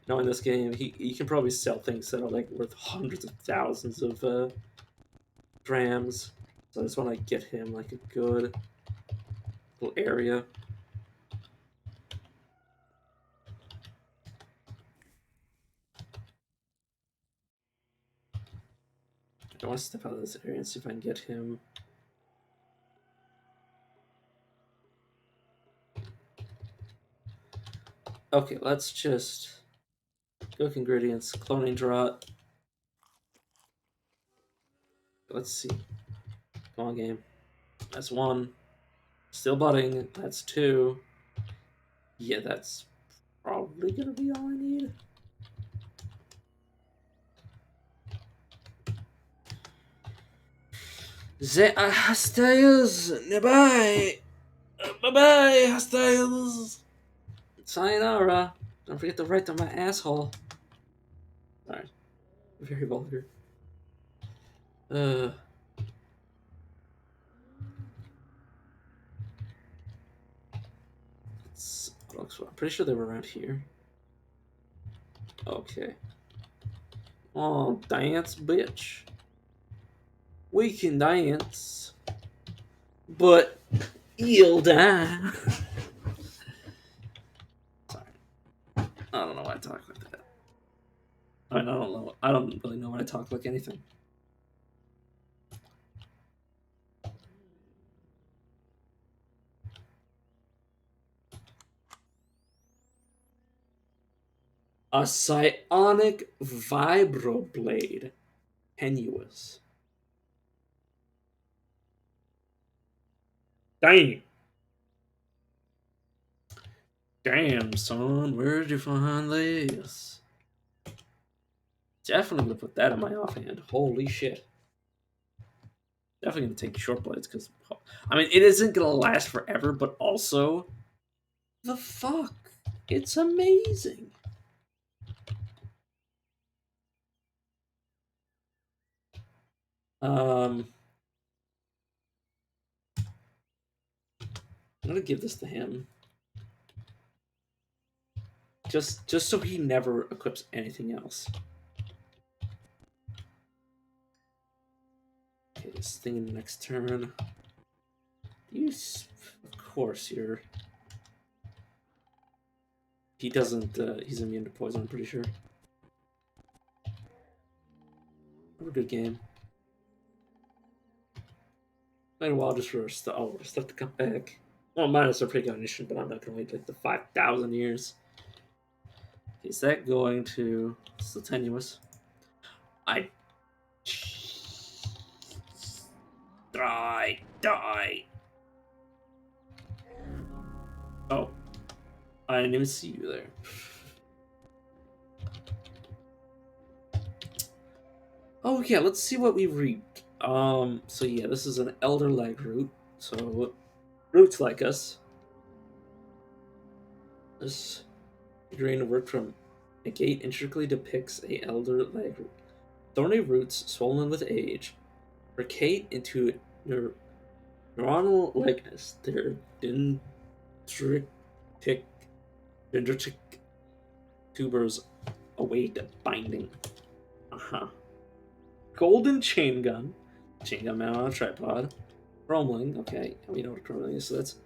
Now in this game, he can probably sell things that are like worth hundreds of thousands of grams. So I just want to get him like a good little area. I want to step out of this area and see if I can get him. Okay, let's just cook ingredients, cloning draught. Let's see. Come on, game. That's one. Still budding. That's two. Yeah, that's probably gonna be all I need. The hostiles nearby. Bye bye, hostiles. Sayonara. Don't forget to write on my asshole. Alright. Very vulgar. I'm pretty sure they were around here. Okay. Oh, dance, bitch. We can dance. But you'll die. Sorry. I don't know why I talk like that. I don't know. I don't really know why I talk like anything. A psionic vibroblade. Tenuous. Damn. Damn, son. Where'd you find this? Definitely gonna put that in my offhand. Holy shit. Definitely gonna take short blades because, I mean, it isn't gonna last forever, but also, the fuck? It's amazing. I'm gonna give this to him. Just so he never equips anything else. Okay, this thing in the next turn. Of course, you're. He doesn't. He's immune to poison. I'm pretty sure. Have a good game. Played a while just for stuff to come back. Well, minus our precognition, but I'm not gonna wait like the 5,000 years. Is that going to? Still tenuous. I. Die. Oh, I didn't even see you there. Oh yeah, let's see what we reaped. So yeah, this is an elder leg root. So roots like us. This figurine work from a gate intricately depicts a elder leg root. Thorny roots swollen with age recate into neuronal likeness. Their dendritic tubers await binding. Golden chain gun mounted on a tripod. Chromeling, okay, we know what chromeling is. So that's,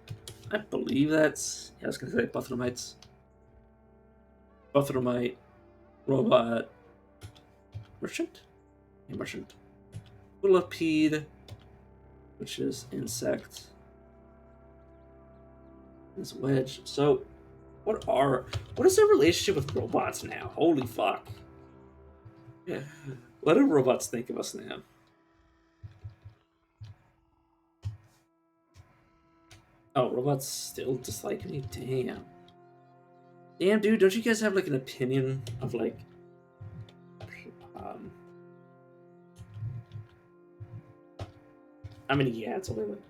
I believe that's. Yeah, I was gonna say Buthramites. Buthromite robot merchant. A merchant. Millipede, which is insect. This wedge. So, what is their relationship with robots now? Holy fuck! Yeah. What do robots think of us now? Oh, robots still dislike me? Damn. Damn, dude, don't you guys have like an opinion of like I mean, yeah, it's only like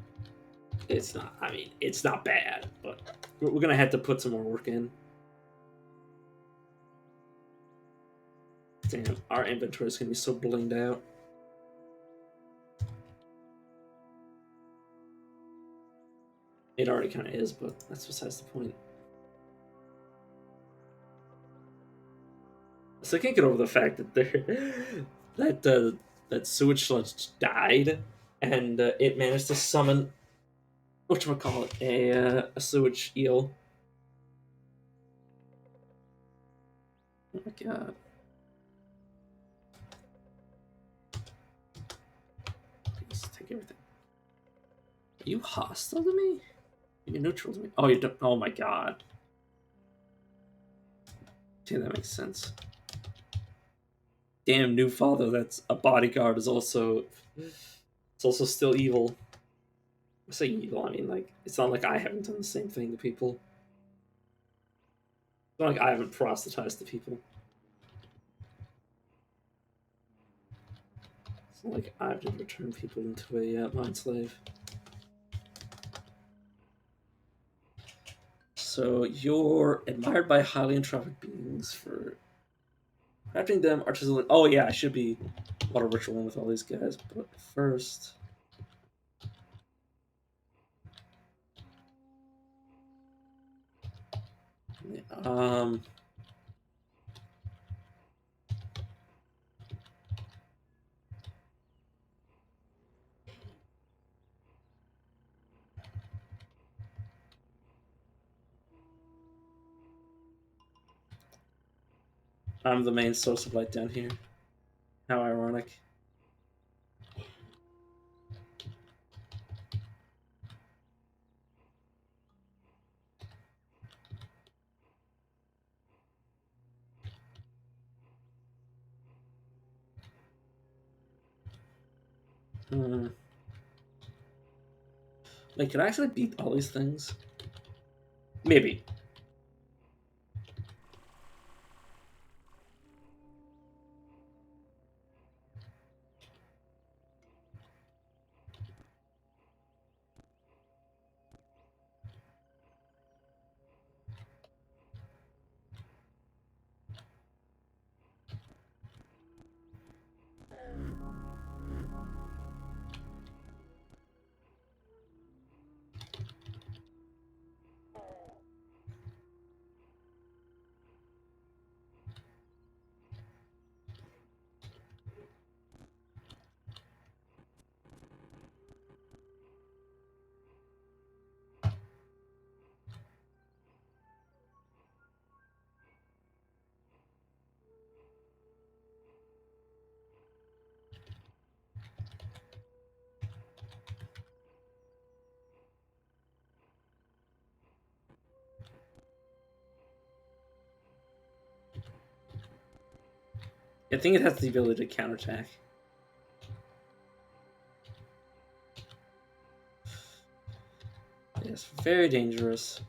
it's not. I mean, it's not bad, but we're gonna have to put some more work in. Damn, our inventory is gonna be so blinged out. It already kind of is, but that's besides the point. So I can't get over the fact that that sewage sludge died, and it managed to summon whatchamacallit, a sewage eel. Oh my god. Please take everything. Are you hostile to me? You're neutral to me. Oh, you don't. Oh my god. Okay, that makes sense. Damn, new father that's a bodyguard is also. It's also still evil. I say evil, I mean, like, it's not like I haven't done the same thing to people. It's not like I haven't proselytized to people. It's not like I've never turned people into a mind slave. So you're admired by highly entropic beings for crafting them artisanally. Oh yeah, I should be water ritualing with all these guys, but first. Um. I'm the main source of light down here. How ironic. Like, can I actually beat all these things? Maybe. I think it has the ability to counterattack. Yes, very dangerous.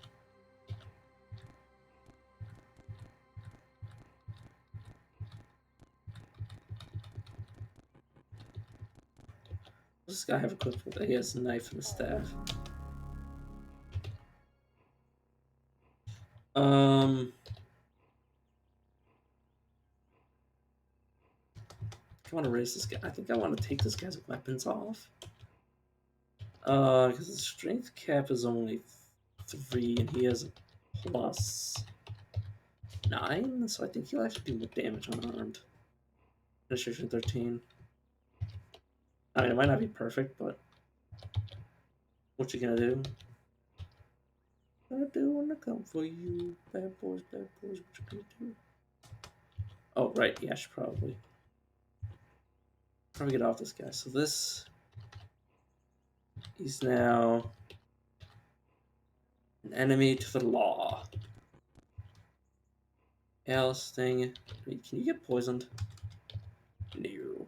Does this guy have equipped with? He has a knife and a staff. I want to raise this guy. I think I want to take this guy's weapons off. Because the strength cap is only 3, and he has a +9, so I think he'll actually do more damage unarmed. Penetration 13. I mean, it might not be perfect, but what you gonna do? Gonna do when I come for you, bad boys, what you gonna do? Oh, right, yeah, I should probably get off this guy. So this, he's now an enemy to the law. Alice thing. Wait, can you get poisoned? No.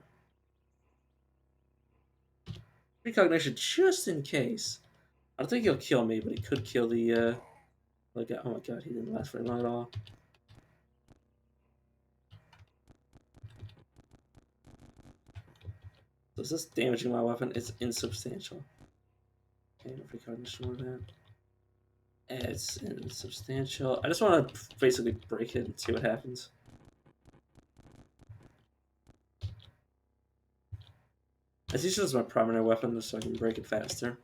Precognition just in case. I don't think he'll kill me, but he could kill the like, oh my god, he didn't last very long at all. So is this damaging my weapon? It's insubstantial. Okay, no precognition with that. It's insubstantial. I just want to basically break it and see what happens. I use this as my primary weapon just so I can break it faster.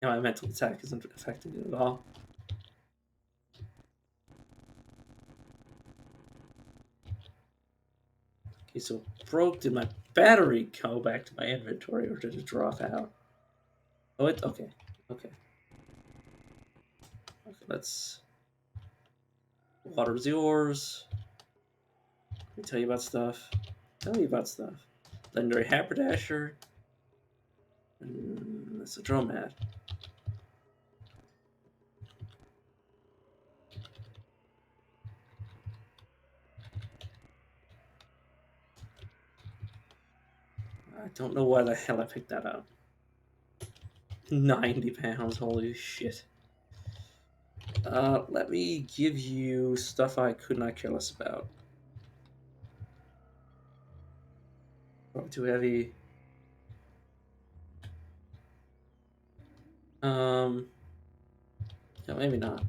Now my mental attack isn't affecting it at all. Okay, so broke. Did my battery go back to my inventory or did it drop out? Oh, it okay. Okay. Okay, let's. Water's yours. Let me tell you about stuff. Tell me about stuff. Legendary Haberdasher. That's a Dromad. I don't know why the hell I picked that up. 90 pounds, holy shit. Let me give you stuff I could not care less about. Probably too heavy. Yeah, maybe not.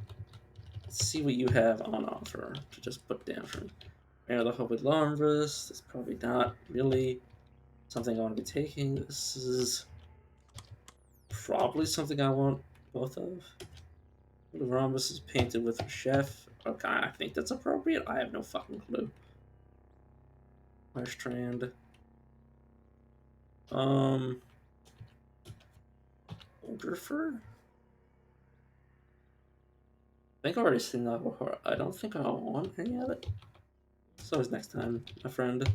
Let's see what you have on offer to just put down for me. Air the Hope with Larmvis. That's probably not really something I want to be taking. This is probably something I want both of. The Rhombus is painted with a chef. Okay, I think that's appropriate. I have no fucking clue. Strand.Ographer? I think I've already seen that before. I don't think I want any of it. So it's next time, my friend.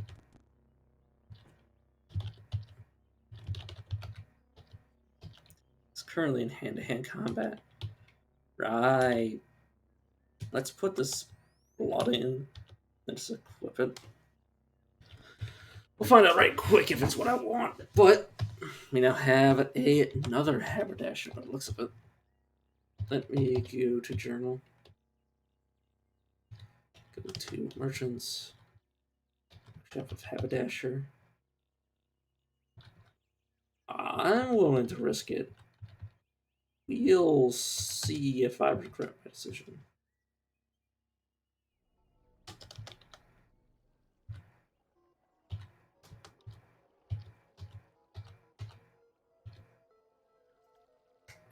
It's currently in hand-to-hand combat. Right. Let's put this blood in. Let's equip it. We'll find out right quick if it's what I want. But we now have another haberdasher by the looks of it. Let me go to journal. Go to merchants. Shop of haberdasher. I'm willing to risk it. We'll see if I regret my decision.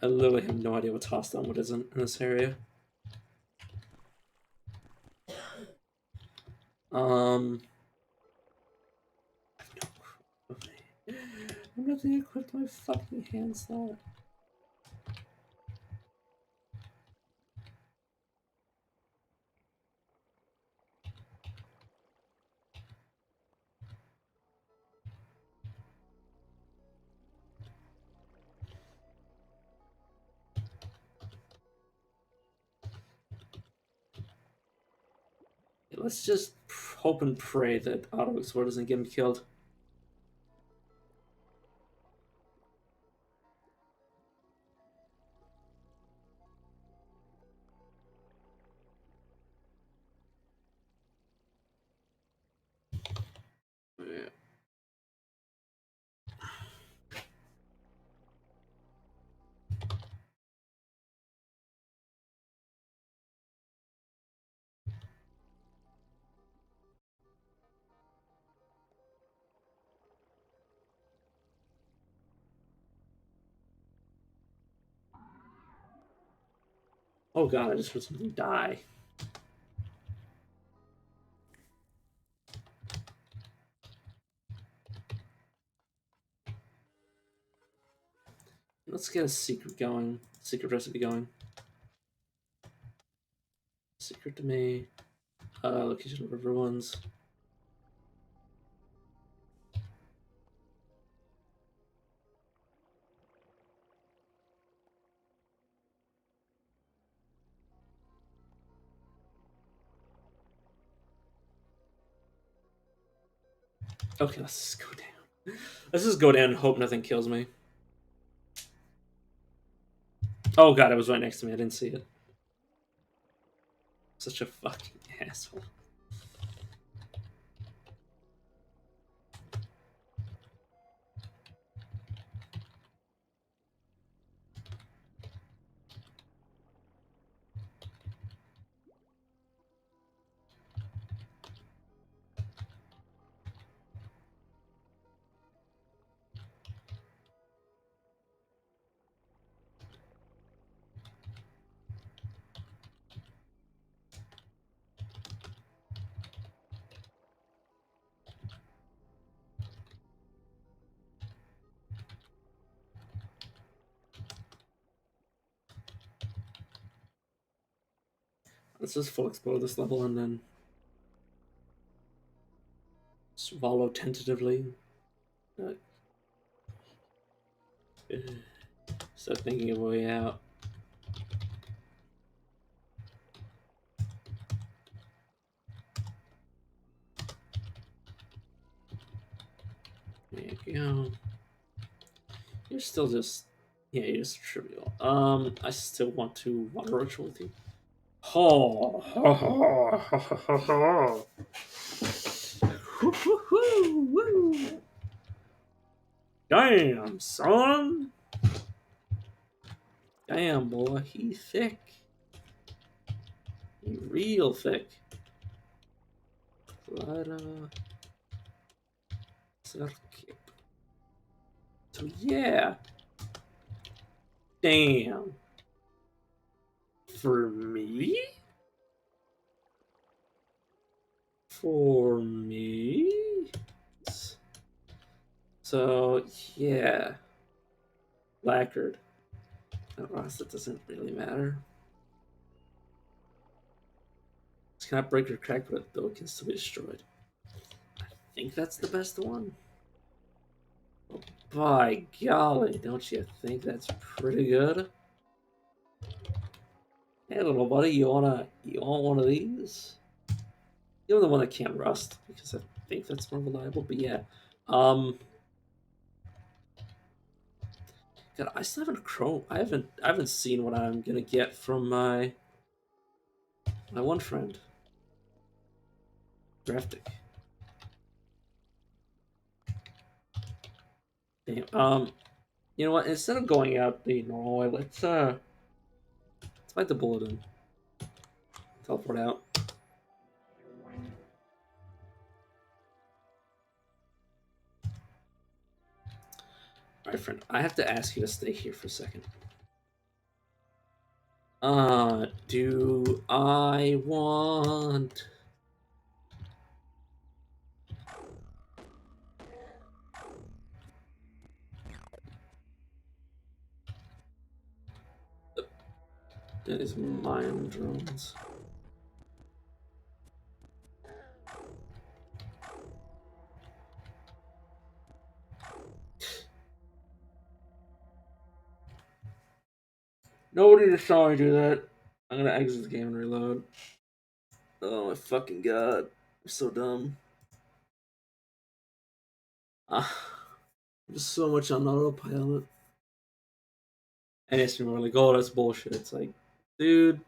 I literally have no idea what's hostile and what isn't in this area. I'm not gonna equip my fucking hands though. Let's just hope and pray that Auto Explore doesn't get him killed. Yeah. Oh god, I just heard something die. Let's get a secret going. Secret recipe going. Secret to me. Location of river ones. Okay, let's just go down. Let's just go down and hope nothing kills me. Oh god, it was right next to me. I didn't see it. Such a fucking asshole. Let's just full explore this level and then swallow tentatively. Uh, Start thinking of a way out. There you go. You're still just... Yeah, you're just trivial. I still want to water ritual with you. Ho! Ho! Ho! Ho! Ho! Ho! Woo! Damn, son! Damn, boy, he thick. He real thick. Clara... Circuit. So yeah. Damn. For me? For me? So, yeah. Lacquered. That doesn't really matter. It's cannot break or crack, but though it can still be destroyed. I think that's the best one. Oh, by golly, don't you think that's pretty good? Hey, little buddy, you want one of these? You're the one that can't rust because I think that's more reliable. But yeah, um, God, I still haven't I haven't seen what I'm gonna get from my one friend, Draftic. Damn. You know what? Instead of going out the normal way, let's fight the bulletin. Teleport out. Alright, friend. I have to ask you to stay here for a second. Do I want... That is mine drones. Nobody just saw me do that. I'm gonna exit the game and reload. Oh my fucking god. I'm so dumb. There's so much on autopilot. And it's like, oh, that's bullshit. It's like, dude.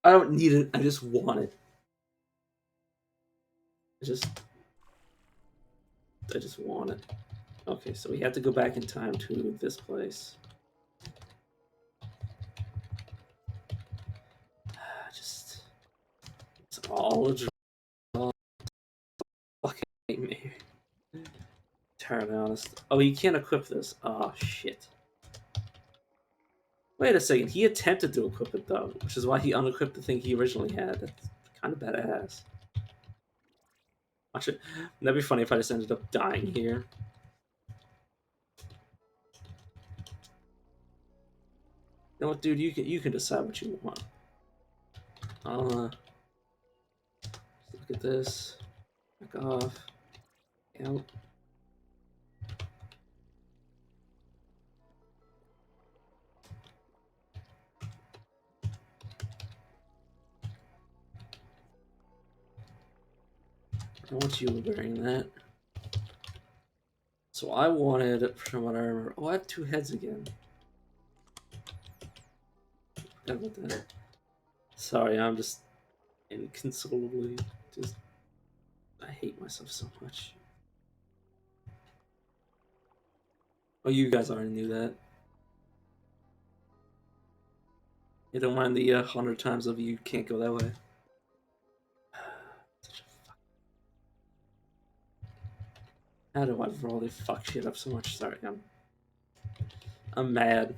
I don't need it. I just want it. I just want it. Okay, so we have to go back in time to this place. Just it's all a fucking me. Entirely honest. Oh, you can't equip this. Oh shit. Wait a second. He attempted to equip it though, which is why he unequipped the thing he originally had. That's kind of badass. Actually, that'd be funny if I just ended up dying here. You know what, dude? You can decide what you want. I'll look at this. Back off. Out. I want you wearing that. So I wanted, from what I remember, oh, I have two heads again. Forgot about that. Sorry, I'm just inconsolably just. I hate myself so much. Oh, you guys already knew that. You don't mind the 100 times of you can't go that way. How do I really fuck shit up so much? Sorry, I'm mad.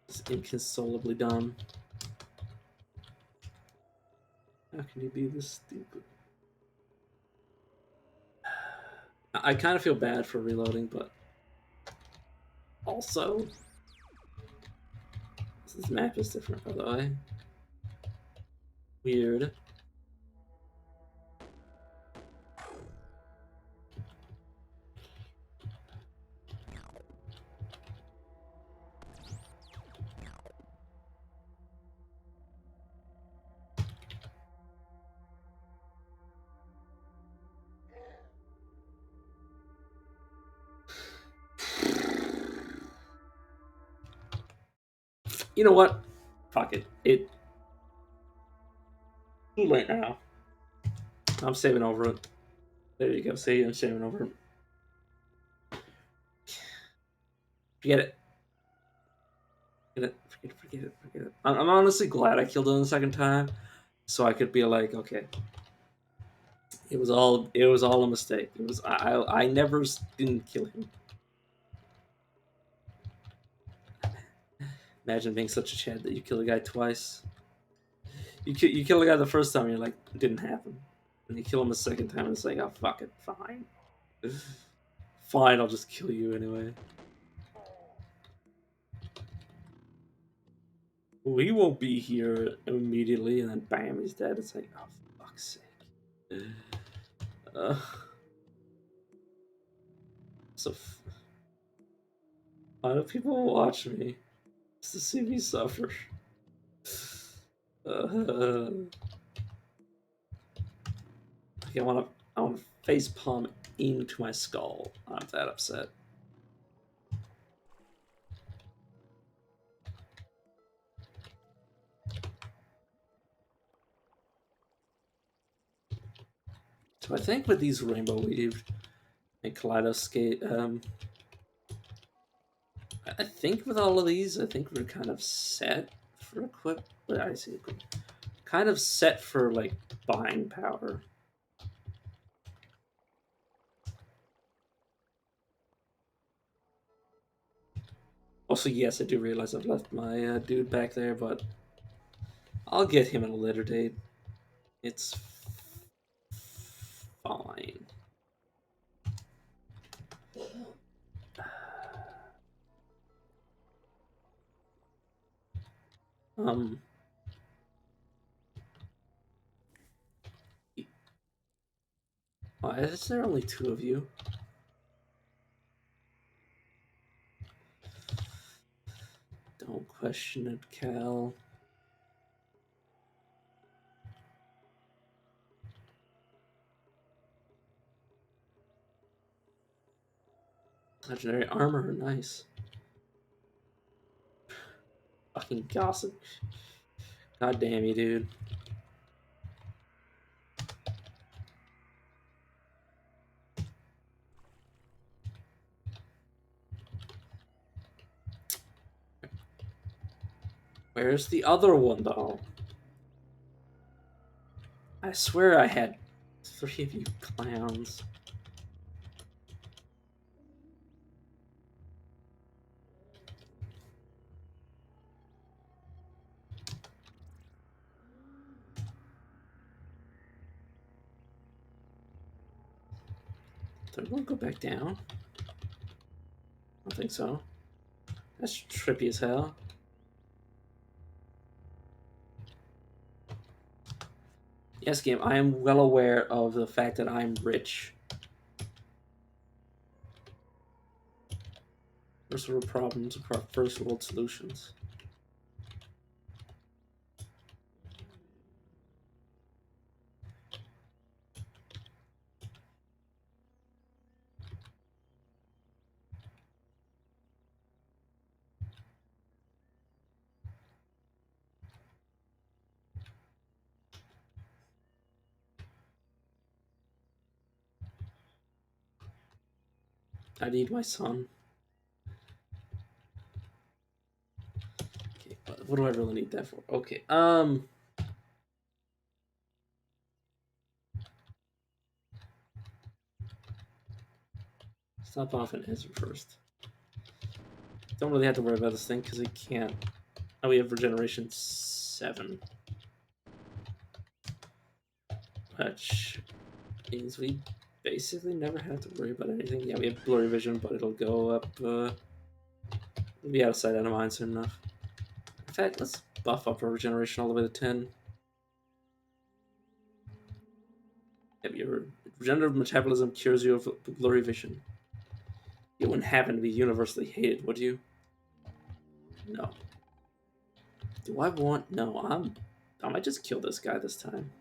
It's inconsolably dumb. How can you be this stupid? I kind of feel bad for reloading, but also this map is different, by the way. Weird. You know what? Fuck it. It too late now. I'm saving over it. There you go. See, I'm saving over it. Forget it. Forget it. Forget it. Forget it. Forget it. I'm honestly glad I killed him the second time, so I could be like, okay, it was all a mistake. It was I never didn't kill him. Imagine being such a Chad that you kill a guy twice. You kill a guy the first time, and you're like, it didn't happen. And you kill him the second time, and it's like, oh fuck it, fine, fine, I'll just kill you anyway. We won't be here immediately, and then bam, he's dead. It's like, oh fuck's sake. Uh, so, why do people watch me? Just to see me suffer. Uh, I want to face palm into my skull. I'm that upset. So I think with these rainbow weave and kaleidoscape, I think with all of these, I think we're kind of set for equip. But I see, kind of set for like buying power. Also, yes, I do realize I've left my dude back there, but I'll get him at a later date. It's fine. Why is there only 2 of you? Don't question it, Cal. Legendary armor, nice. Fucking gossip. God damn you, dude. Where's the other one, though? I swear I had 3 of you clowns. Did I want to go back down? I don't think so. That's trippy as hell. Yes, game, I am well aware of the fact that I'm rich. First world problems, first world solutions. I need my son. Okay, what do I really need that for? Okay, stop off and answer first. Don't really have to worry about this thing because it can't. Oh, we have regeneration 7. Which means we basically never have to worry about anything. Yeah, we have blurry vision, but it'll go up. It'll be out of sight, out of mind soon enough. In fact, let's buff up our regeneration all the way to 10. Yep, your regenerative metabolism cures you of blurry vision. You wouldn't happen to be universally hated, would you? No. Do I want? No, I might just kill this guy this time.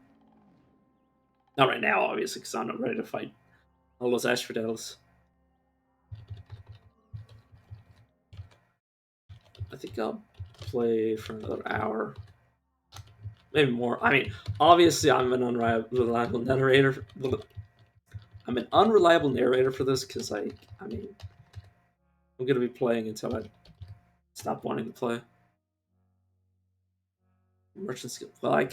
Not right now, obviously, because I'm not ready to fight all those asphodeles. I think I'll play for another hour. Maybe more. I mean, obviously, I'm an unreliable narrator. I'm an unreliable narrator for this because, I mean, I'm going to be playing until I stop wanting to play. Merchant skill. Well,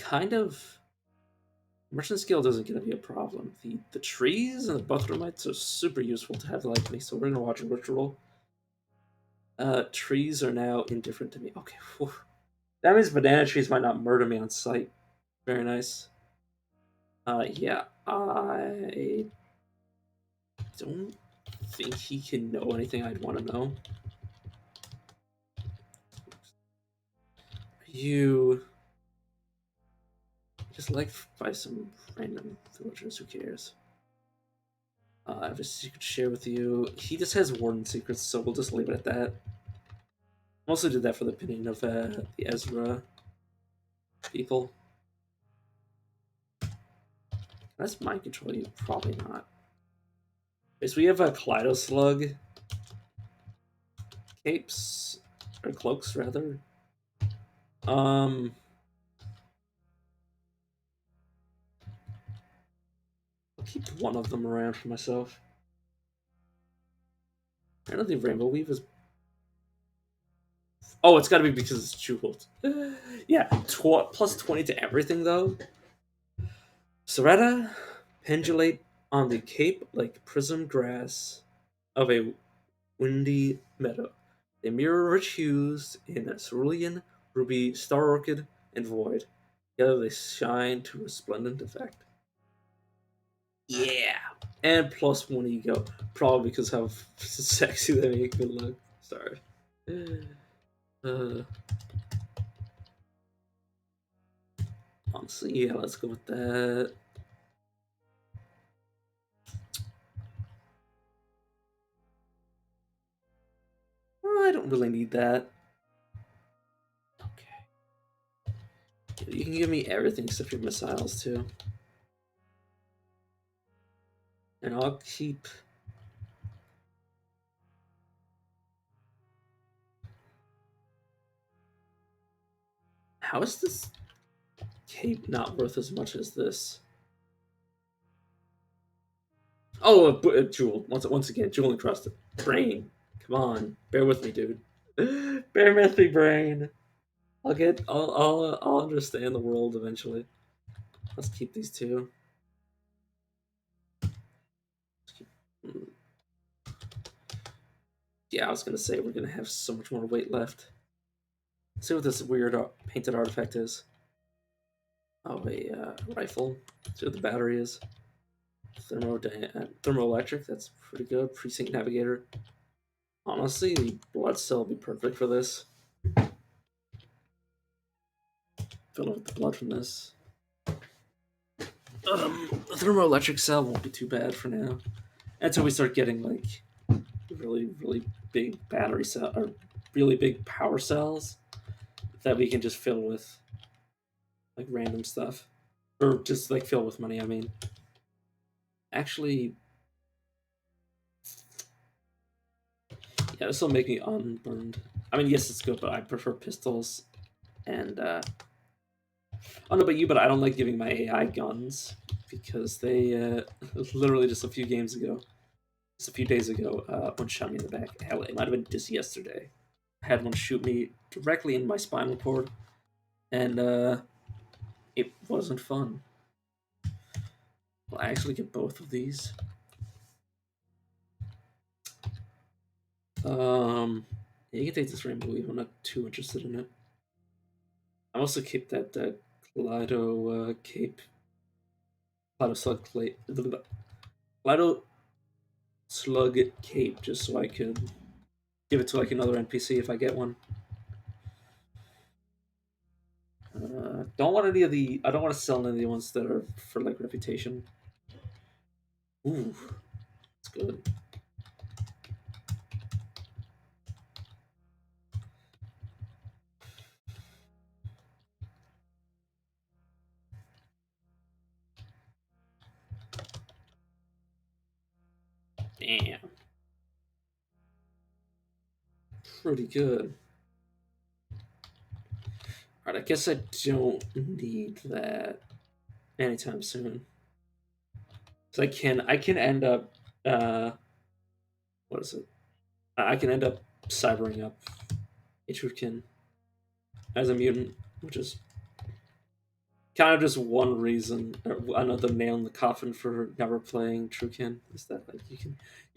Merchant skill isn't going to be a problem. The trees and the Buttermites are super useful to have like me, so we're going to watch a ritual. Trees are now indifferent to me. Okay, whew. That means banana trees might not murder me on sight. Very nice. Yeah, I don't think he can know anything I'd want to know. You just like by some random villagers, who cares? I have a secret to share with you. He just has warden secrets, so we'll just leave it at that. Mostly did that for the opinion of the Ezra people. That's mind control you? Probably not. Okay, so we have a Kaleido Slug. Capes. Or cloaks, rather. I'll keep one of them around for myself. I don't think Rainbow Weave is. Oh, it's gotta be because it's Jeweled. Yeah, plus 20 to everything, though. Sereta, pendulate on the cape like prism grass of a windy meadow. They mirror rich hues in cerulean, ruby, star orchid, and void. Together they shine to resplendent effect. Yeah! And plus 1 ego. Probably because how sexy they make me look. Sorry. Honestly, yeah, let's go with that. Oh, I don't really need that. Okay. You can give me everything except your missiles, too. And I'll keep... How is this cape not worth as much as this? Oh, a jewel. Once again, jewel encrusted. Brain. Come on. Bear with me, dude. Bear with me, brain. I'll understand the world eventually. Let's keep these two. Hmm. Yeah, I was gonna say we're gonna have so much more weight left. Let's see what this weird painted artifact is. Oh, a rifle. Let's see what the battery is. Thermoelectric. That's pretty good. Precinct navigator. Honestly, the blood cell will be perfect for this. Fill it with the blood from this. The thermoelectric cell won't be too bad for now. Until we start getting like really big battery cell or really big power cells that we can just fill with like random stuff. Or just like fill with money, I mean. Actually, yeah, this will make me unburned. I mean, yes, it's good, but I prefer pistols and oh no, but I don't like giving my AI guns because they literally just a few games ago, just a few days ago, one shot me in the back. Hell, it might have been just yesterday. I had one shoot me directly in my spinal cord, and it wasn't fun. Will I actually get both of these? Yeah, you can take this rainbow leaf. I'm not too interested in it. I also keep that Kaleido cape, Kaleido slug plate, Kaleido slug cape, just so I could give it to like another NPC if I get one. Don't want any of the. I don't want to sell any of the ones that are for like reputation. Ooh, it's good. Damn, pretty good. All right, I guess I don't need that anytime soon. So I can end up what is it? I can end up cybering up Ichurkin as a mutant, which is kind of just one reason, or another nail in the coffin for never playing Truekin is that like you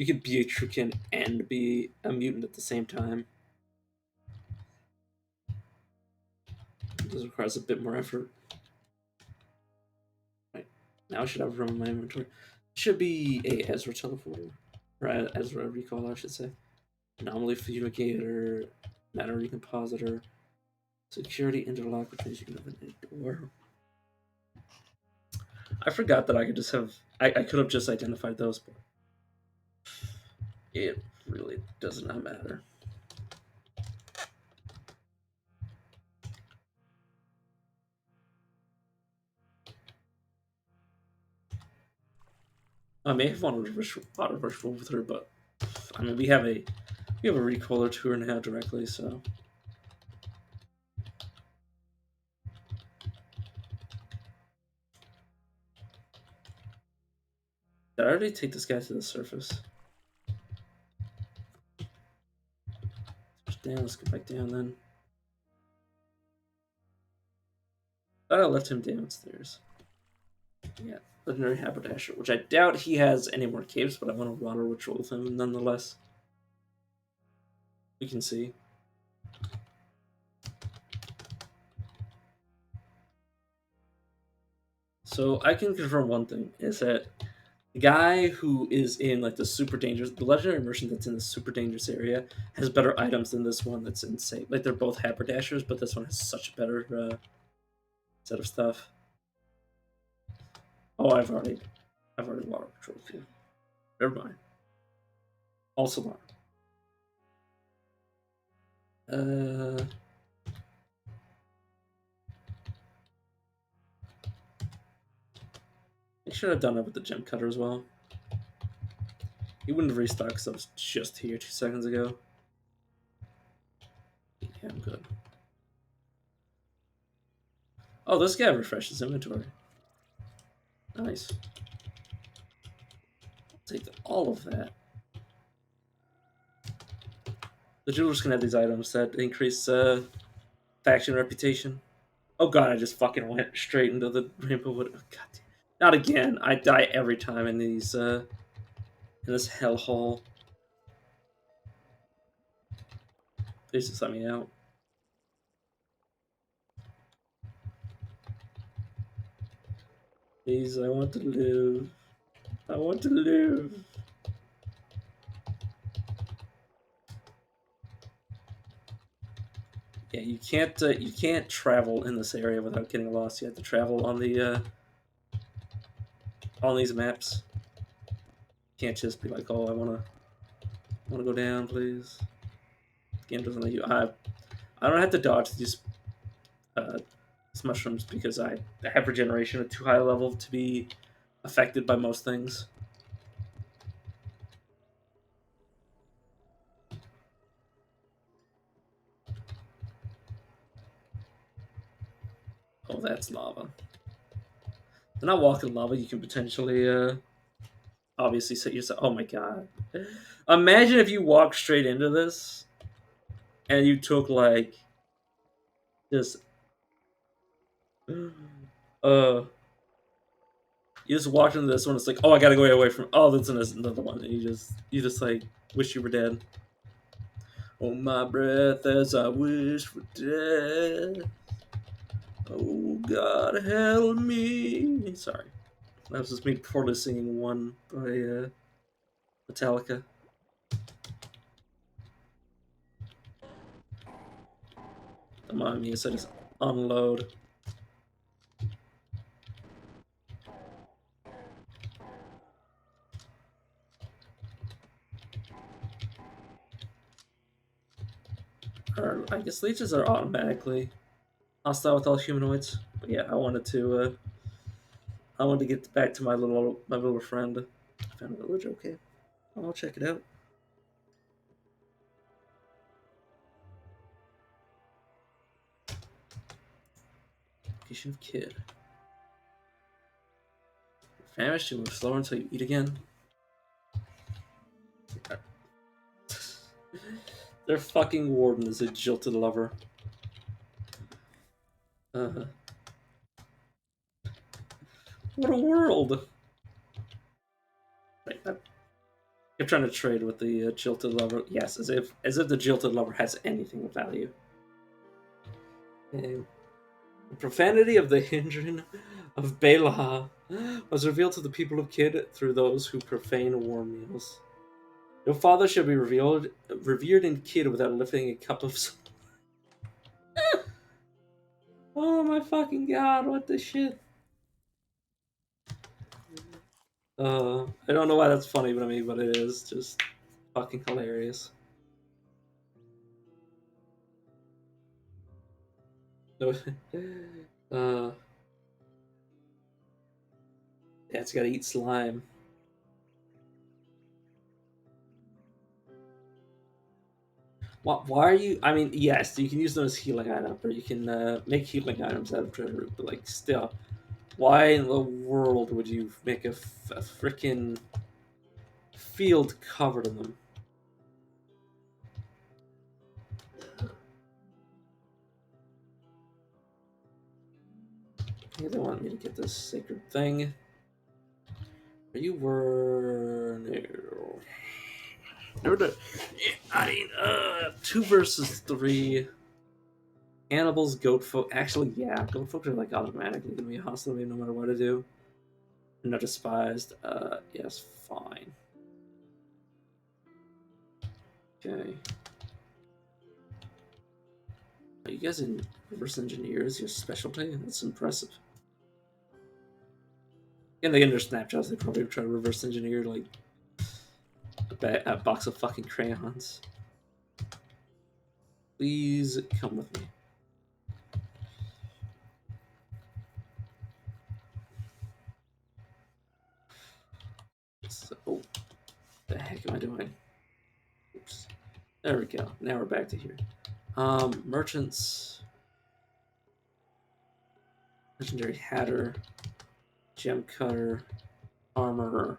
can be a Truekin and be a mutant at the same time. This requires a bit more effort. Right now, I should have room in my inventory. Should be a Ezra teleporter, or Ezra recall, I should say. Anomaly fumigator, matter recompositor, security interlock, which means you can open a door. I forgot that I could just have. I could have just identified those, but it really does not matter. I may have wanted to auto rush with her, but I mean we have a recoiler to her now directly, so did I already take this guy to the surface? Down, let's go back down then. Thought I left him downstairs. Yeah, legendary haberdasher, which I doubt he has any more caves, but I want to water ritual with him nonetheless. We can see. So I can confirm one thing is that the guy who is in like the legendary merchant that's in the super dangerous area has better items than this one that's insane. Like they're both haberdashers, but this one has such a better set of stuff. Oh, I've already water controlled you. Never mind. Also not. I should have done it with the gem cutter as well. He wouldn't have restocked because I was just here 2 seconds ago. Yeah, I'm good. Oh, this guy refreshes inventory. Nice. I'll take all of that. The jewelers can have these items that increase faction reputation. Oh god, I just fucking went straight into the rainbow wood. Oh, god, not again! I die every time in these in this hellhole. Please just let me out. Please, I want to live. I want to live. Yeah, you can't travel in this area without getting lost. You have to travel on the on these maps. You can't just be like, oh, I wanna go down, please. The game doesn't let you. I don't have to dodge these mushrooms because I have regeneration at too high a level to be affected by most things. Oh, that's lava. They're not walking lava. You can potentially, obviously set yourself. Oh my god! Imagine if you walked straight into this, and you took like, just, you just walked into this one. It's like, oh, I gotta go away from. Oh, that's another one. And you just like wish you were dead. Oh my breath as I wish for death. Oh God, help me! Sorry, that was just me poorly singing one by Metallica. Come on, me, so just unload. Or I guess leeches are automatically hostile with all humanoids. But yeah, I wanted to get back to my little friend. I found a village. Okay, I'll check it out. Location of kid. Famished, you move slower until you eat again. Their fucking warden is a jilted lover. What a world! Right, I kept trying to trade with the jilted lover. Yes, as if the jilted lover has anything of value. The profanity of the Hindran of Bela was revealed to the people of Kid through those who profane warm meals. No father shall be revered in Kid without lifting a cup of. Oh my fucking god! What the shit? I don't know why that's funny to me, but it is just fucking hilarious. No, yeah, it's gotta eat slime. Why are you? I mean, yes, you can use them as healing items, or you can make healing items out of treasure root. But like, still, why in the world would you make a freaking field covered in them? Yeah, they want me to get this sacred thing. You were no. I mean, 2 versus 3. Animals, goat folk. Actually, yeah, goat folk are like automatically gonna be hostile no matter what I do. I'm not despised. Yes, fine. Okay. Are you guys in reverse engineers? Your specialty? That's impressive. And they get their snapshots, they probably try to reverse engineer like a box of fucking crayons. Please come with me. So, oh, the heck am I doing? Oops. There we go. Now we're back to here. Merchants. Legendary Hatter. Gem Cutter. Armorer.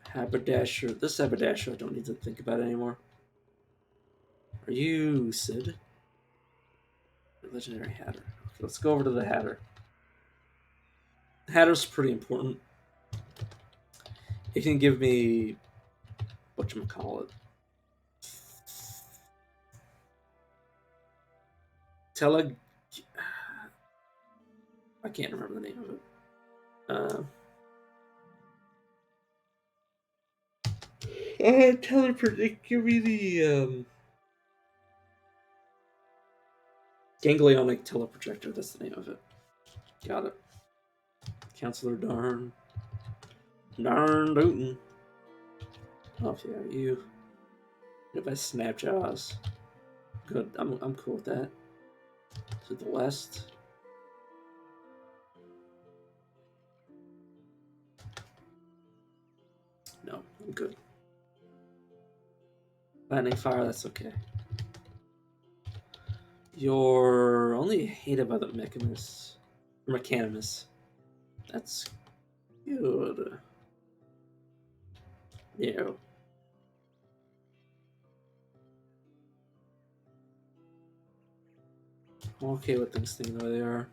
Haberdasher. This Haberdasher I don't need to think about anymore. Are you Sid? Legendary Hatter. Okay, let's go over to the Hatter. Hatter's pretty important. It can give me whatchamacallit. I can't remember the name of it. Telepredict. Give me the ganglionic teleprojector. That's the name of it. Got it. Counselor Darn. Darn Newton. Oh yeah, you. If I snap jaws. Good. I'm cool with that. To the west. No, I'm good. Lightning fire, that's okay. You're only hated by the Mechanimus. That's good. Yeah. I'm okay with things staying the way they are.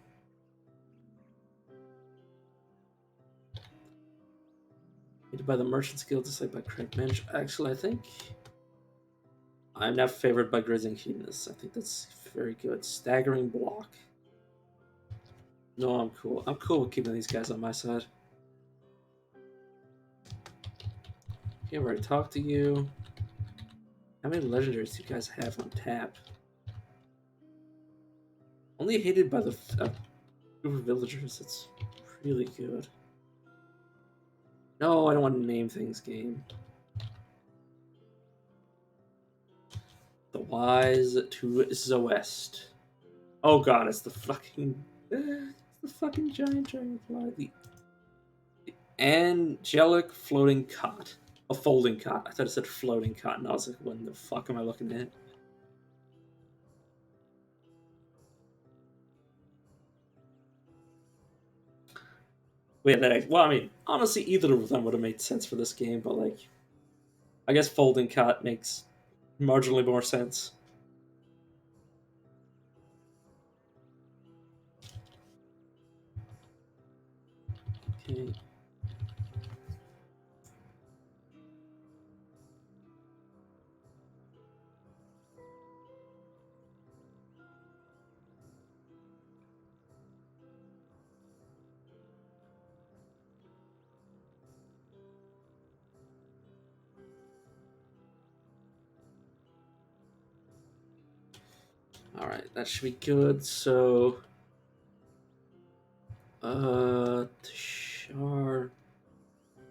Hated by the Merchants Guild, disliked by Craig Manage. Actually, I think I'm not favored by Grizzing Hedonist. I think that's very good. Staggering block. No, I'm cool. I'm cool with keeping these guys on my side. Okay, I've already talked to you. How many legendaries do you guys have on tap? Only hated by the group of villagers. It's really good. No, I don't want to name things, game. The Wise to Zoest. Oh god, it's the fucking giant dragonfly. The angelic floating cot. A folding cot. I thought it said floating cot, and I was like, when the fuck am I looking at? Wait, well, I mean, honestly, either of them would have made sense for this game, but like, I guess folding cot makes marginally more sense. Okay. Alright, that should be good. So, Tashar.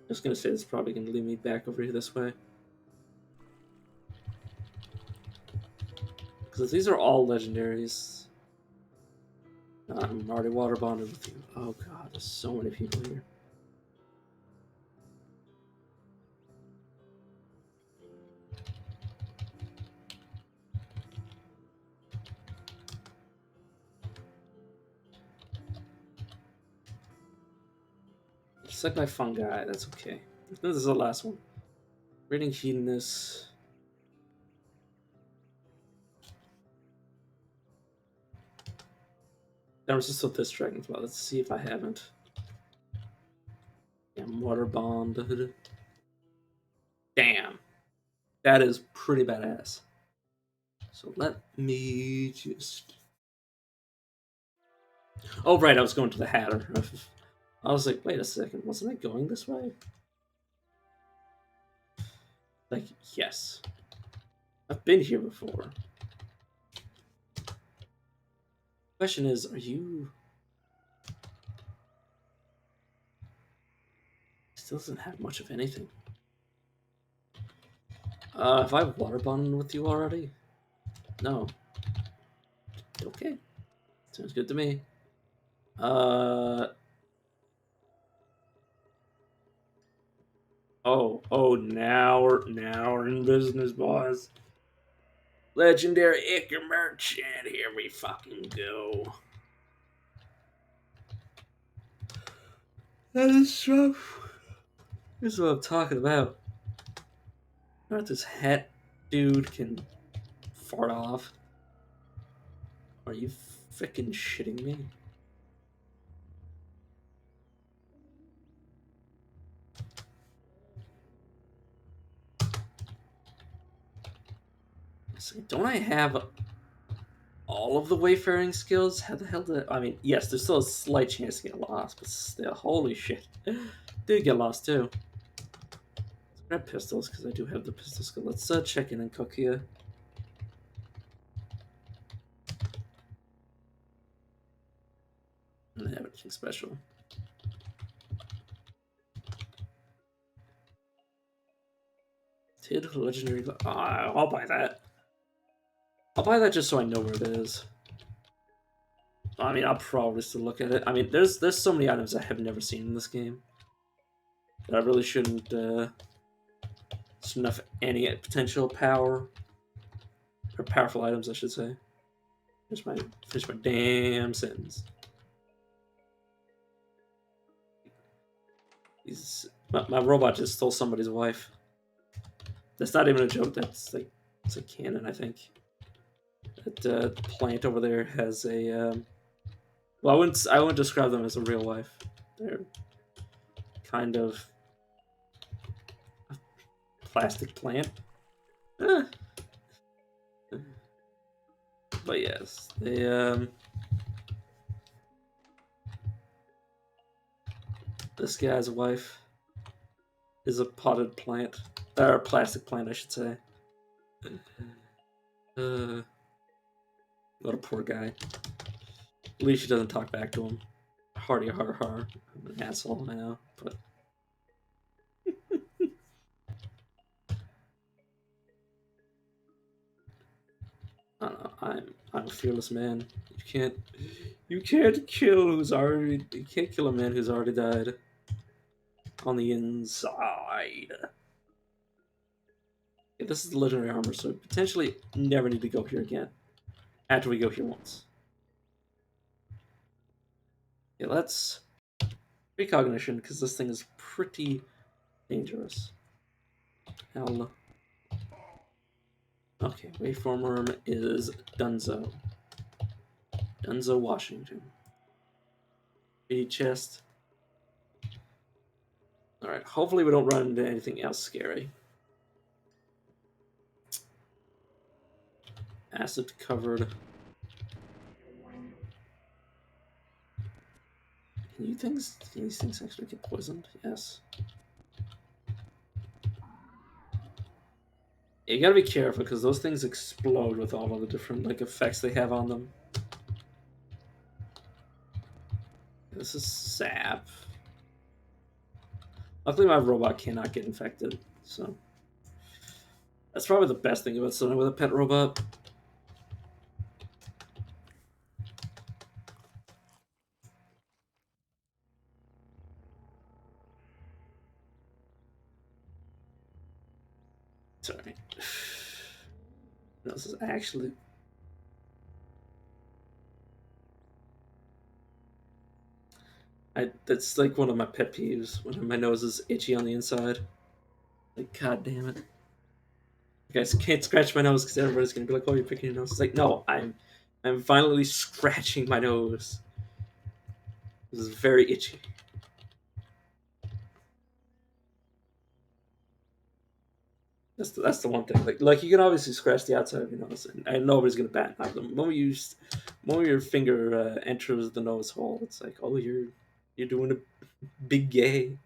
Just gonna say this is probably gonna lead me back over here this way. Because these are all legendaries. I'm already water bonded with you. Oh god, there's so many people here. Set by fungi, that's okay. This is the last one. Rating Hedonist. That was just with this dragonfly. Let's see if I haven't. Yeah, water bonded. Damn. That is pretty badass. So let me just. Oh, right, I was going to the Hatter. I was like, wait a second, wasn't I going this way? Like, yes. I've been here before. Question is, are you... Still doesn't have much of anything. Have I water bonded with you already? No. Okay. Sounds good to me. Oh, now we're in business, boys. Legendary Ichor Merchant, here we fucking go. That is rough. This is what I'm talking about. Not this hat dude can fart off. Are you freaking shitting me? Don't I have all of the wayfaring skills? How the hell did I mean, yes, there's still a slight chance to get lost, but still, holy shit. Did get lost too. Let's grab pistols, because I do have the pistol skill. Let's check in and cook here. I don't have anything special. Tid legendary. I'll buy that. I'll buy that just so I know where it is. I mean, I'll probably still look at it. I mean, there's so many items I have never seen in this game that I really shouldn't have any potential power or powerful items, I should say. Finish my damn sentence. My robot just stole somebody's wife. That's not even a joke. That's like it's a canon, I think. That plant over there has a. Well, I wouldn't describe them as a real wife. They're kind of a plastic plant. But yes, they this guy's wife is a potted plant, or a plastic plant, I should say. What a poor guy. At least she doesn't talk back to him. Hardy har har. I'm an asshole, I know, but. I don't know. I'm a fearless man. You can't kill a man who's already died. On the inside. Yeah, this is the legendary armor, so potentially never need to go here again. After we go here once. Yeah, let's precognition, because this thing is pretty dangerous. Hell. Okay, waveform worm is Dunzo. Dunzo, Washington. B chest. Alright, hopefully we don't run into anything else scary. Acid covered. Can these things actually get poisoned? Yes. You gotta be careful because those things explode with all of the different effects they have on them. This is sap. Luckily, my robot cannot get infected, so that's probably the best thing about starting with a pet robot. Sorry. No, this is actually. That's like one of my pet peeves when my nose is itchy on the inside. Like, god damn it. You guys can't scratch my nose because everybody's gonna be like, "Oh, you're picking your nose." It's like, no, I'm finally scratching my nose. This is very itchy. That's the one thing. Like you can obviously scratch the outside of your nose, and nobody's gonna bat an eye. The moment your finger enters the nose hole, it's like, oh, you're doing a big gay.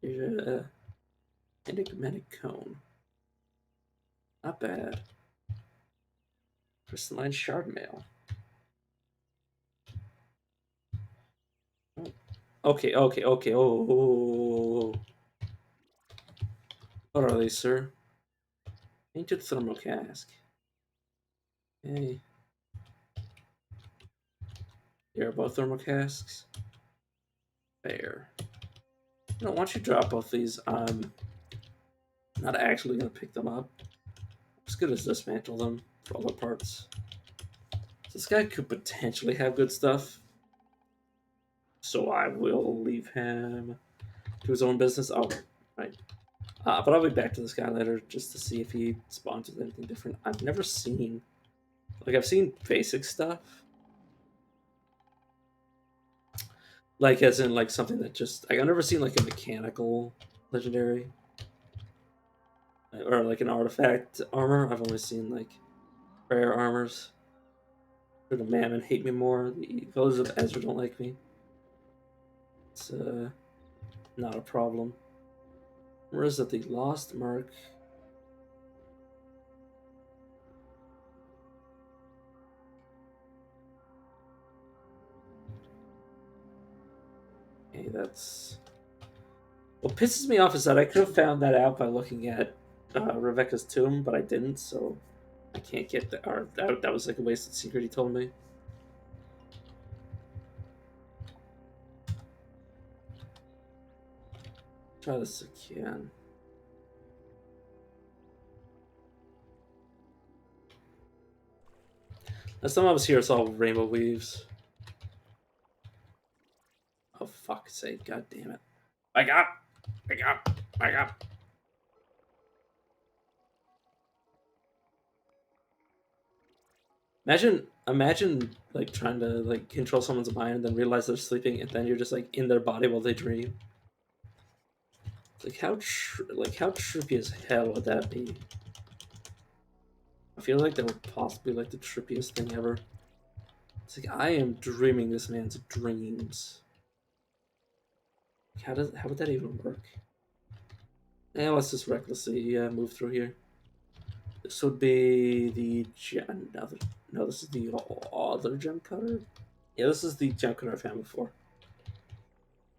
You're enigmatic cone. Not bad. Crystalline shard mail. Oh. Okay, okay, okay. Oh. What are they, sir? Painted thermal cask. Hey. Here are both thermal casks. Fair. You know, once you drop both these, I'm not actually gonna pick them up. I'm just gonna dismantle them for all the parts. This guy could potentially have good stuff, so I will leave him to his own business. Oh, right. But I'll be back to this guy later just to see if he spawns with anything different. I've never seen, like, I've seen basic stuff, like as in like something that just like, I've never seen like a mechanical legendary or like an artifact armor. I've only seen like rare armors. The Mammon hate me more. The Villagers of Ezra don't like me. It's not a problem. Where is it? The Lost Mark. Okay, that's. What pisses me off is that I could have found that out by looking at Rebecca's tomb, but I didn't, so I can't get that. Or that was like a wasted secret he told me. Try this again. Last time I was here, I saw rainbow weaves. Oh, fuck's sake. God damn it. Wake up! Wake up! Wake up! Imagine like trying to like control someone's mind and then realize they're sleeping, and then you're just like in their body while they dream. Like how trippy as hell would that be? I feel like that would possibly be like the trippiest thing ever. It's like I am dreaming this man's dreams. How would that even work? Yeah, let's just recklessly move through here. This would be the another. No, this is the other gem cutter. Yeah, this is the gem cutter I found before,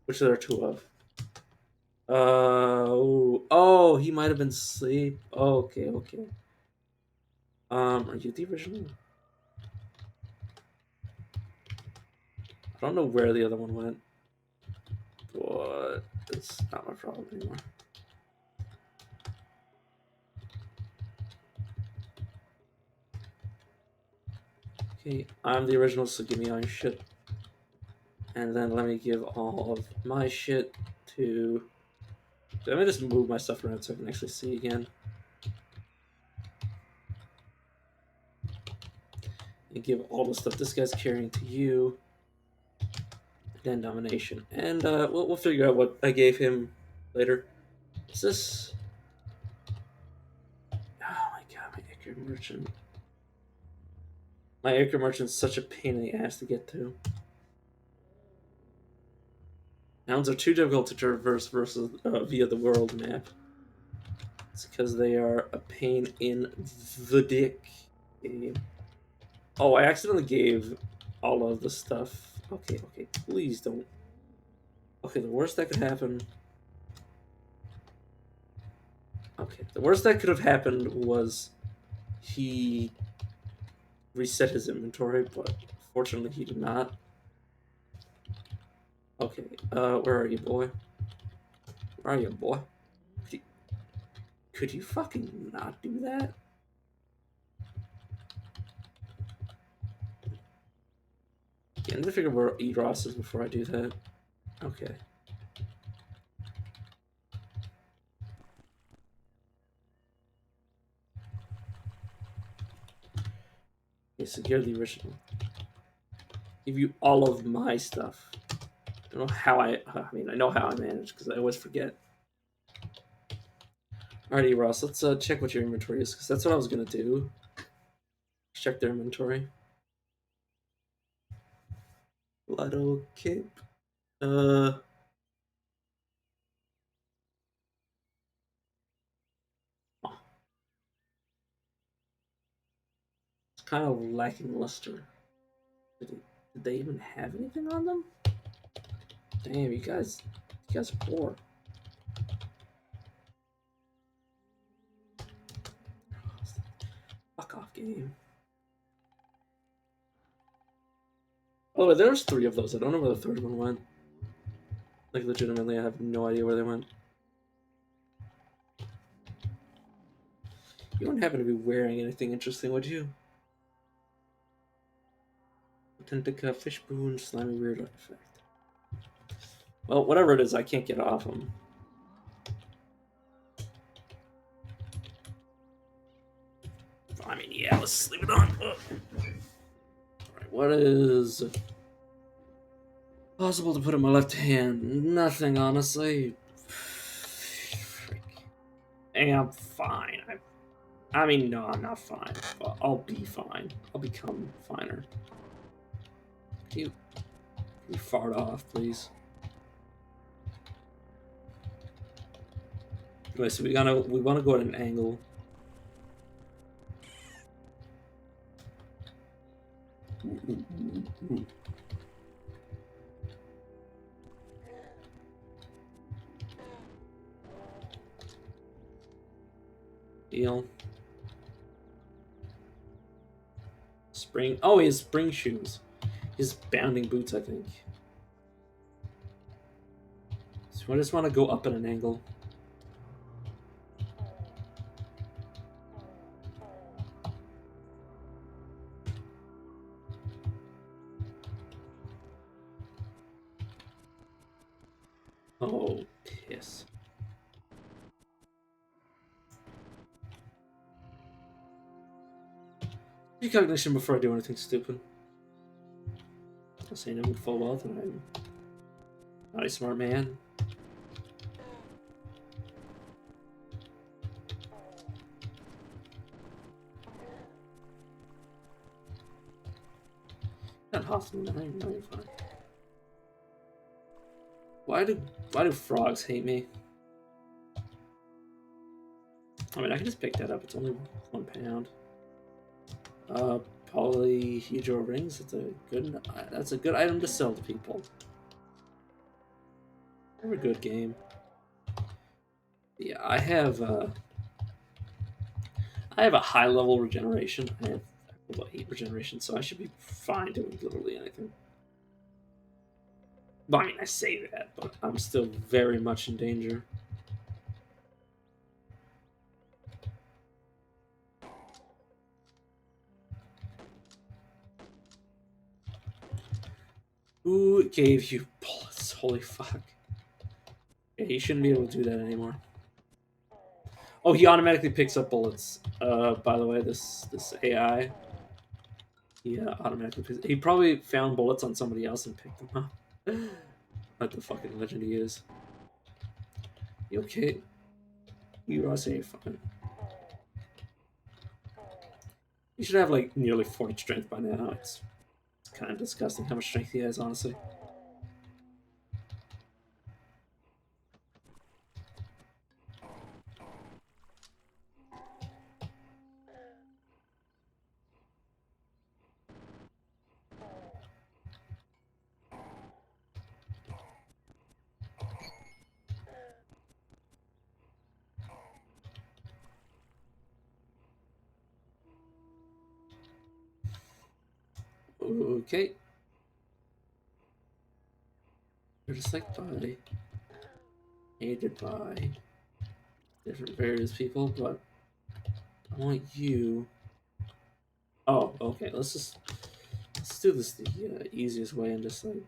which there are two of. Oh, he might have been asleep. Oh, okay, okay. Are you the original? I don't know where the other one went, but it's not my problem anymore. Okay, I'm the original, so give me all your shit. And then let me give all of my shit to... Let me just move my stuff around so I can actually see again. And give all the stuff this guy's carrying to you. Then domination. And we'll figure out what I gave him later. Is this... Oh my god, my Ichor Merchant. My Ichor Merchant's such a pain in the ass to get to. Mountains are too difficult to traverse via the world map. It's because they are a pain in the dick. Oh, I accidentally gave all of the stuff. Okay, okay, please don't. Okay, the worst that could happen. Okay, the worst that could have happened was he reset his inventory, but fortunately he did not. Okay, where are you, boy? Where are you, boy? Could you fucking not do that? Yeah, I need to figure out where Edros is before I do that. Okay. Okay, so you're the original. Give you all of my stuff. I don't know how I mean, I know how I manage because I always forget. Alrighty, Ross, let's check what your inventory is because that's what I was gonna do. Check their inventory. Lido cape. Uh. Oh, it's kind of lacking luster. Did they even have anything on them? Damn, you guys are poor. Fuck off, game. Oh, there's 3 of those. I don't know where the 3rd one went. Like, legitimately, I have no idea where they went. You don't happen to be wearing anything interesting, would you? Authentica, fish boon, slimy weird artifact. Well, whatever it is, I can't get off them. I mean, yeah, let's leave it on. Alright, what is possible to put in my left hand? Nothing, honestly. Freak. Hey, I'm fine. I mean, no, I'm not fine, but I'll be fine. I'll become finer. Can you fart off, please? Anyway, so we want to go at an angle. Deal. Spring. Oh, he has spring shoes. He has bounding boots, I think. So I just want to go up at an angle. Oh, piss. Recognition before I do anything stupid. I'll say no with full wealth, and I'm not a smart man. Not hostile, no, you're fine. Why do frogs hate me? I mean, I can just pick that up. It's only 1 pound. Polyhedral rings. That's a good item to sell to people. They're a good game. Yeah, I have a high level regeneration. I have level 8 regeneration, so I should be fine doing literally anything. Well, I mean, I say that, but I'm still very much in danger. Who gave you bullets? Holy fuck. Yeah, he shouldn't be able to do that anymore. Oh, he automatically picks up bullets. By the way, this AI. Yeah, automatically picks. He probably found bullets on somebody else and picked them up. What the fucking legend he is. You okay? You are safe. Fine. You should have like nearly 40 strength by now. It's kind of disgusting how much strength he has, honestly. Okay. You're just like by aided by different various people, but I want you. Oh, okay. Let's do this the easiest way and just like.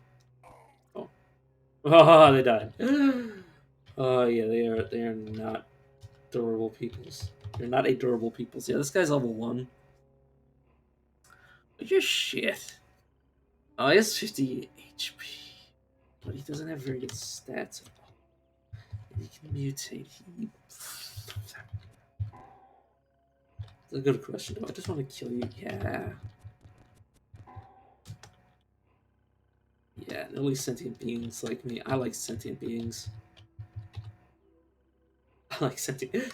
Oh, oh, they died. Oh yeah, they are not durable peoples. They're not a durable peoples. Yeah, this guy's level 1. You're shit. Oh, he has 50 HP, but he doesn't have very good stats at all. And he can mutate. That's a good question. Do I just want to kill you? Yeah. Yeah, only sentient beings like me. I like sentient beings. I like sentient.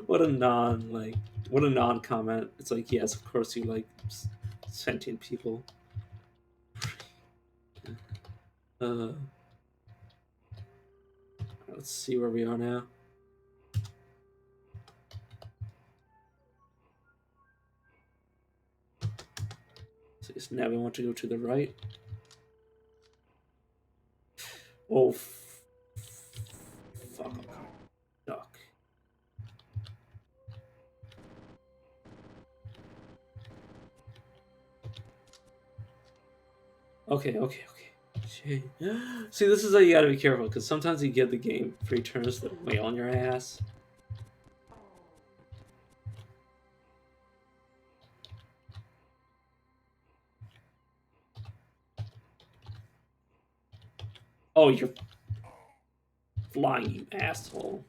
what a non comment. It's like, yes, of course you like sentient people. Uh, let's see where we are now. So now we want to go to the right. Oh, fuck. Duck. Okay. See, this is how you gotta be careful, because sometimes you give the game free turns that are way on your ass. Oh, you're flying, you asshole.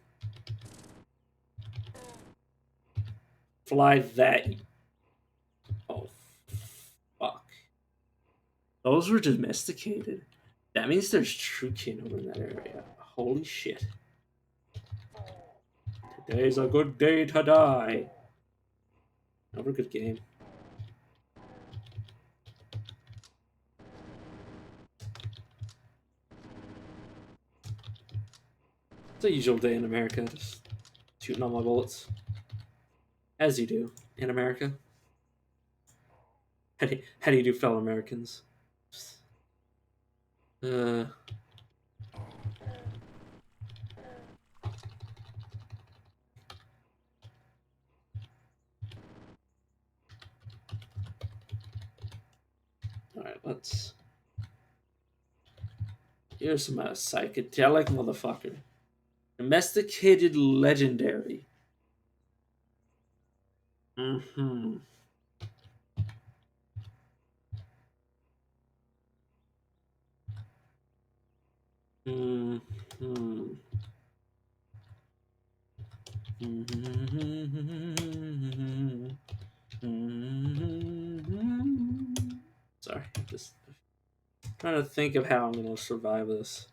Fly that. Oh, fuck. Those were domesticated. That means there's true kin over in that area. Holy shit. Today's a good day to die. Another good game. It's a usual day in America, just shooting all my bullets. As you do in America. How do you do, fellow Americans? Uh... Alright, let's... Here's some psychedelic motherfucker. Domesticated legendary. Mm-hmm. Mm-hmm. Sorry, I'm just trying to think of how I'm gonna survive this.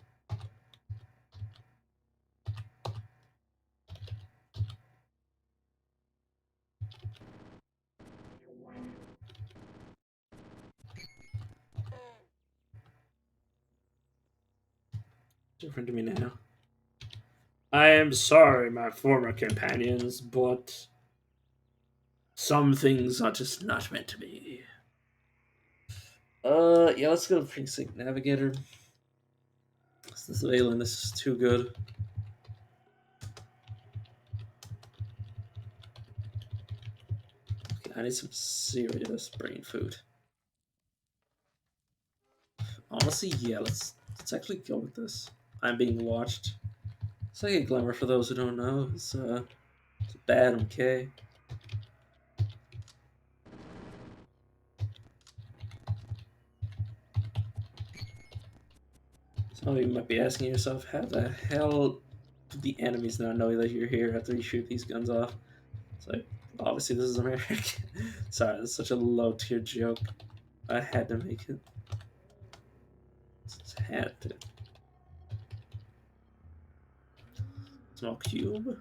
Different to me now. I am sorry, my former companions, but some things are just not meant to be. Yeah, let's go to Precinct Navigator. This Valen, this is too good. Okay, I need some serious brain food. Honestly, yeah, let's actually go with this. I'm being watched. Psychic Glamour, for those who don't know, is it's bad MK. Some of you might be asking yourself, how the hell do the enemies not know that you're here after you shoot these guns off? It's like, obviously this is American. Sorry, it's such a low tier joke. I had to make it. Just had to. Small cube.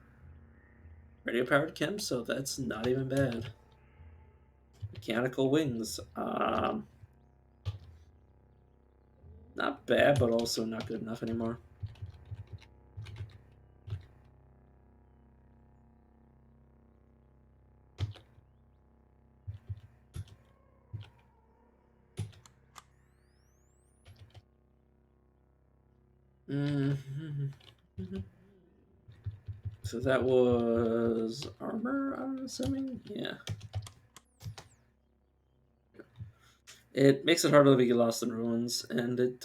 Radio powered chem, so that's not even bad. Mechanical wings. Not bad, but also not good enough anymore. Mm-hmm. So that was armor, I'm assuming? Yeah. It makes it harder to get lost in ruins, and it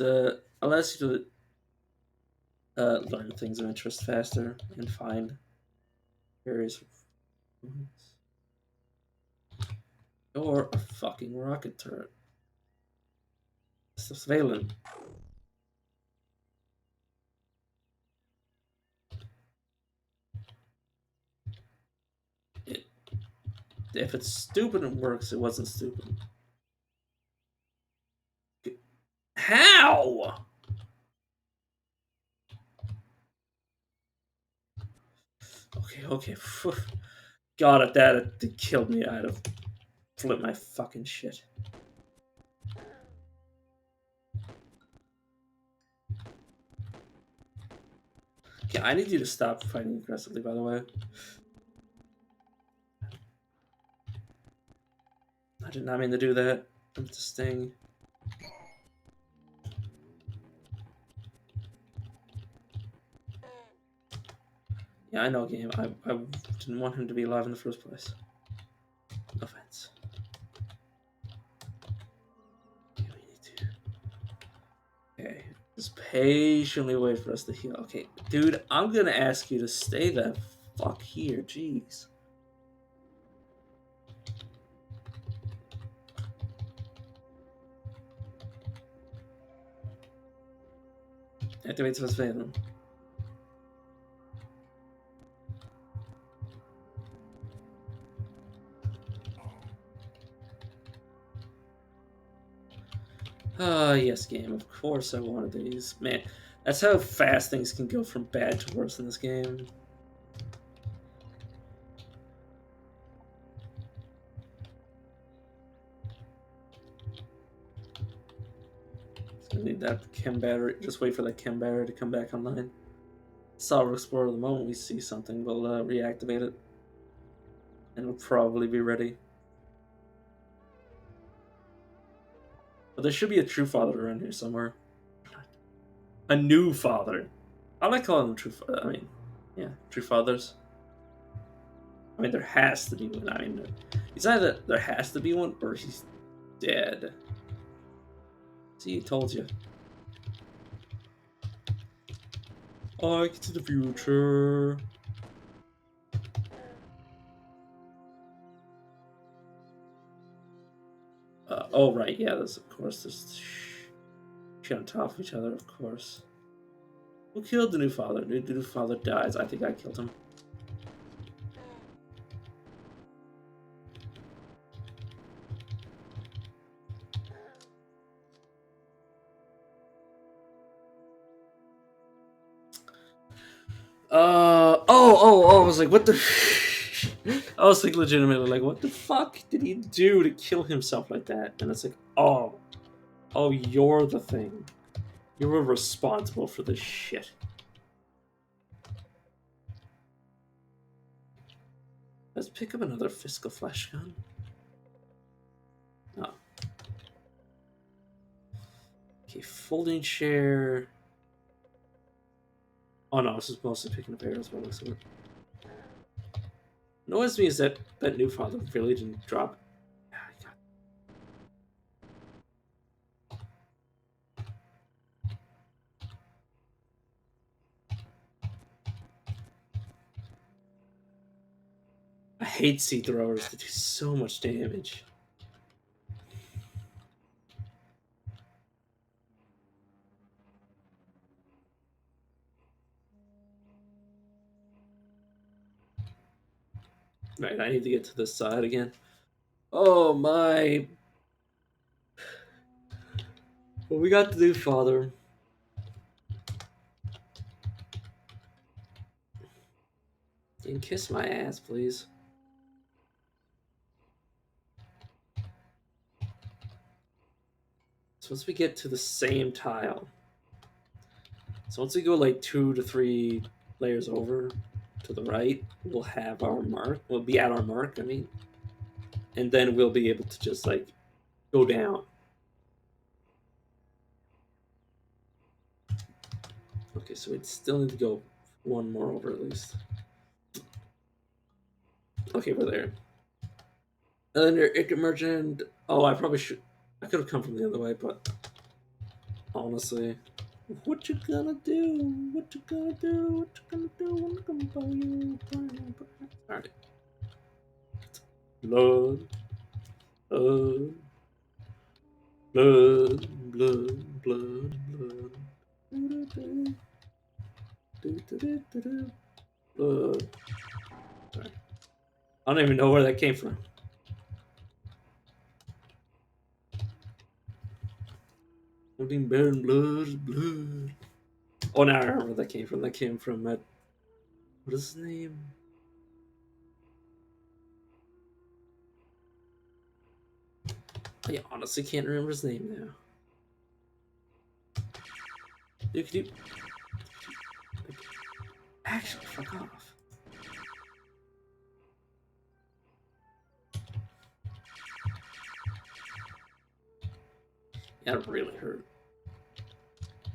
allows you to learn things of interest faster and find areas of ruins. Or a fucking rocket turret. Stuff's Valen. If it's stupid and works, it wasn't stupid. How? Okay. God, if that had killed me, I'd have flipped my fucking shit. I need you to stop fighting aggressively, by the way. I did not mean to do that. I'm just sting. Yeah, I know, game. I didn't want him to be alive in the first place. No offense. Okay, we need to... Okay, just patiently wait for us to heal. Okay, dude, I'm gonna ask you to stay the fuck here. Jeez. Activate Swiss Phantom. Ah, yes, game. Of course I wanted these. Man, that's how fast things can go from bad to worse in this game. I need that chem battery. Just wait for that chem battery to come back online. Solver Explorer, the moment we see something, we'll reactivate it. And we'll probably be ready. But there should be a true father around here somewhere. A new father. I like calling them true. I mean, yeah, true fathers. I mean, there has to be one. I mean, it's either there has to be one or he's dead. See, I told you. I get to the future. Oh right, yeah. There's of course there's shit on top of each other. Of course. Who killed the new father? The new father dies. I think I killed him. I was like, what the? I was like, legitimately, like, what the fuck did he do to kill himself like that? And it's like, oh, you're the thing. You were responsible for this shit. Let's pick up another Fiscal Flash gun. Oh. Okay, folding chair. Oh no, this is mostly picking up arrows by the looks of it. Annoys me is that new father really didn't drop. I hate seed throwers. They do so much damage. Right, I need to get to this side again. Oh my. What we got to do, father? You can kiss my ass, please. So once we get to the same tile, so once we go like 2 to 3 layers over to the right, we'll have our mark. We'll be at our mark, I mean. And then we'll be able to just like go down. Okay, so we'd still need to go one more over at least. Okay, we're there. And then your Ica Merchant. Oh, I probably should. I could have come from the other way, but honestly, what you gonna do? What you gonna do? What you gonna do? I'm gonna buy you. Alright. Blood. Blood. Blood. Blood. Blood. Blood. Blood. Sorry. I don't even know where that came from. Something burn blood. Oh, now I remember where that came from. That came from what is his name? I honestly can't remember his name now. Actually, fuck off. That really hurt.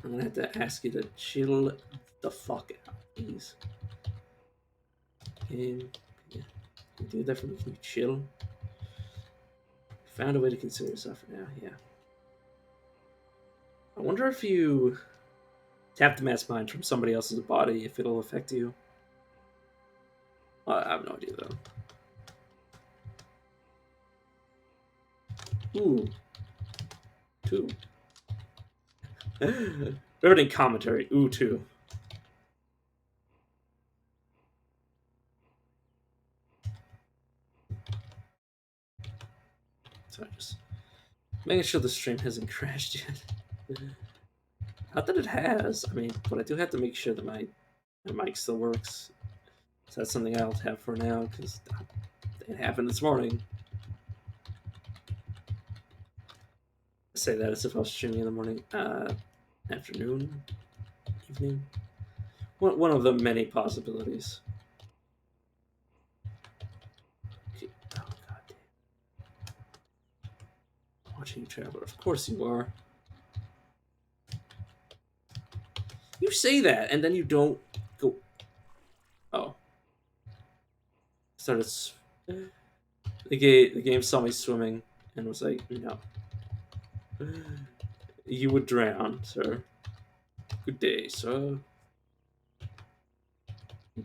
I'm gonna have to ask you to chill the fuck out, please. Game. Yeah. You do that for me. Can you chill? Found a way to consider yourself for now, yeah. I wonder if you tap the mass mind from somebody else's body, if it'll affect you. I have no idea, though. Ooh. 2. Riveting commentary. Ooh, 2. Sorry, just making sure the stream hasn't crashed yet. Not that it has. I mean, but I do have to make sure that my mic still works. So that's something I'll have for now, because it happened this morning. I say that as if I was streaming in the morning, afternoon, evening. One of the many possibilities. Okay. Oh, God damn. Watching Traveler. Of course you are. You say that, and then you don't go. Oh. Started. The game saw me swimming and was like, no. You would drown, sir. Good day, sir.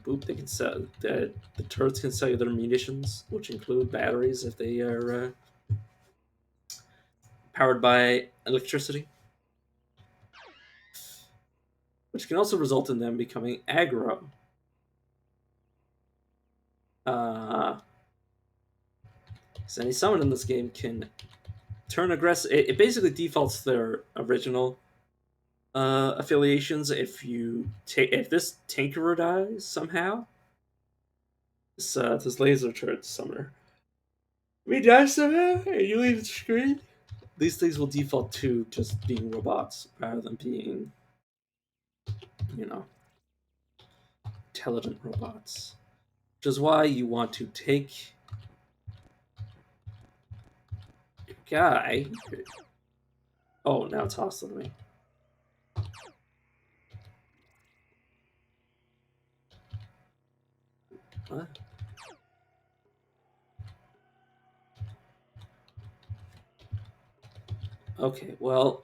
Boop, they can sell the turrets can sell you their munitions, which include batteries if they are powered by electricity, which can also result in them becoming aggro. So any summon in this game can turn aggressive. It basically defaults their original affiliations. If this Tinkerer dies somehow, this laser turret summoner, we die somehow, and you leave the screen. These things will default to just being robots rather than being, intelligent robots. Which is why you want to take your guy. Oh, now it's hostile to me. What? Okay, well,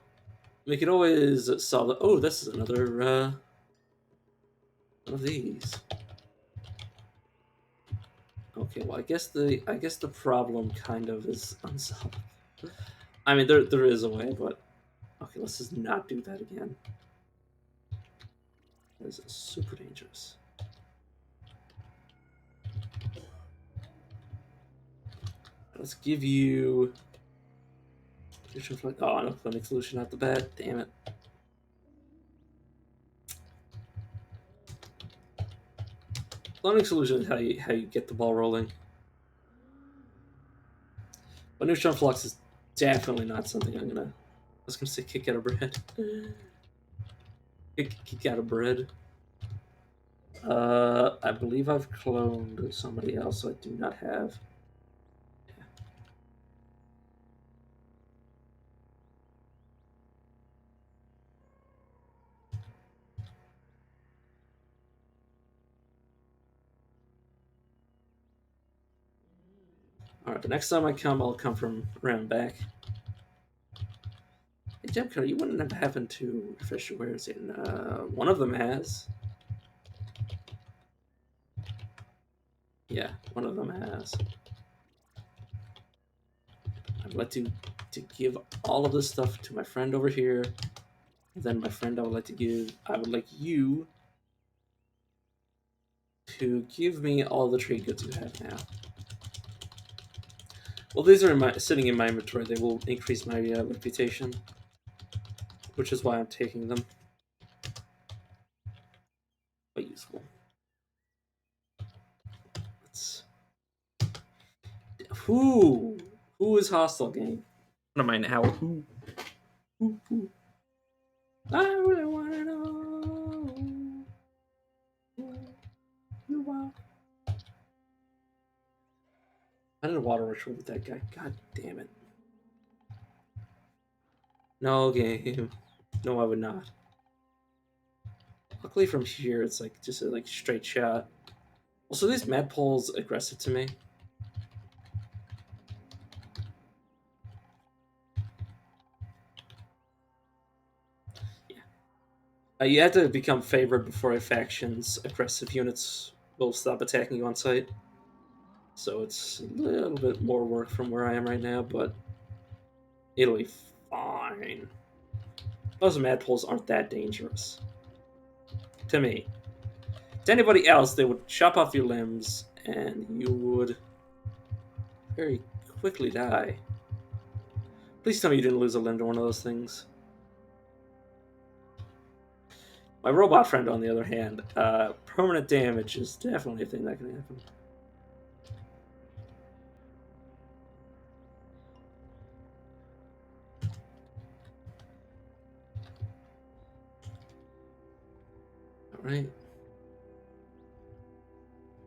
we could always solve the. Oh, this is another one of these. Okay, well, I guess the problem kind of is unsolved. I mean, there is a way, but okay, let's just not do that again. That is super dangerous. Let's give you. Oh, no clinic solution at the bat. Damn it. Clinic solution is how you get the ball rolling. But neutron flux is definitely not something I'm gonna. I was gonna say kick out of bread. Kick out of bread. I believe I've cloned somebody else, so I do not have. Yeah. All right, the next time I come, I'll come from around back. Hey, Jemco, you wouldn't have happened to refresh your wares in. One of them has. Yeah, one of them has. I'd like to give all of this stuff to my friend over here. And then my friend, I would like you to give me all the trade goods you have now. Well, these are sitting in my inventory. They will increase my reputation, which is why I'm taking them. Quite useful. Who is hostile game? What am I now? Who? I really want to know. a while. I did a water ritual with that guy. God damn it. No game. No, I would not. Luckily from here, it's like just a like straight shot. Also, these Madpole's aggressive to me. Yeah. You have to become favored before a faction's aggressive units will stop attacking you on sight. So it's a little bit more work from where I am right now, but it'll be fine. Those Madpoles aren't that dangerous. To me. To anybody else, they would chop off your limbs, and you would very quickly die. Please tell me you didn't lose a limb to one of those things. My robot friend, on the other hand, permanent damage is definitely a thing that can happen. Alright. It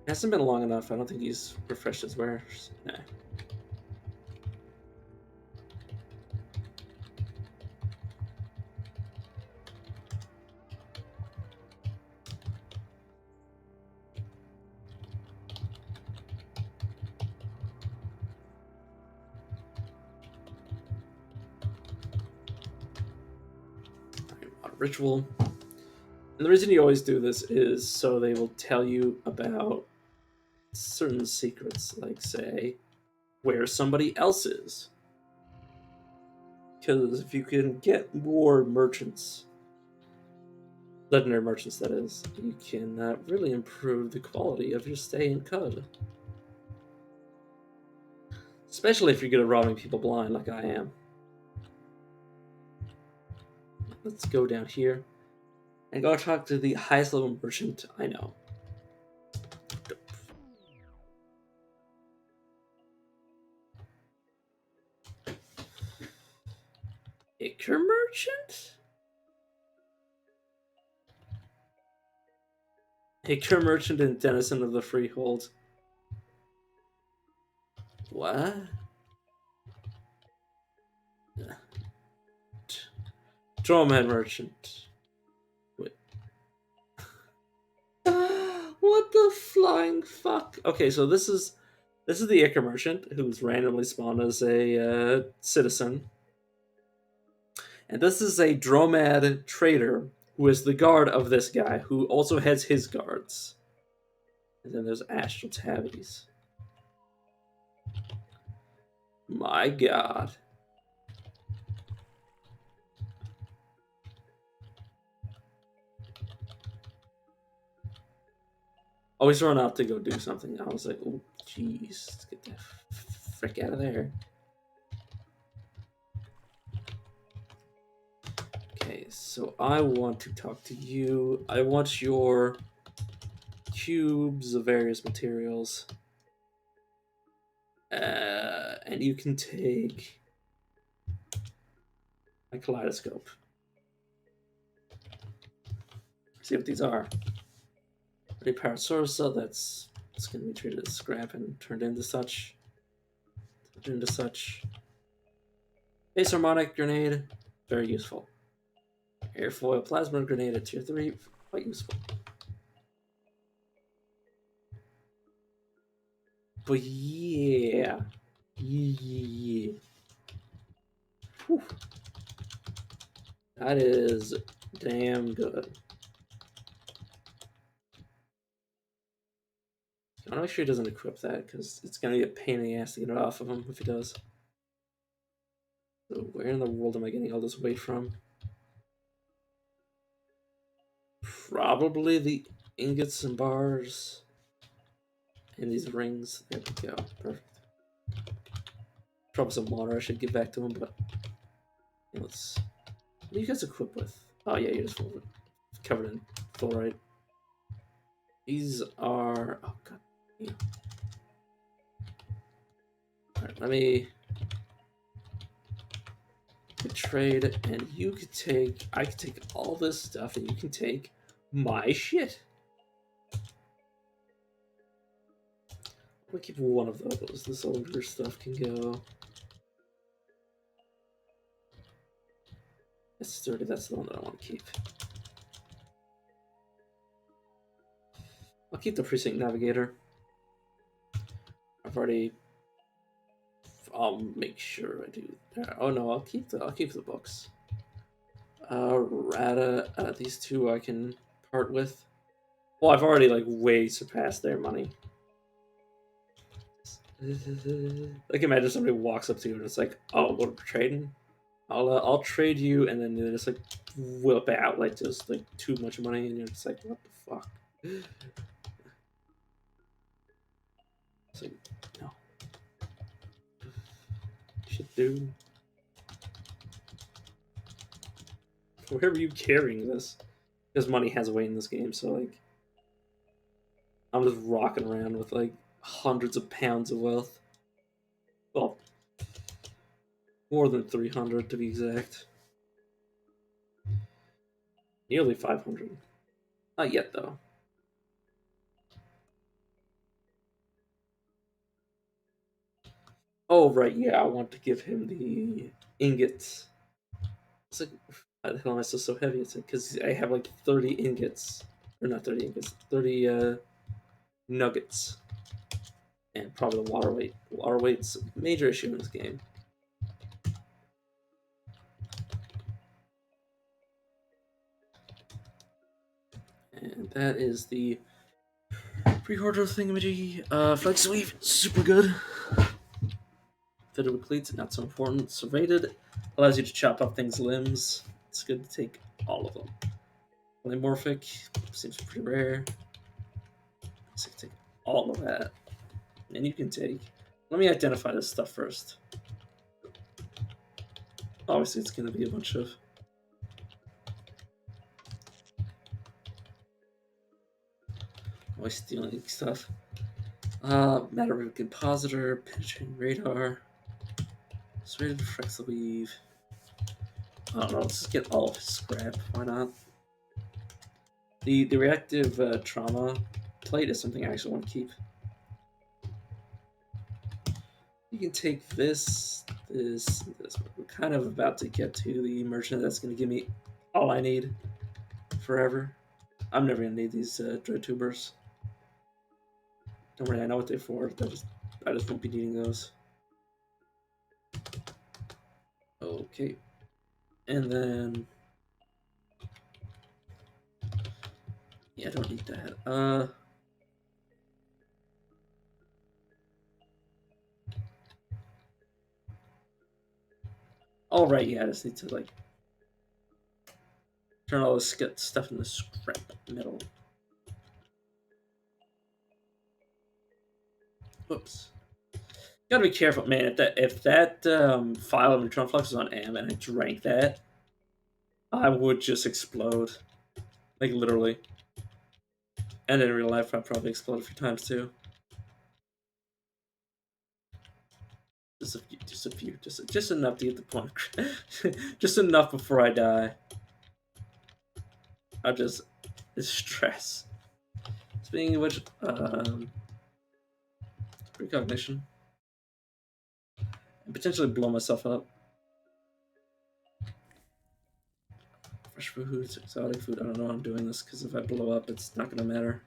hasn't been long enough. I don't think he's refreshed his wares. Nah. Ritual. And the reason you always do this is so they will tell you about certain secrets, like, say, where somebody else is. Because if you can get more merchants, legendary merchants that is, you can really improve the quality of your stay in Cud. Especially if you're good at robbing people blind like I am. Let's go down here and go talk to the highest level merchant I know. Ichor merchant? Ichor merchant and denizen of the freehold. What? Dromhead merchant. Wait. What the flying fuck? Okay, so this is the Ichor merchant who's randomly spawned as a citizen. And this is a Dromad trader who is the guard of this guy, who also has his guards. And then there's Astral Tabbies. My god. Always run out to go do something. I was like, oh, jeez, let's get that frick out of there. Okay, so I want to talk to you. I want your cubes of various materials. And you can take my kaleidoscope. See what these are. Ready powered source cell, it's going to be treated as scrap and turned into such. Base harmonic grenade, very useful. Airfoil plasma grenade at tier 3, quite useful. But yeah. Whew. That is damn good. I want to make sure he doesn't equip that, because it's going to be a pain in the ass to get it off of him if he does. So where in the world am I getting all this weight from? Probably the ingots and bars. And these rings. There we go. Perfect. Probably some water I should give back to him, but let's. What are you guys equipped with? Oh yeah, you're just full of it. Covered in fluorite. These are. Oh god. Yeah. Alright, let me trade, and you could take. I could take all this stuff, and you can take my shit. I'll keep one of those. This older stuff can go. That's 30. That's the one that I want to keep. I'll keep the Precinct Navigator. I've already. I'll make sure I do that. Oh no, I'll keep the books. Rata. These two I can part with. Well, I've already like way surpassed their money. Like imagine somebody walks up to you and it's like, "Oh, what are we trading? I'll trade you," and then they just like whip out like just like too much money, and you're just like, "What the fuck?" It's like, no, shit, dude. Where are you carrying this? Because money has weight in this game, so like, I'm just rocking around with like hundreds of pounds of wealth. Well, more than 300 to be exact. Nearly 500. Not yet, though. Oh, right, yeah, I want to give him the ingots. It's like, why the hell am I so heavy? It's like, because I have like 30 ingots. Or not 30 ingots, 30 nuggets. And probably the water weight. Water weight's a major issue in this game. And that is the pre-order thingamajiggy. Flight sleeve, super good. Fitted with cleats, not so important. Serrated, allows you to chop up things limbs. It's good to take all of them. Polymorphic, seems pretty rare. So take all of that. And you can take. Let me identify this stuff first. Obviously, it's going to be a bunch of. Always stealing stuff. Matter of compositor, penetrating radar. Serrated reflects the weave. I don't know, let's just get all of his scrap. Why not? The reactive trauma plate is something I actually want to keep. You can take this, this. We're kind of about to get to the merchant that's going to give me all I need forever. I'm never going to need these dread tubers. Don't worry, I know what they're for. I just won't be needing those. Okay. And then... yeah, I don't need that. All right, yeah, I just need to, like, turn all this stuff into scrap metal. Whoops. Gotta be careful, man. If that file of neutron flux was on AM and I drank that, I would just explode. Like, literally. And in real life, I'd probably explode a few times, too. Just enough to get the point. Just enough before I die. I'll just stress. Speaking of which, precognition. And potentially blow myself up. Fresh foods, exotic food. I don't know how I'm doing this because if I blow up, it's not gonna matter.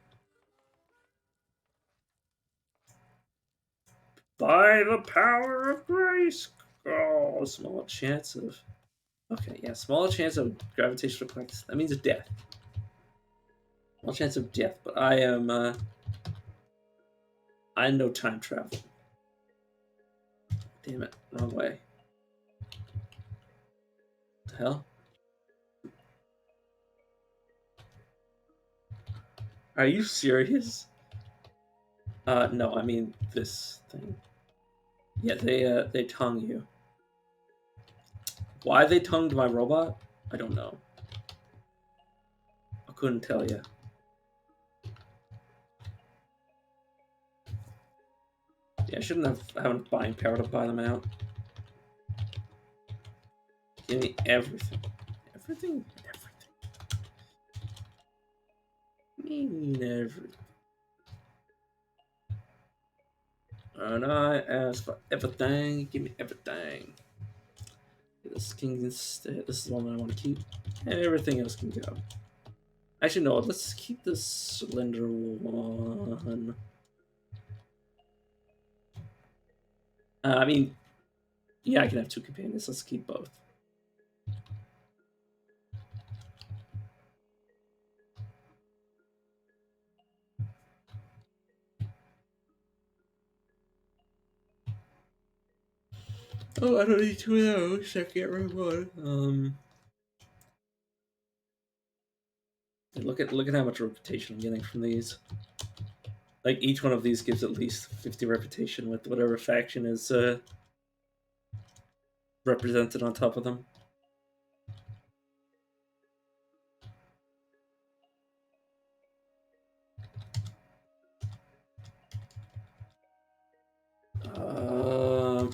By the power of grace. Oh, small chance of. Okay, yeah, small chance of gravitational effects. That means death. Small chance of death, but I am. I know time travel. Damn it, wrong way. What the hell? Are you serious? No, I mean this thing. Yeah, they tongue you. Why they tongued my robot? I don't know. I couldn't tell you. Yeah, I shouldn't have buying power to buy them out. Give me everything. Everything? Everything. Mean everything. And I ask for everything. Give me everything. This king instead. This is the one I want to keep. And everything else can go. Actually, no. Let's keep this slender one. I mean, yeah, I can have 2 companions. Let's keep both. Oh, I don't need 2 of those. I can't remember one. Look at how much reputation I'm getting from these. Like each one of these gives at least 50 reputation with whatever faction is represented on top of them.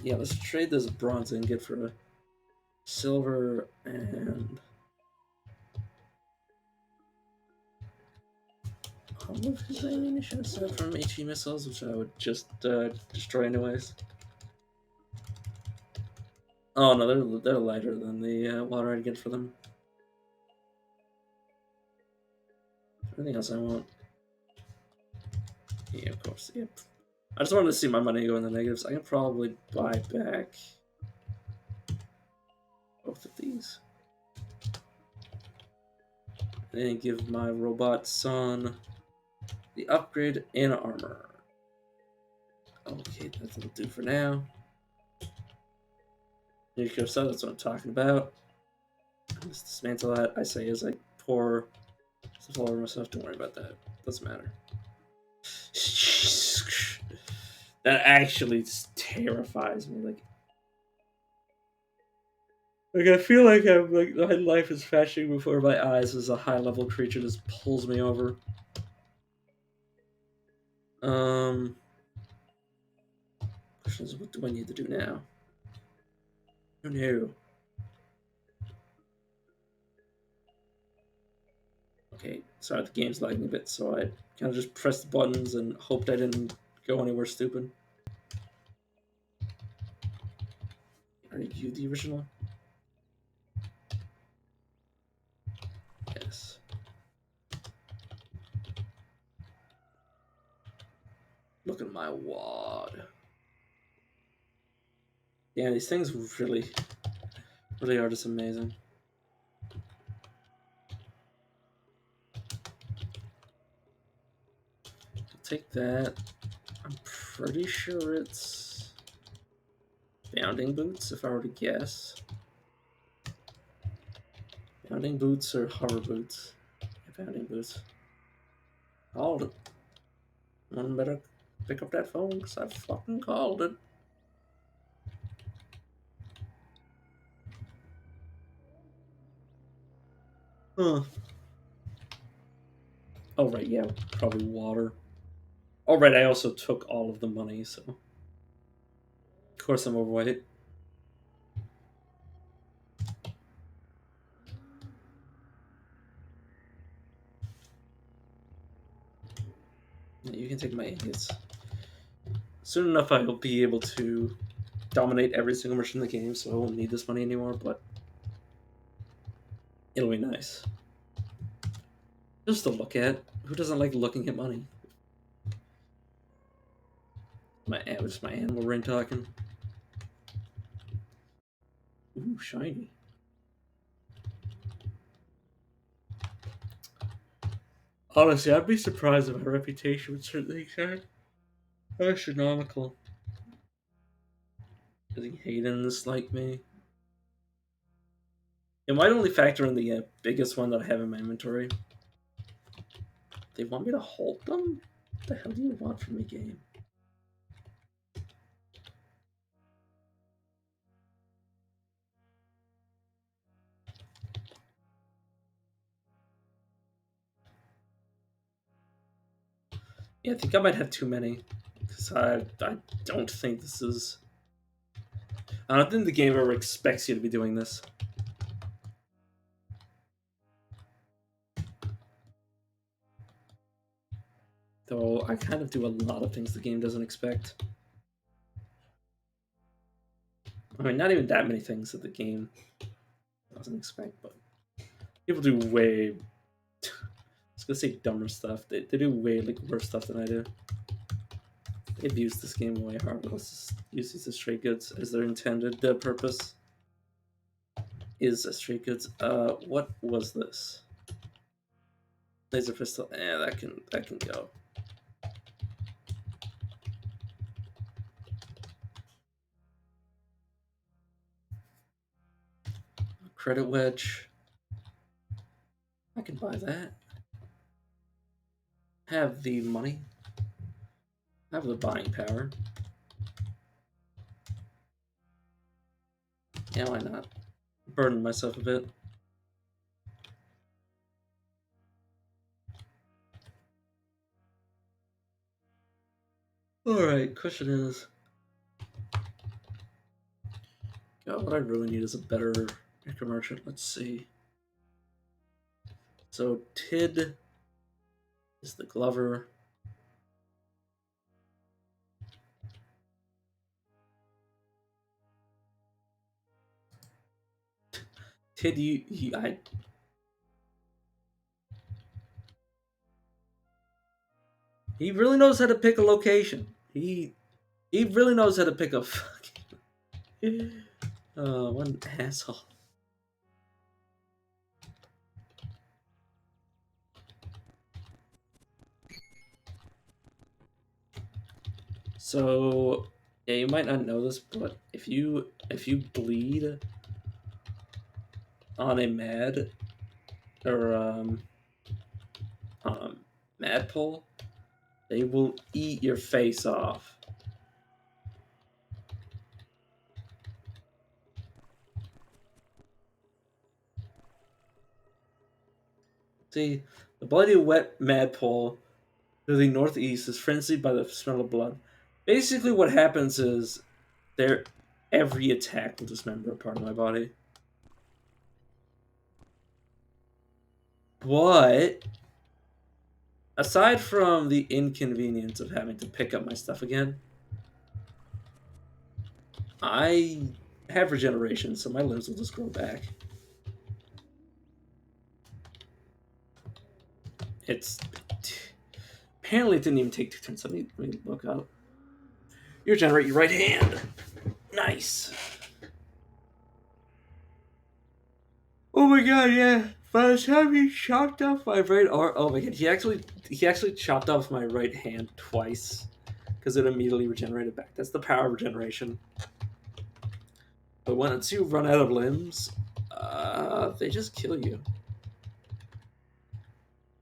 Yeah, let's trade this bronze ingot for a silver and all of his ammunition aside from HE missiles, which I would just destroy anyways. Oh no, they're lighter than the water I'd get for them. Anything else I want? Yeah, of course. Yep. I just wanted to see my money go in the negatives. I can probably buy back both of these. And give my robot son the upgrade in armor. Okay, that'll do for now. Nuclear cell, that's what I'm talking about. Just dismantle that. I say as I pour stuff all over myself. Don't worry about that. Doesn't matter. That actually just terrifies me. Like I feel like I'm like my life is flashing before my eyes as a high level creature just pulls me over. Question is, what do I need to do now? Oh no. Okay, sorry, the game's lagging a bit, so I kind of just pressed the buttons and hoped I didn't go anywhere stupid. Are you the original? Yes. Look at my wad. Yeah, these things really are just amazing. I'll take that. I'm pretty sure it's bounding boots, if I were to guess. Bounding boots or hover boots? Yeah, bounding boots. Called it. One better pick up that phone because I fucking called it. Huh. Oh, right, yeah, probably water. Oh, right, I also took all of the money, so. Of course I'm overweight. Yeah, you can take my idiots. Soon enough, I'll be able to dominate every single mission in the game, so I won't need this money anymore, but it'll be nice. Just to look at. Who doesn't like looking at money? Just my animal ring talking. Ooh, shiny. Honestly, I'd be surprised if my reputation with certain things are astronomical. I think Hayden dislike me. It might only factor in the biggest one that I have in my inventory. They want me to hold them? What the hell do you want from me, game? Yeah, I think I might have too many. Because I don't think this is... I don't think the game ever expects you to be doing this. Though I kind of do a lot of things the game doesn't expect. I mean, not even that many things that the game doesn't expect, but people do way. I was gonna say dumber stuff. They do way like worse stuff than I do. They abuse this game way hard. Let's just use these as straight goods as their intended purpose is as straight goods. What was this? Laser pistol. That can go. Credit wedge. I can buy that. Have the money. Have the buying power. Yeah, why not? Burden myself a bit. Alright, question is... God, what I really need is a better Necro Merchant. Let's see. So, Tid is the Glover. Tid, he really knows how to pick a location. He really knows how to pick a fucking... what an asshole. So, yeah, you might not know this, but if you bleed on a mad or mad pull, they will eat your face off. See, the bloody wet mad pull to the northeast is frenzied by the smell of blood. Basically, what happens is every attack will dismember a part of my body. But aside from the inconvenience of having to pick up my stuff again, I have regeneration, so my limbs will just grow back. It's apparently it didn't even take 2 turns. Let me look up. You regenerate your right hand. Nice. Oh my god, yeah. By the time he chopped off my right arm, oh my god, he actually chopped off my right hand twice because it immediately regenerated back. That's the power of regeneration. But once you run out of limbs, they just kill you.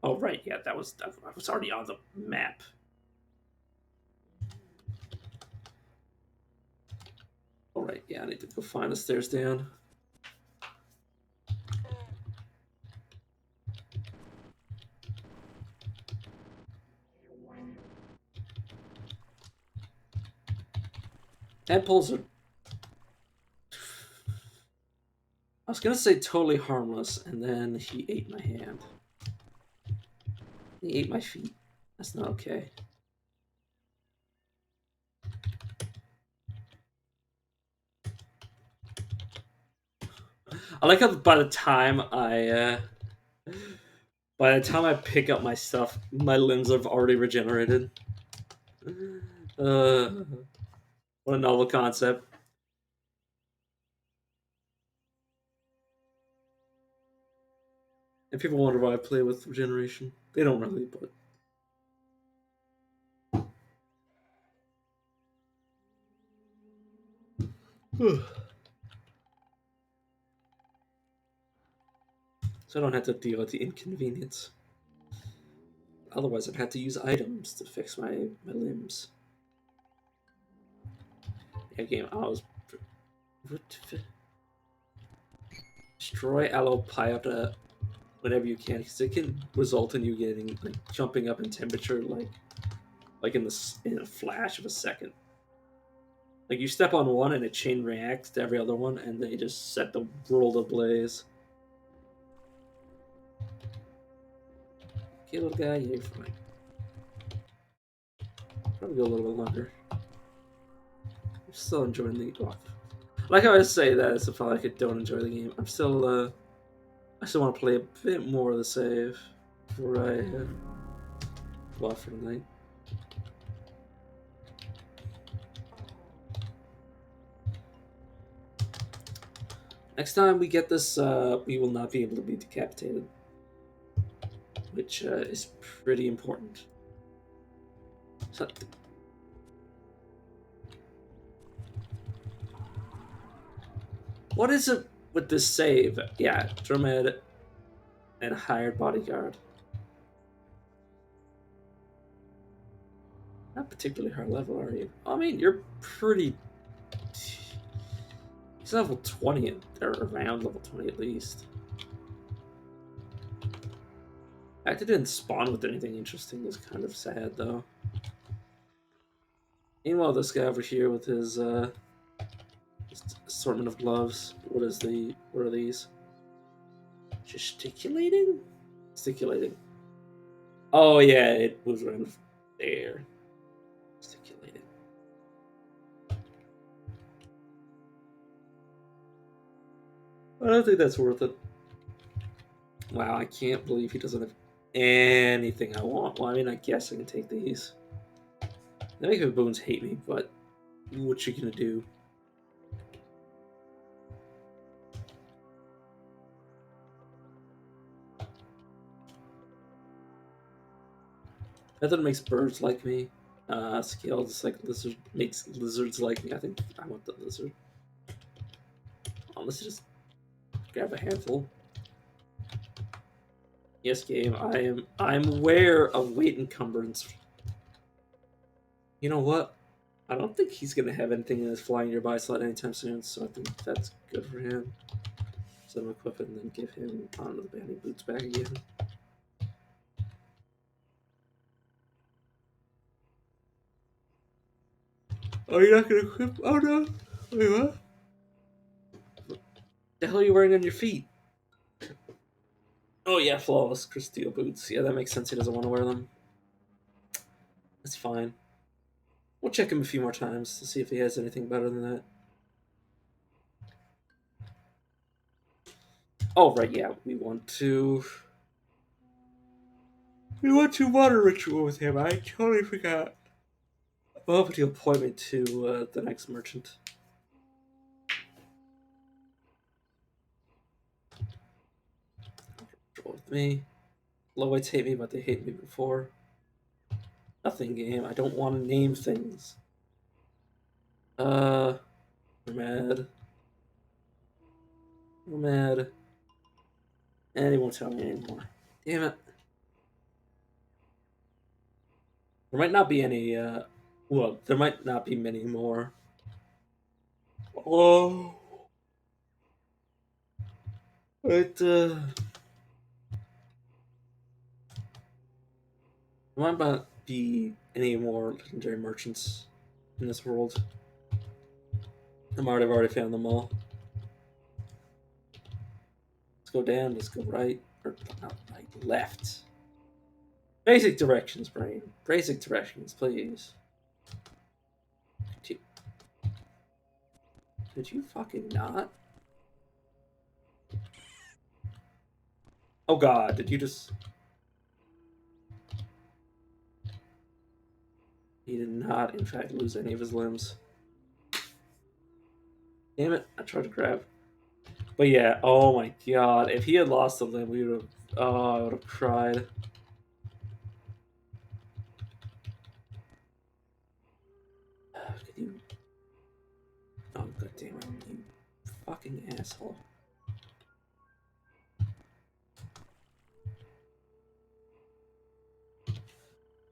Oh right, yeah, I was already on the map. All right, yeah, I need to go find the stairs down. Tadpoles are... I was gonna say totally harmless, and then he ate my hand. He ate my feet. That's not okay. I like how by the time I pick up my stuff, my limbs have already regenerated. What a novel concept. And people wonder why I play with regeneration. They don't really, but... So I don't have to deal with the inconvenience. Otherwise, I'd have to use items to fix my limbs. Yeah, game. I was... Destroy Alopiota whenever you can, because it can result in you getting like jumping up in temperature like in a flash of a second. Like you step on one and a chain reacts to every other one, and they just set the world ablaze. Okay, little guy, you're fine. Probably go a little bit longer. I'm still enjoying the. Oh, Like I always say that it's not like I don't enjoy the game. I still want to play a bit more of the save before I go off for the night. Next time we get this, we will not be able to be decapitated, which is pretty important. So, what is it with this save? Yeah, Drumed and hired bodyguard. Not particularly high level, are you? I mean, you're pretty. He's level 20, or around level 20 at least. I didn't spawn with anything interesting. Is kind of sad though. Meanwhile, this guy over here with his assortment of gloves. What are these? Gesticulating? Gesticulating. Oh yeah, it moves around there. Gesticulating. I don't think that's worth it. Wow, I can't believe he doesn't have anything I want. Well, I mean, I guess I can take these. They make the boons hate me, but what you gonna do? Method makes birds like me. Scales like lizard makes lizards like me. I think I want the lizard. Oh, let's just grab a handful. Yes, game. I'm aware of weight encumbrance. You know what? I don't think he's gonna have anything in his flying nearby slot anytime soon, so I think that's good for him. So I'm equip it and then give him onto the banding boots back again. Oh, you're not gonna equip? Oh no! Wait, what? The hell are you wearing on your feet? Oh yeah, flawless crystal boots. Yeah, that makes sense. He doesn't want to wear them. That's fine. We'll check him a few more times to see if he has anything better than that. Oh right, yeah, we want to water ritual with him. I totally forgot. Well, but he'll point me to the next merchant. With me. Lowites hate me, but they hate me before. Nothing game. I don't want to name things. We're mad. We're mad. And he won't tell me anymore. Damn it. There might not be any, well, there might not be many more. Oh. But, there might not be any more legendary merchants in this world. I've already found them all. Let's go down, let's go right. Or not right, left. Basic directions, brain. Basic directions, please. Did you fucking not? Oh god, did you just... He did not, in fact, lose any of his limbs. Damn it, I tried to grab. But yeah, oh my god, if he had lost a limb, we would have... Oh, I would have cried. Could you... Oh, god damn it, you fucking asshole.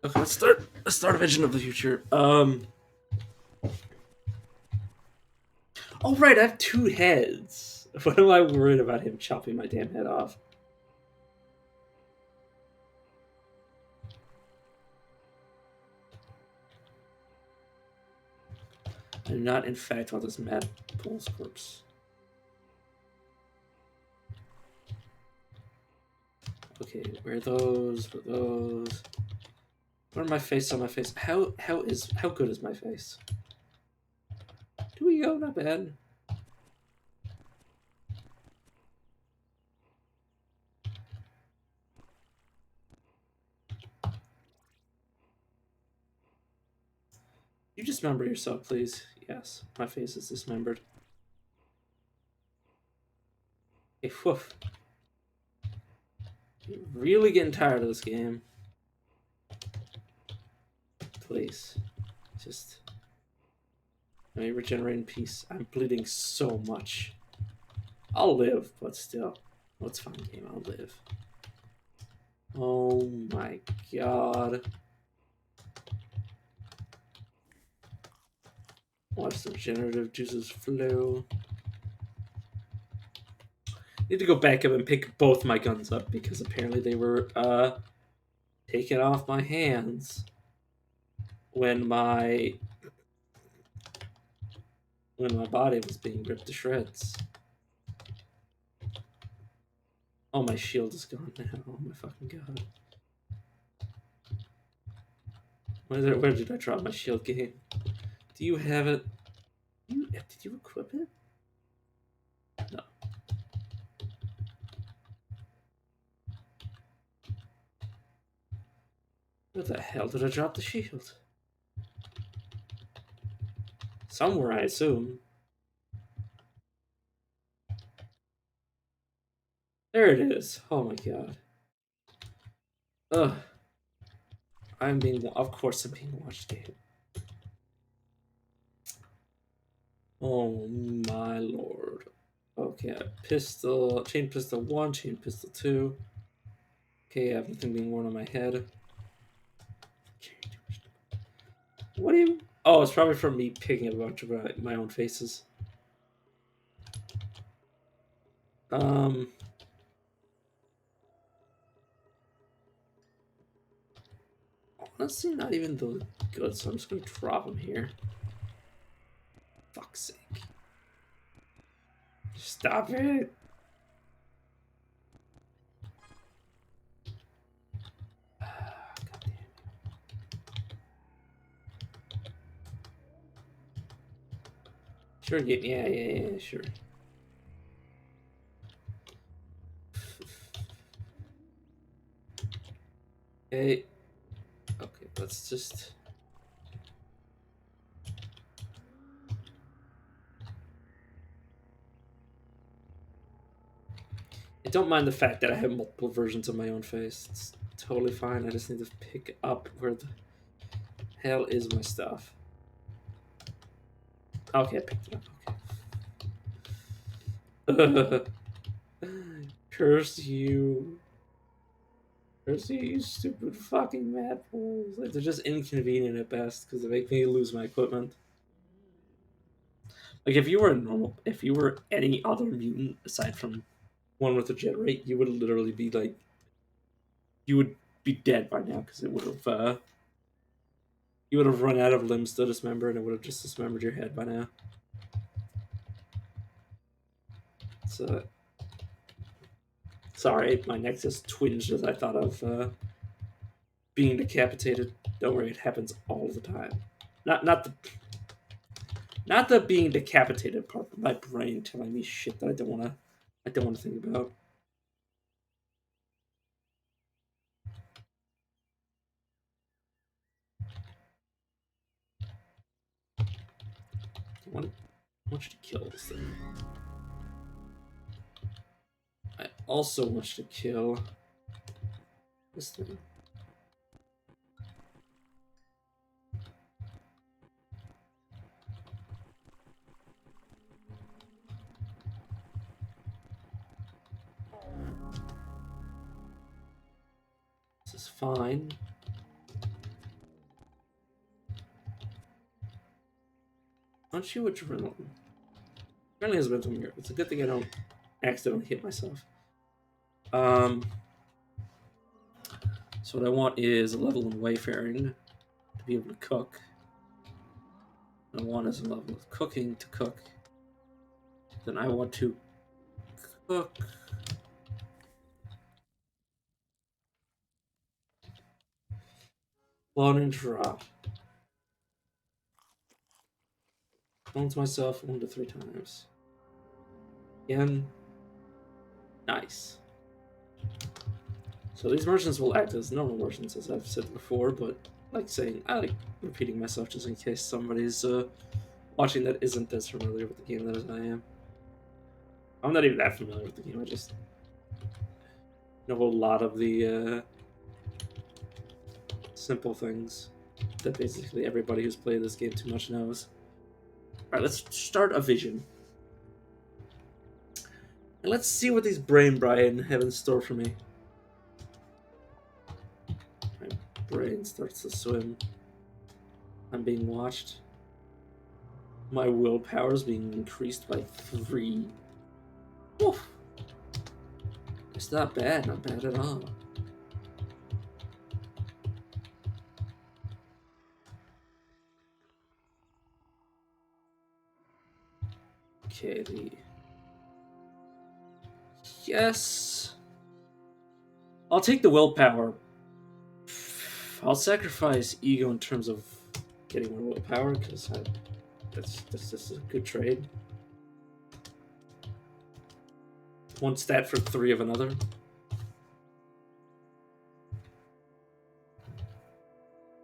Okay, let's start a vision of the future. Oh right, I have 2 heads. What am I worried about him chopping my damn head off? I do not, in fact, want this mad Pool's corpse. Okay, where are those? Where are those? Where are my face on my face? How good is my face? Do we go? Not bad. dismember yourself, please? Yes, my face is dismembered. Hey, woof. I'm really getting tired of this game. Please. Just... let me regenerate in peace. I'm bleeding so much. I'll live, but still. Oh, it's fine, game. I'll live. Oh my god. Watch the regenerative juices flow. Need to go back up and pick both my guns up because apparently they were taken off my hands when my body was being ripped to shreds. Oh, my shield is gone now. Oh my fucking god. Where did I drop my shield game? Do you have it? Did you equip it? No. Where the hell did I drop the shield? Somewhere, I assume. There it is. Oh my god. Ugh. Of course I'm being watched, game. Oh my lord. Okay, pistol, chain pistol 1, chain pistol 2. Okay, I have nothing being worn on my head. What do you... oh, it's probably from me picking a bunch of my own faces. Honestly, not even the good, so I'm just gonna drop them here. Fuck's sake. Stop it! Sure, yeah, sure. Okay. Okay, let's just... I don't mind the fact that I have multiple versions of my own face. It's totally fine. I just need to pick up where the hell is my stuff. Okay, I picked it up. Okay. Curse you. Curse you stupid fucking madpoles. Like, they're just inconvenient at best because they make me lose my equipment. Like, if you were any other mutant aside from one with a regenerate, you would literally be like, you would be dead by now because it would have, you would have run out of limbs to dismember and it would have just dismembered your head by now. So, sorry, my neck just twinged as I thought of being decapitated. Don't worry, it happens all the time. Not the being decapitated part, but my brain telling me shit that I don't wanna think about. I want you to kill this thing. I also want you to kill this thing. This is fine. Aren't you adrenaline? Adrenaline has been weird. It's a good thing I don't accidentally hit myself. So what I want is a level in wayfaring to be able to cook. I want is a level of cooking to cook. Then I want to cook. One and drop. Clones myself 1 to 3 times. Again. Nice. So these merchants will act as normal merchants, as I've said before, but like saying, I like repeating myself just in case somebody's watching that isn't as familiar with the game as I am. I'm not even that familiar with the game. I just know a lot of the simple things that basically everybody who's played this game too much knows. Alright, let's start a vision. And let's see what these brain Brian have in store for me. My brain starts to swim. I'm being watched. My willpower is being increased by 3. Oof. It's not bad at all. Okay, yes. I'll take the willpower. I'll sacrifice ego in terms of getting more willpower because that's just a good trade. 1 stat for 3 of another.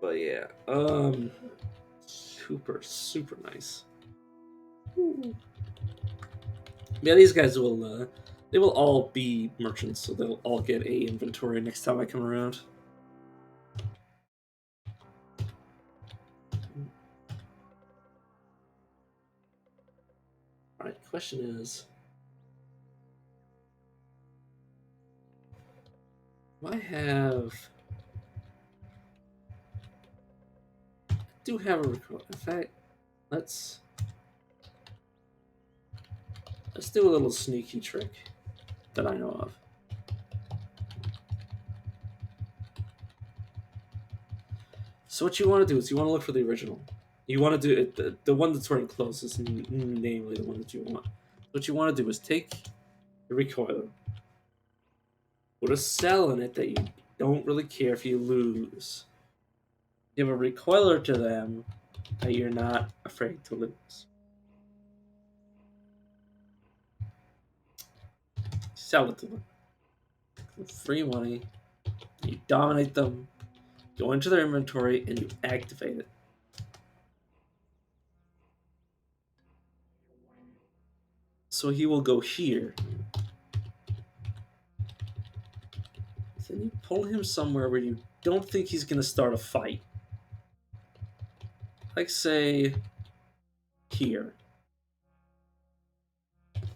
But yeah, super nice. Ooh. Yeah, these guys will they will all be merchants, so they'll all get a inventory next time I come around. Alright, question is, I do have a record. In fact, let's do a little sneaky trick that I know of. So what you want to do is you want to look for the original. You want to do it, the one that's wearing closest, namely the one that you want. What you want to do is take the recoiler, put a cell in it that you don't really care if you lose. Give a recoiler to them that you're not afraid to lose. Sell it to them. Free money. You dominate them, go into their inventory, and you activate it. So he will go here. Then you pull him somewhere where you don't think he's going to start a fight. Like, say, here.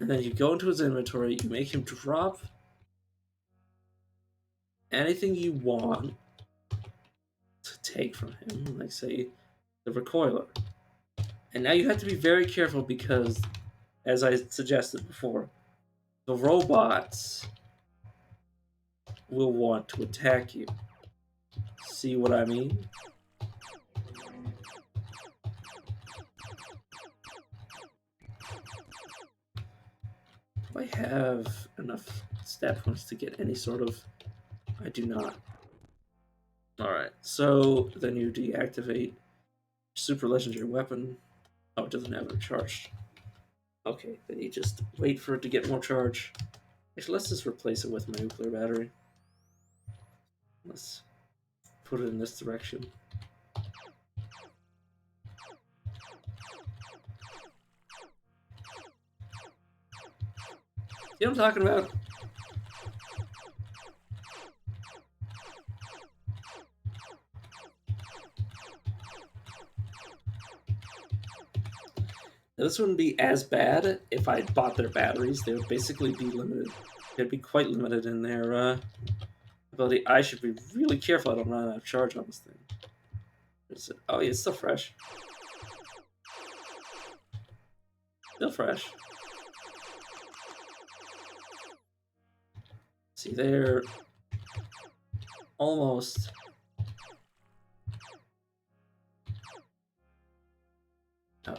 And then you go into his inventory, you make him drop anything you want to take from him, like, say, the recoiler. And now you have to be very careful because, as I suggested before, the robots will want to attack you. See what I mean? Do I have enough stat points to get any sort of... I do not. Alright, so then you deactivate super legendary weapon. Oh, it doesn't have it charged. Okay, then you just wait for it to get more charge. Actually, let's just replace it with my nuclear battery. Let's put it in this direction. You know what I'm talking about? Now, this wouldn't be as bad if I bought their batteries. They would basically be limited. They'd be quite limited in their ability. I should be really careful I don't run out of charge on this thing. Oh, yeah, it's still fresh. Still fresh. See, they're almost...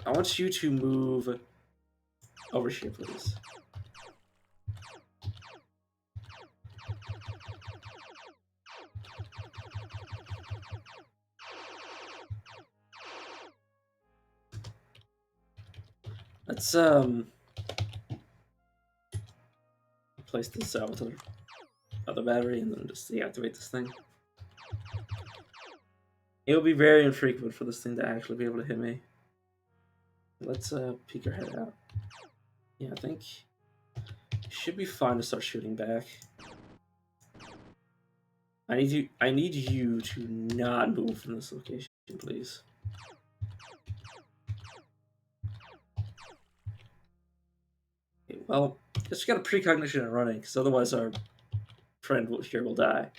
I want you to move over here, please. Let's replace this out with another battery and then just deactivate this thing. It would be very infrequent for this thing to actually be able to hit me. Let's peek our head out. Yeah, I think it should be fine to start shooting back. I need you to not move from this location, please. Okay, well, just got a precognition of running, because otherwise our friend here will die.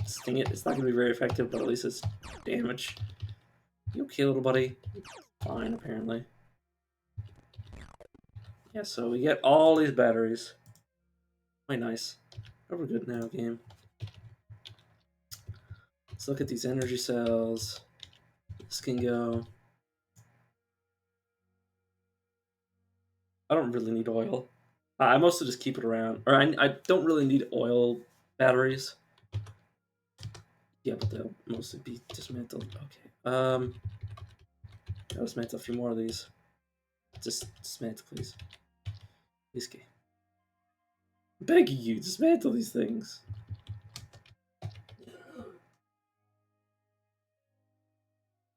Sting it. It's not going to be very effective, but at least it's damage. You okay, little buddy? Fine, apparently. Yeah, so we get all these batteries. Quite nice. Oh, we're good now, game. Let's look at these energy cells. This can go. I don't really need oil. I mostly just keep it around. Or I don't really need oil batteries. Yeah, but they'll mostly be dismantled. Okay. I'll dismantle a few more of these. Just dismantle, please. Please, game. I'm begging you, dismantle these things.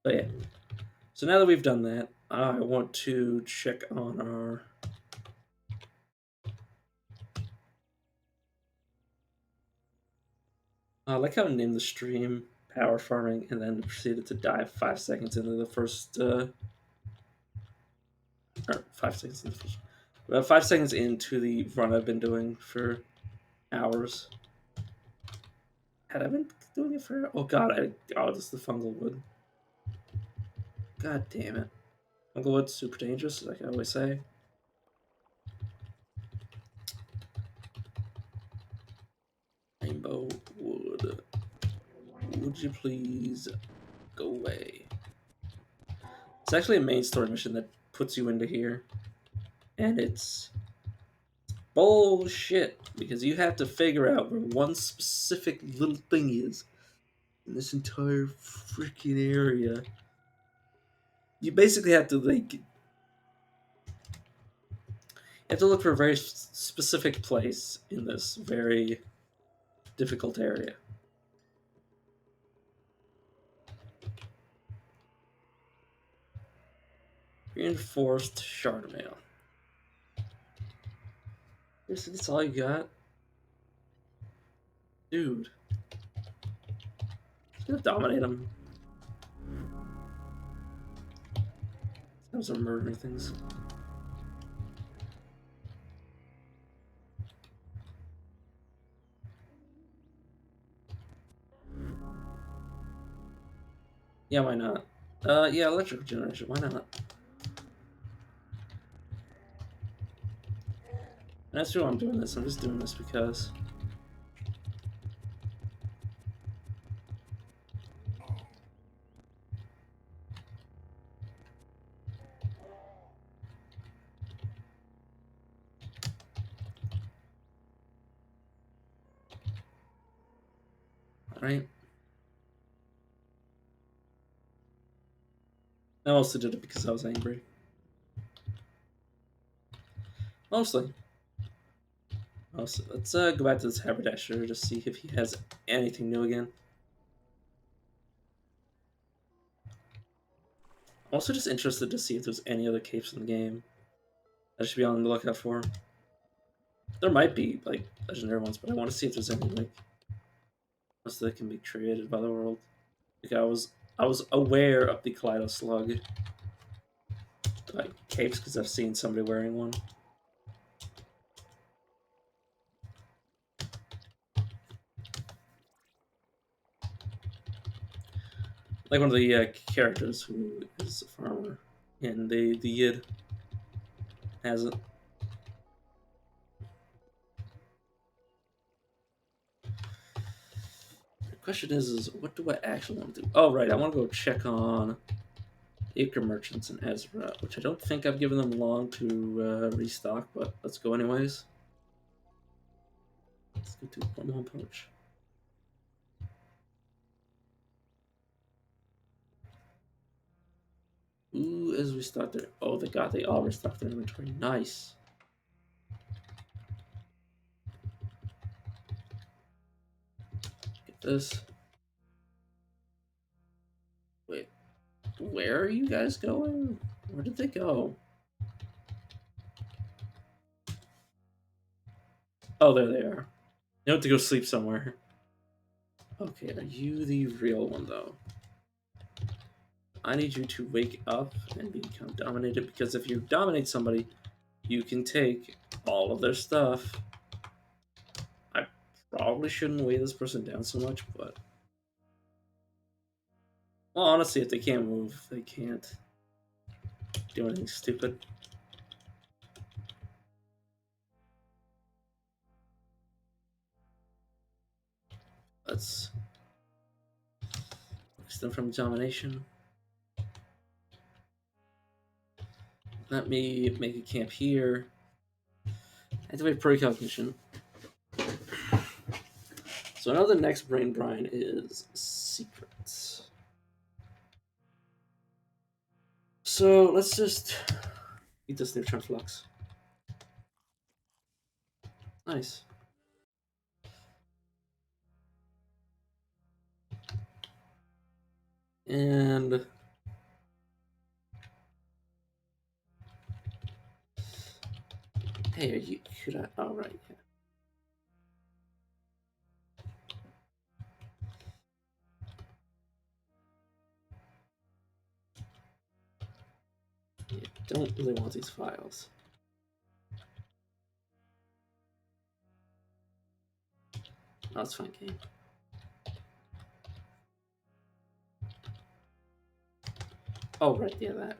But yeah. So now that we've done that, I want to check on our... I like how I named the stream Power Farming and then proceeded to dive 5 seconds into the first... or 5 seconds into the first... 5 seconds into the run I've been doing for hours. Had I been doing it for... Oh god, oh, this is the fungal wood. God damn it. Fungal wood's super dangerous, like I always say. Rainbow wood. Would you please go away? It's actually a main story mission that puts you into here. And it's bullshit, because you have to figure out where one specific little thing is in this entire freaking area. You basically have to look for a very specific place in this very difficult area. Reinforced shard mail. That's all you got? Dude. It's gonna dominate him. Those are murdering things. Yeah, why not? Yeah, electrical generation, why not? And that's why I'm doing this. I'm just doing this because... Alright. I also did it because I was angry. Mostly. Let's go back to this haberdasher to see if he has anything new again. I'm also just interested to see if there's any other capes in the game I should be on the lookout for. There might be, like, legendary ones, but I want to see if there's any, like, ones that can be created by the world. Like, I was aware of the Kaleido Slug, like, capes because I've seen somebody wearing one. Like one of the characters who is a farmer in the Yid has it. The question is what do I actually want to do? Oh, right, I want to go check on Acre Merchants in Ezra, which I don't think I've given them long to restock, but let's go anyways. Let's go to one more approach. as we start their... Oh, they all restocked their inventory. Nice. Get this. Wait, where are you guys going? Where did they go? Oh, there they are. You have to go sleep somewhere. Okay, are you the real one, though? I need you to wake up and become dominated, because if you dominate somebody, you can take all of their stuff. I probably shouldn't weigh this person down so much, but... Well, honestly, if they can't move, they can't do anything stupid. Let's fix them from domination. Let me make a camp here. Activate precognition. So I know the next brain brine is secrets. So let's just eat this neutron flux. Nice. And hey, are you could I? Oh right, yeah. Yeah, don't really want these files. Oh, it's fine, game. Oh right, yeah, that.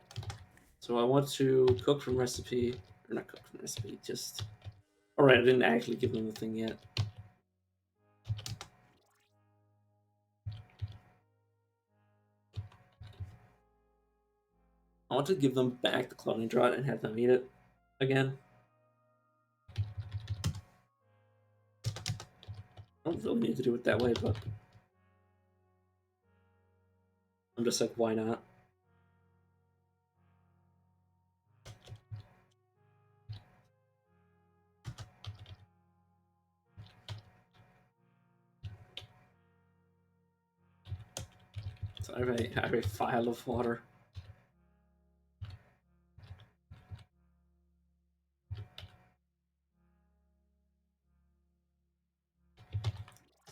So I want to cook from recipe, or not cook from recipe, just. All right, I didn't actually give them the thing yet. I want to give them back the cloning draught and have them eat it again. I don't really need to do it that way, but I'm just like, why not? So I have a file of water.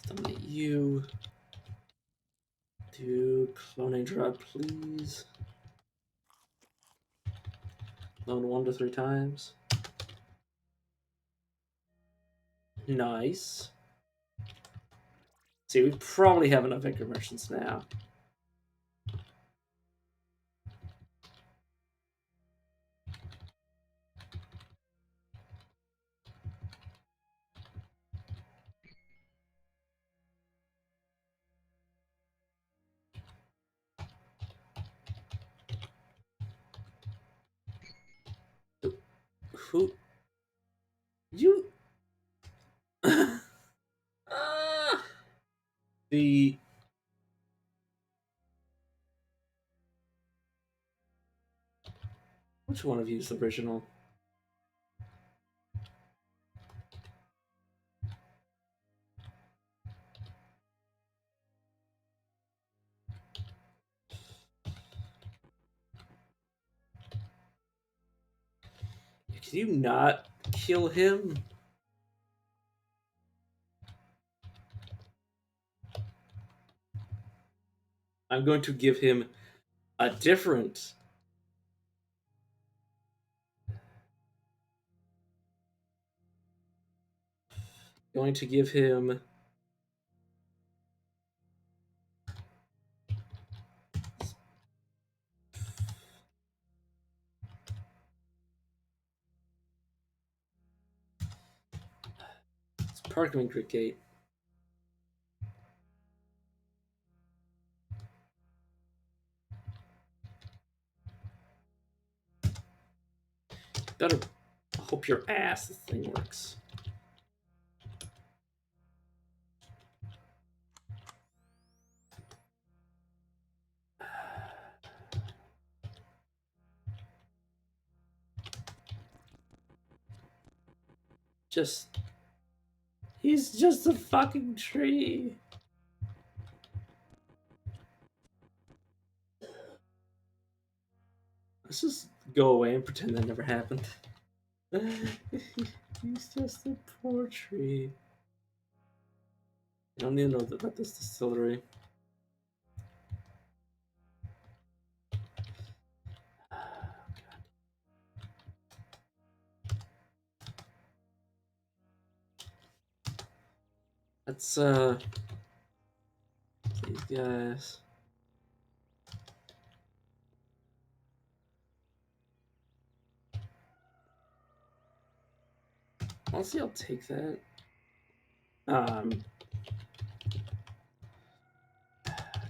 Stimulate you. Do cloning draught, please. Clone 1 to 3 times. Nice. See, we probably have enough Victor merchants now. Who? You? The... Which one of you is the original? Can you not kill him? I'm going to give him a different... Going to give him... It's Parkman Creek Gate. Better hope your ass this thing works. Just... He's just a fucking tree. Let's just go away and pretend that never happened. He's just a poor tree. I don't need to know about this distillery. Let's these guys. Honestly, I'll take that.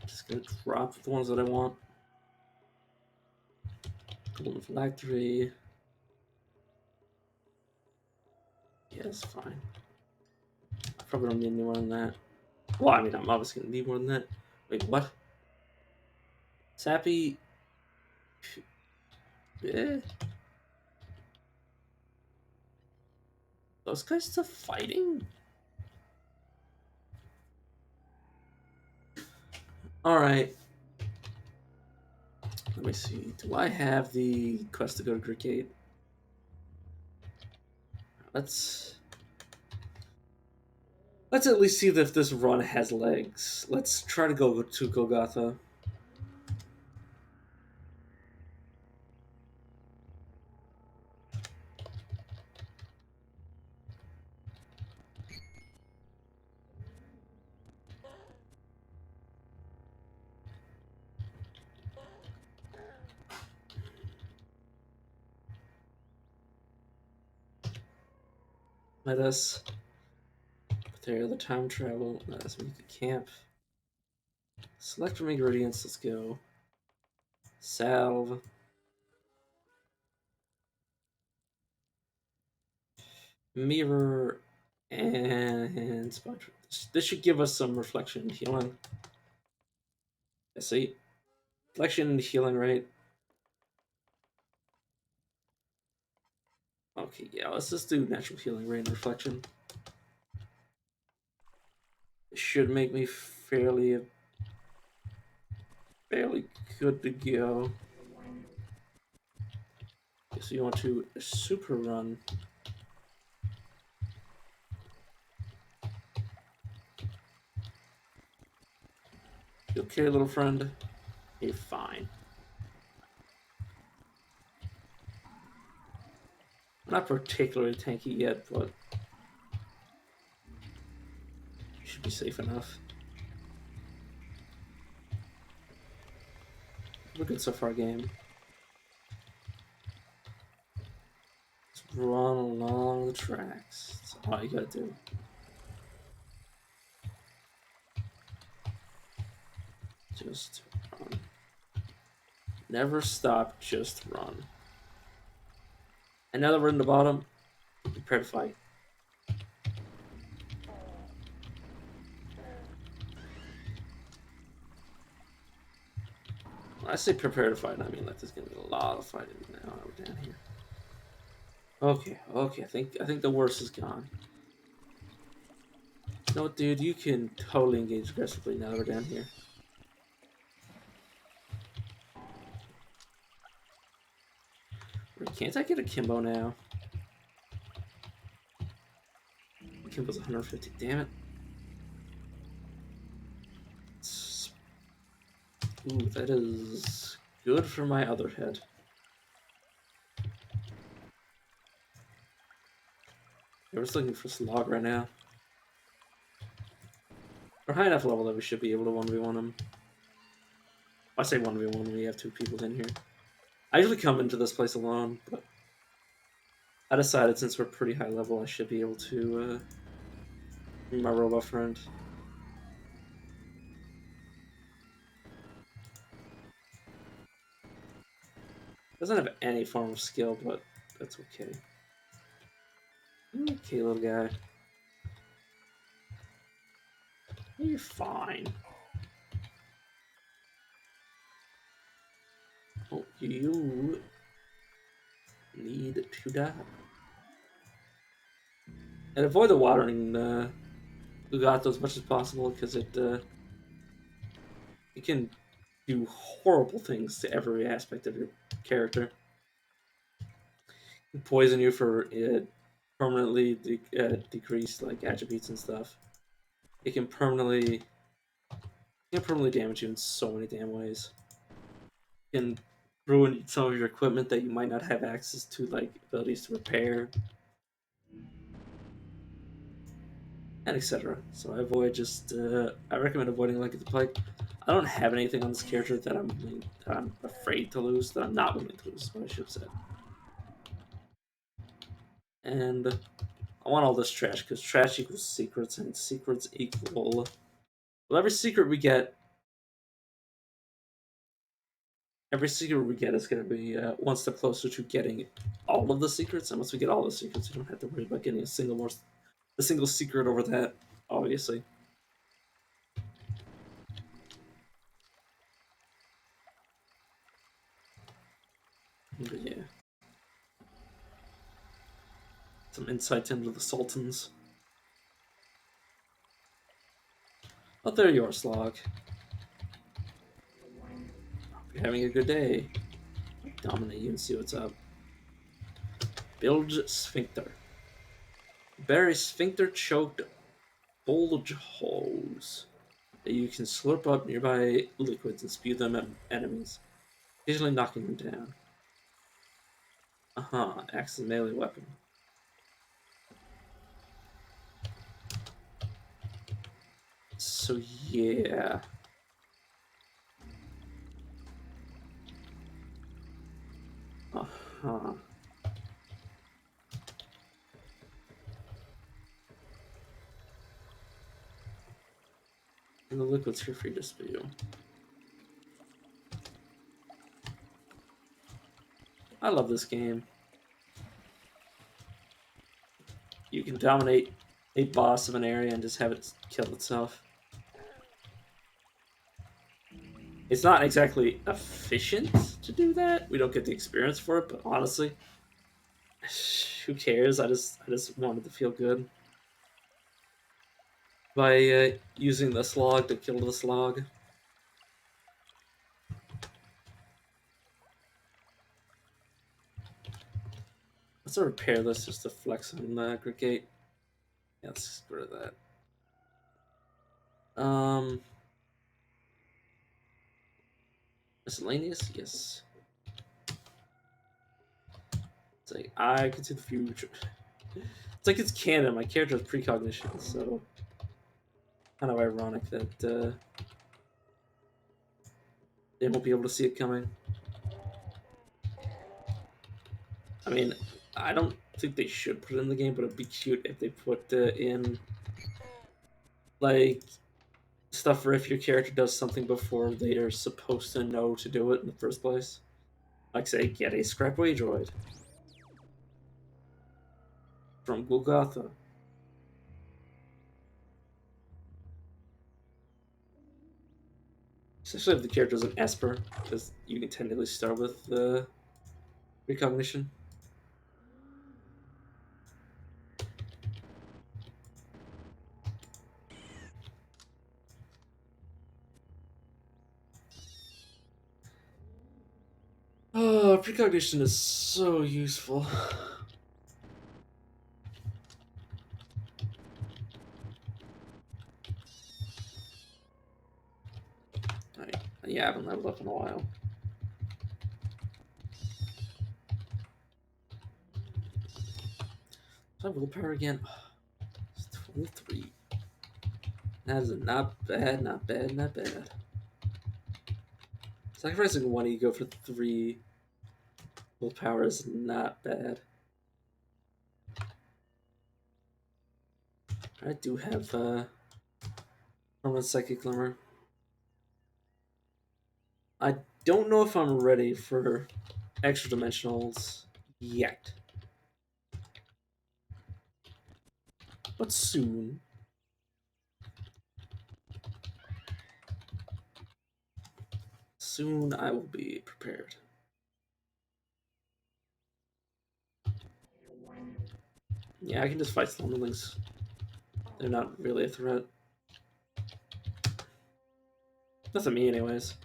Just gonna drop the ones that I want. Golden Phylactery. Yeah, that's fine. I probably don't need any more than that. Well, I mean, I'm obviously gonna need more than that. Wait, what? Sappy. Eh. Those guys still fighting? Alright. Let me see. Do I have the quest to go to Cricket? Let's at least see if this run has legs. Let's try to go to Golgotha. Let us prepare the time travel. Let us make a camp. Select from ingredients. Let's go. Salve. Mirror. And sponge. This should give us some reflection and healing. I see. Reflection and healing, right? Okay, yeah, let's just do natural healing, rate, and reflection. It should make me fairly good to go. Okay, so you want to super run. You okay, little friend? You're fine. I'm not particularly tanky yet, but you should be safe enough. We're good so far, game. Let's run along the tracks. That's all you gotta do. Just run. Never stop, just run. And now that we're in the bottom, prepare to fight. When I say prepare to fight, I mean like there's gonna be a lot of fighting now that we're down here. Okay, I think the worst is gone. No, dude, you can totally engage aggressively now that we're down here. Wait, can't I get a Kimbo now? Kimbo's 150, damn it. Ooh, that is good for my other head. We're just looking for Slog right now. We're high enough level that we should be able to 1v1 him. I say 1v1 when we have two people in here. I usually come into this place alone, but I decided since we're pretty high level, I should be able to my robot friend. Doesn't have any form of skill, but that's okay. Okay, little guy. You're fine. Oh, you need to die. And avoid the watering Ugato as much as possible because it can do horrible things to every aspect of your character. It can poison you for permanently decrease like attributes and stuff. It can permanently damage you in so many damn ways. It can ruin some of your equipment that you might not have access to, like abilities to repair and etc. So I recommend avoiding Link of the Plague. I don't have anything on this character that I'm afraid to lose, that I'm not willing to lose, is what I should have said. And I want all this trash, because trash equals secrets, and secrets equal... Well, every secret we get is going to be one step closer to getting all of the secrets, and once we get all the secrets, we don't have to worry about getting a single secret over that, obviously. But yeah. Some insights into the Sultans. Oh, there you are, Slog. Hope you're having a good day. Dominate you and see what's up. Bilge Sphincter. Bury sphincter choked bulge holes that you can slurp up nearby liquids and spew them at enemies, occasionally knocking them down. Axe is a melee weapon. So yeah. Uh-huh. And the liquids here for you to spew. I love this game. You can dominate a boss of an area and just have it kill itself. It's not exactly efficient to do that. We don't get the experience for it, but honestly, who cares? I just wanted to feel good by using the slog to kill the slog. Let's repair this just to flex on the aggregate. Yeah, let's get rid of that. Miscellaneous, yes. It's like I can see the future. It's like it's canon. My character has precognition, so kind of ironic that they won't be able to see it coming. I mean, I don't think they should put it in the game, but it'd be cute if they put in like stuff for if your character does something before they are supposed to know to do it in the first place. Like, say, get a Scrapway droid from Golgotha. Especially if the character is an Esper, because you can technically start with precognition. Oh, precognition is so useful. Yeah, I haven't leveled up in a while. So I have willpower again. It's 23. That is not bad, not bad, not bad. Sacrificing 1 ego for 3 willpower is not bad. I do have Permanent Psychic Glimmer. I don't know if I'm ready for extra dimensionals yet. But soon. Soon I will be prepared. Yeah, I can just fight Slumberlings. They're not really a threat. Nothing me, anyways.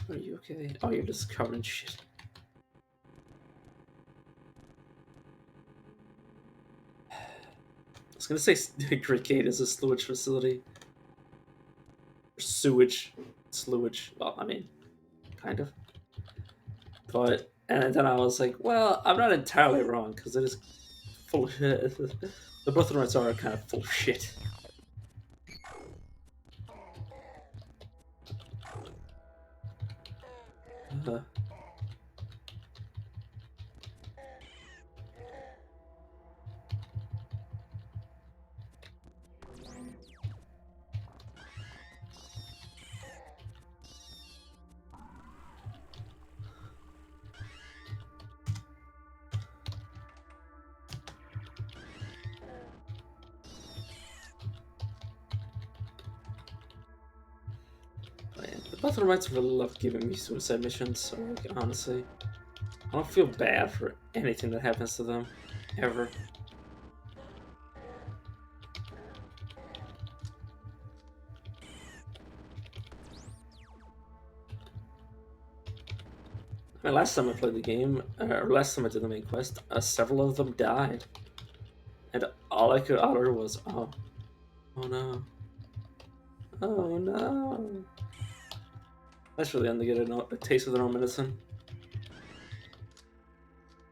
Are you okay? Oh, you're just covered in shit. I was gonna say Great Gate is a sewage facility. Or sewage. Slewage. Well, I mean, kind of. But, and then I was like, well, I'm not entirely wrong, because it is full of shit. The both of them are kind of full of shit. Uh, but yeah, the both of them really love giving me suicide missions, so like, honestly, I don't feel bad for anything that happens to them, ever. I mean, last time I played the game, or last time I did the main quest, several of them died. And all I could utter was, oh, oh no, oh no. That's really them to get a taste of their own medicine.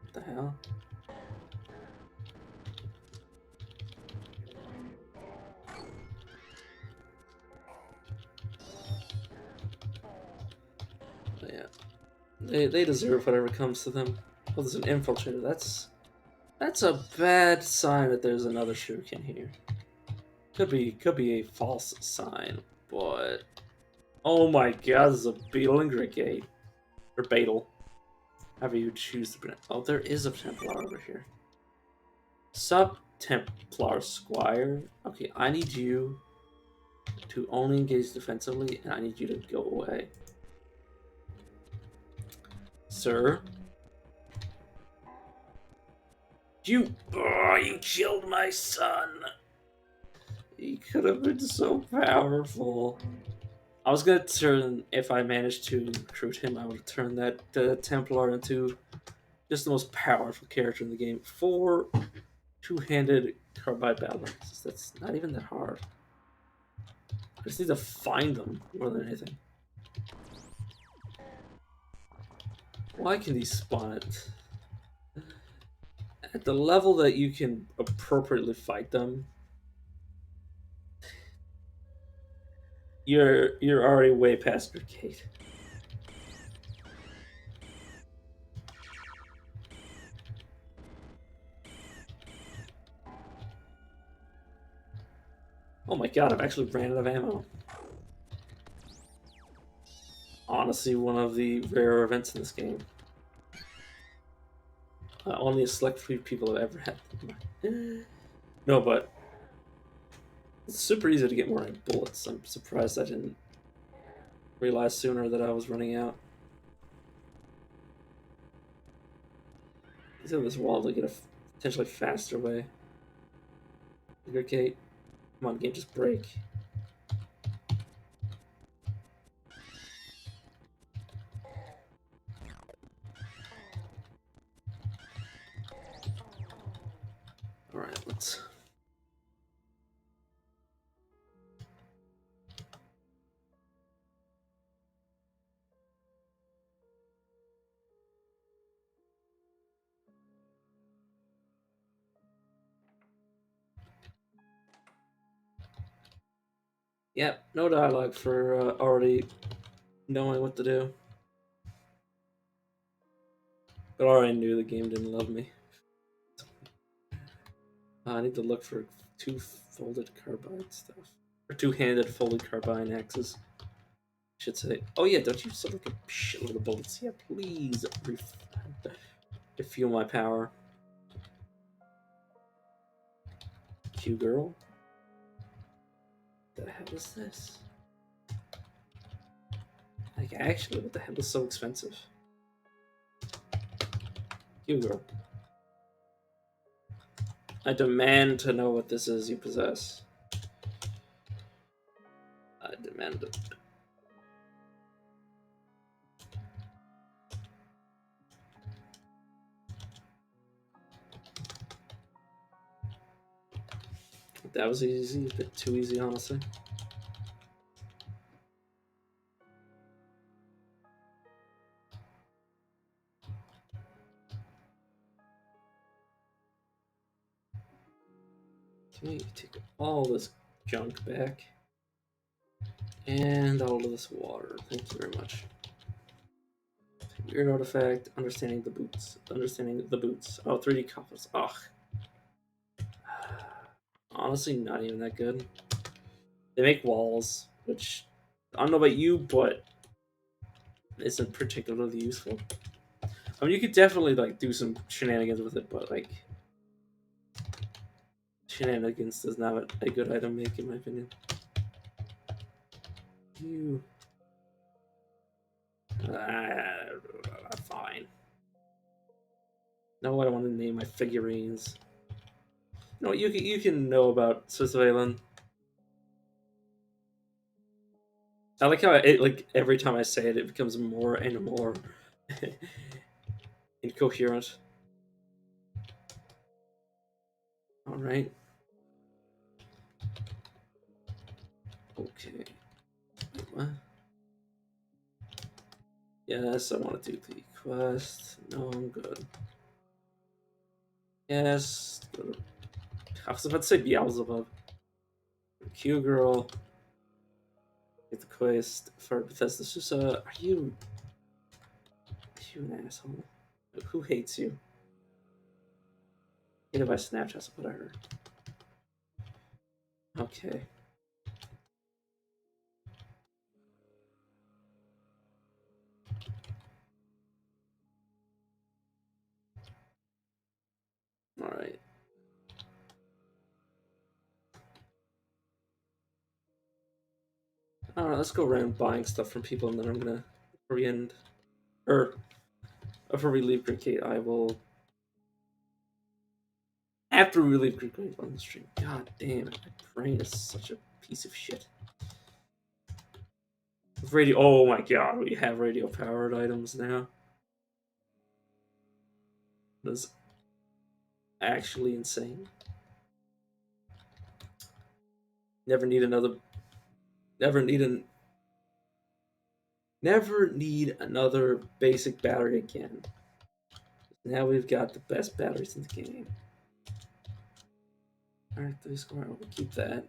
What the hell? But yeah, they deserve whatever comes to them. Oh, there's an infiltrator. That's a bad sign that there's another shuriken here. Could be a false sign, but oh my god, there's a beetle in Great Gate. Or Beetle. However you choose to pronounce. Oh, there is a Templar over here. Sub Templar Squire. Okay, I need you to only engage defensively, and I need you to go away. Sir? You killed my son! He could have been so powerful. I was gonna turn, if I managed to recruit him, I would turn that Templar into just the most powerful character in the game. 4 two-handed carbide battle axes. That's not even that hard. I just need to find them more than anything. Why can these spawn at the level that you can appropriately fight them? You're already way past your gate. Oh my god, I've actually ran out of ammo. Honestly, one of the rare events in this game. Only a select few people have ever had them. No, but it's super easy to get more bullets. I'm surprised I didn't realize sooner that I was running out. Let's hit this wall to get a potentially faster way. Bigger gate. Come on, game, just break. Alright, let's... Yep, no dialogue for already knowing what to do. But I already knew the game didn't love me. I need to look for 2 folded carbide stuff. Or 2-handed folded carbine axes. I should say. Oh yeah, don't you sell like a shitload of bullets? Yeah, please refuel my power. Q girl? What the hell is this? Like, actually, what the hell is so expensive? Q girl. I demand to know what this is you possess. I demand it. That was easy, a bit too easy, honestly. Okay, take all this junk back. And all of this water. Thank you very much. Weird artifact, understanding the boots. Understanding the boots. Oh, 3D copies. Ugh. Honestly, not even that good. They make walls, which I don't know about you, but isn't particularly useful. I mean, you could definitely like do some shenanigans with it, but like shenanigans does not a good item make, in my opinion. You. Fine. No, I don't want to name my figurines. No, you can know about Swiss Valen. I like how like every time I say it, it becomes more and more incoherent. All right. Okay. Wait, what? Yes, I want to do the quest. No, I'm good. Yes. Good. I was about to say Beelzebub. Q girl. Get the quest for Bethesda Susa. Are you an asshole? Who hates you? Hated by Snapchat's what I heard. Okay. All right. All right. Let's go around buying stuff from people, and then I'm gonna end. Or before we leave Cricket, I will. After we leave Cricket on the stream. God damn it! My brain is such a piece of shit. Radio. Oh my god, we have radio powered items now. That's actually insane. Never need another. Never need an. Never need another basic battery again. Now we've got the best batteries in the game. Alright, 3 score. We'll keep that.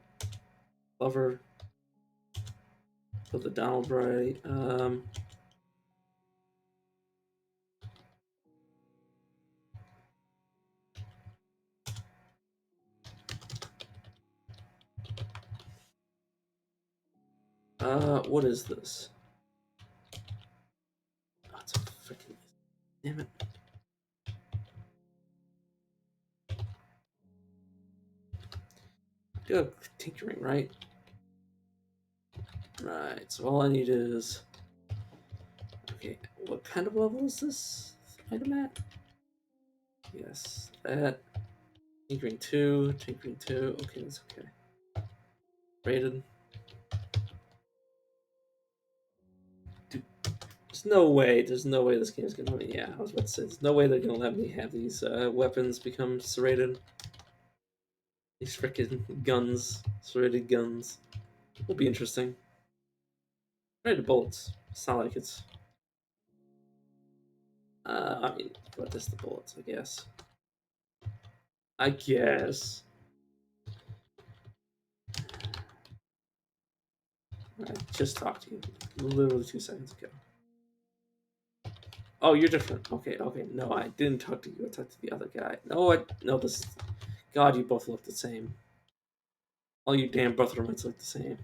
Lover. Put the Donald right. What is this? Oh, it's a freaking. Damn it. I do have tinkering, right? Right, so all I need is. Okay, what kind of level is this item at? Yes, that. Tinkering 2, Tinkering 2. Okay, that's okay. Rated. Dude, there's no way this game is gonna let me. Yeah, I was about to say, there's no way they're gonna let me have these weapons become serrated. These freaking guns, serrated guns. Will be interesting. Serrated bullets. It's not like it's. I mean, what is the bullets? I guess. I guess. I just talked to you literally 2 seconds ago. Oh, you're different. Okay, okay. No, I didn't talk to you. I talked to the other guy. No, this. God, you both look the same. All you damn Brothermites look the same.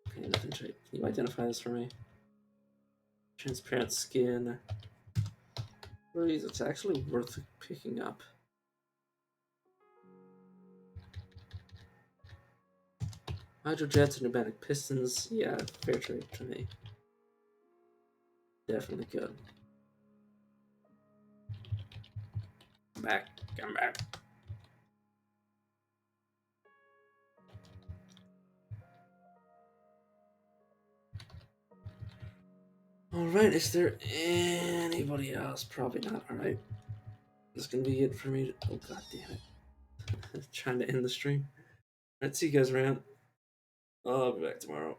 Okay, nothing. Can you identify this for me? Transparent skin. Please, it's actually worth picking up. Hydrojets and pneumatic pistons. Yeah, fair trade to me. Definitely good. back. I'm back. Alright, is there anybody else? Probably not. Alright. That's gonna be it for me. Oh, god damn it. Trying to end the stream. Alright, see you guys around. I'll be back tomorrow.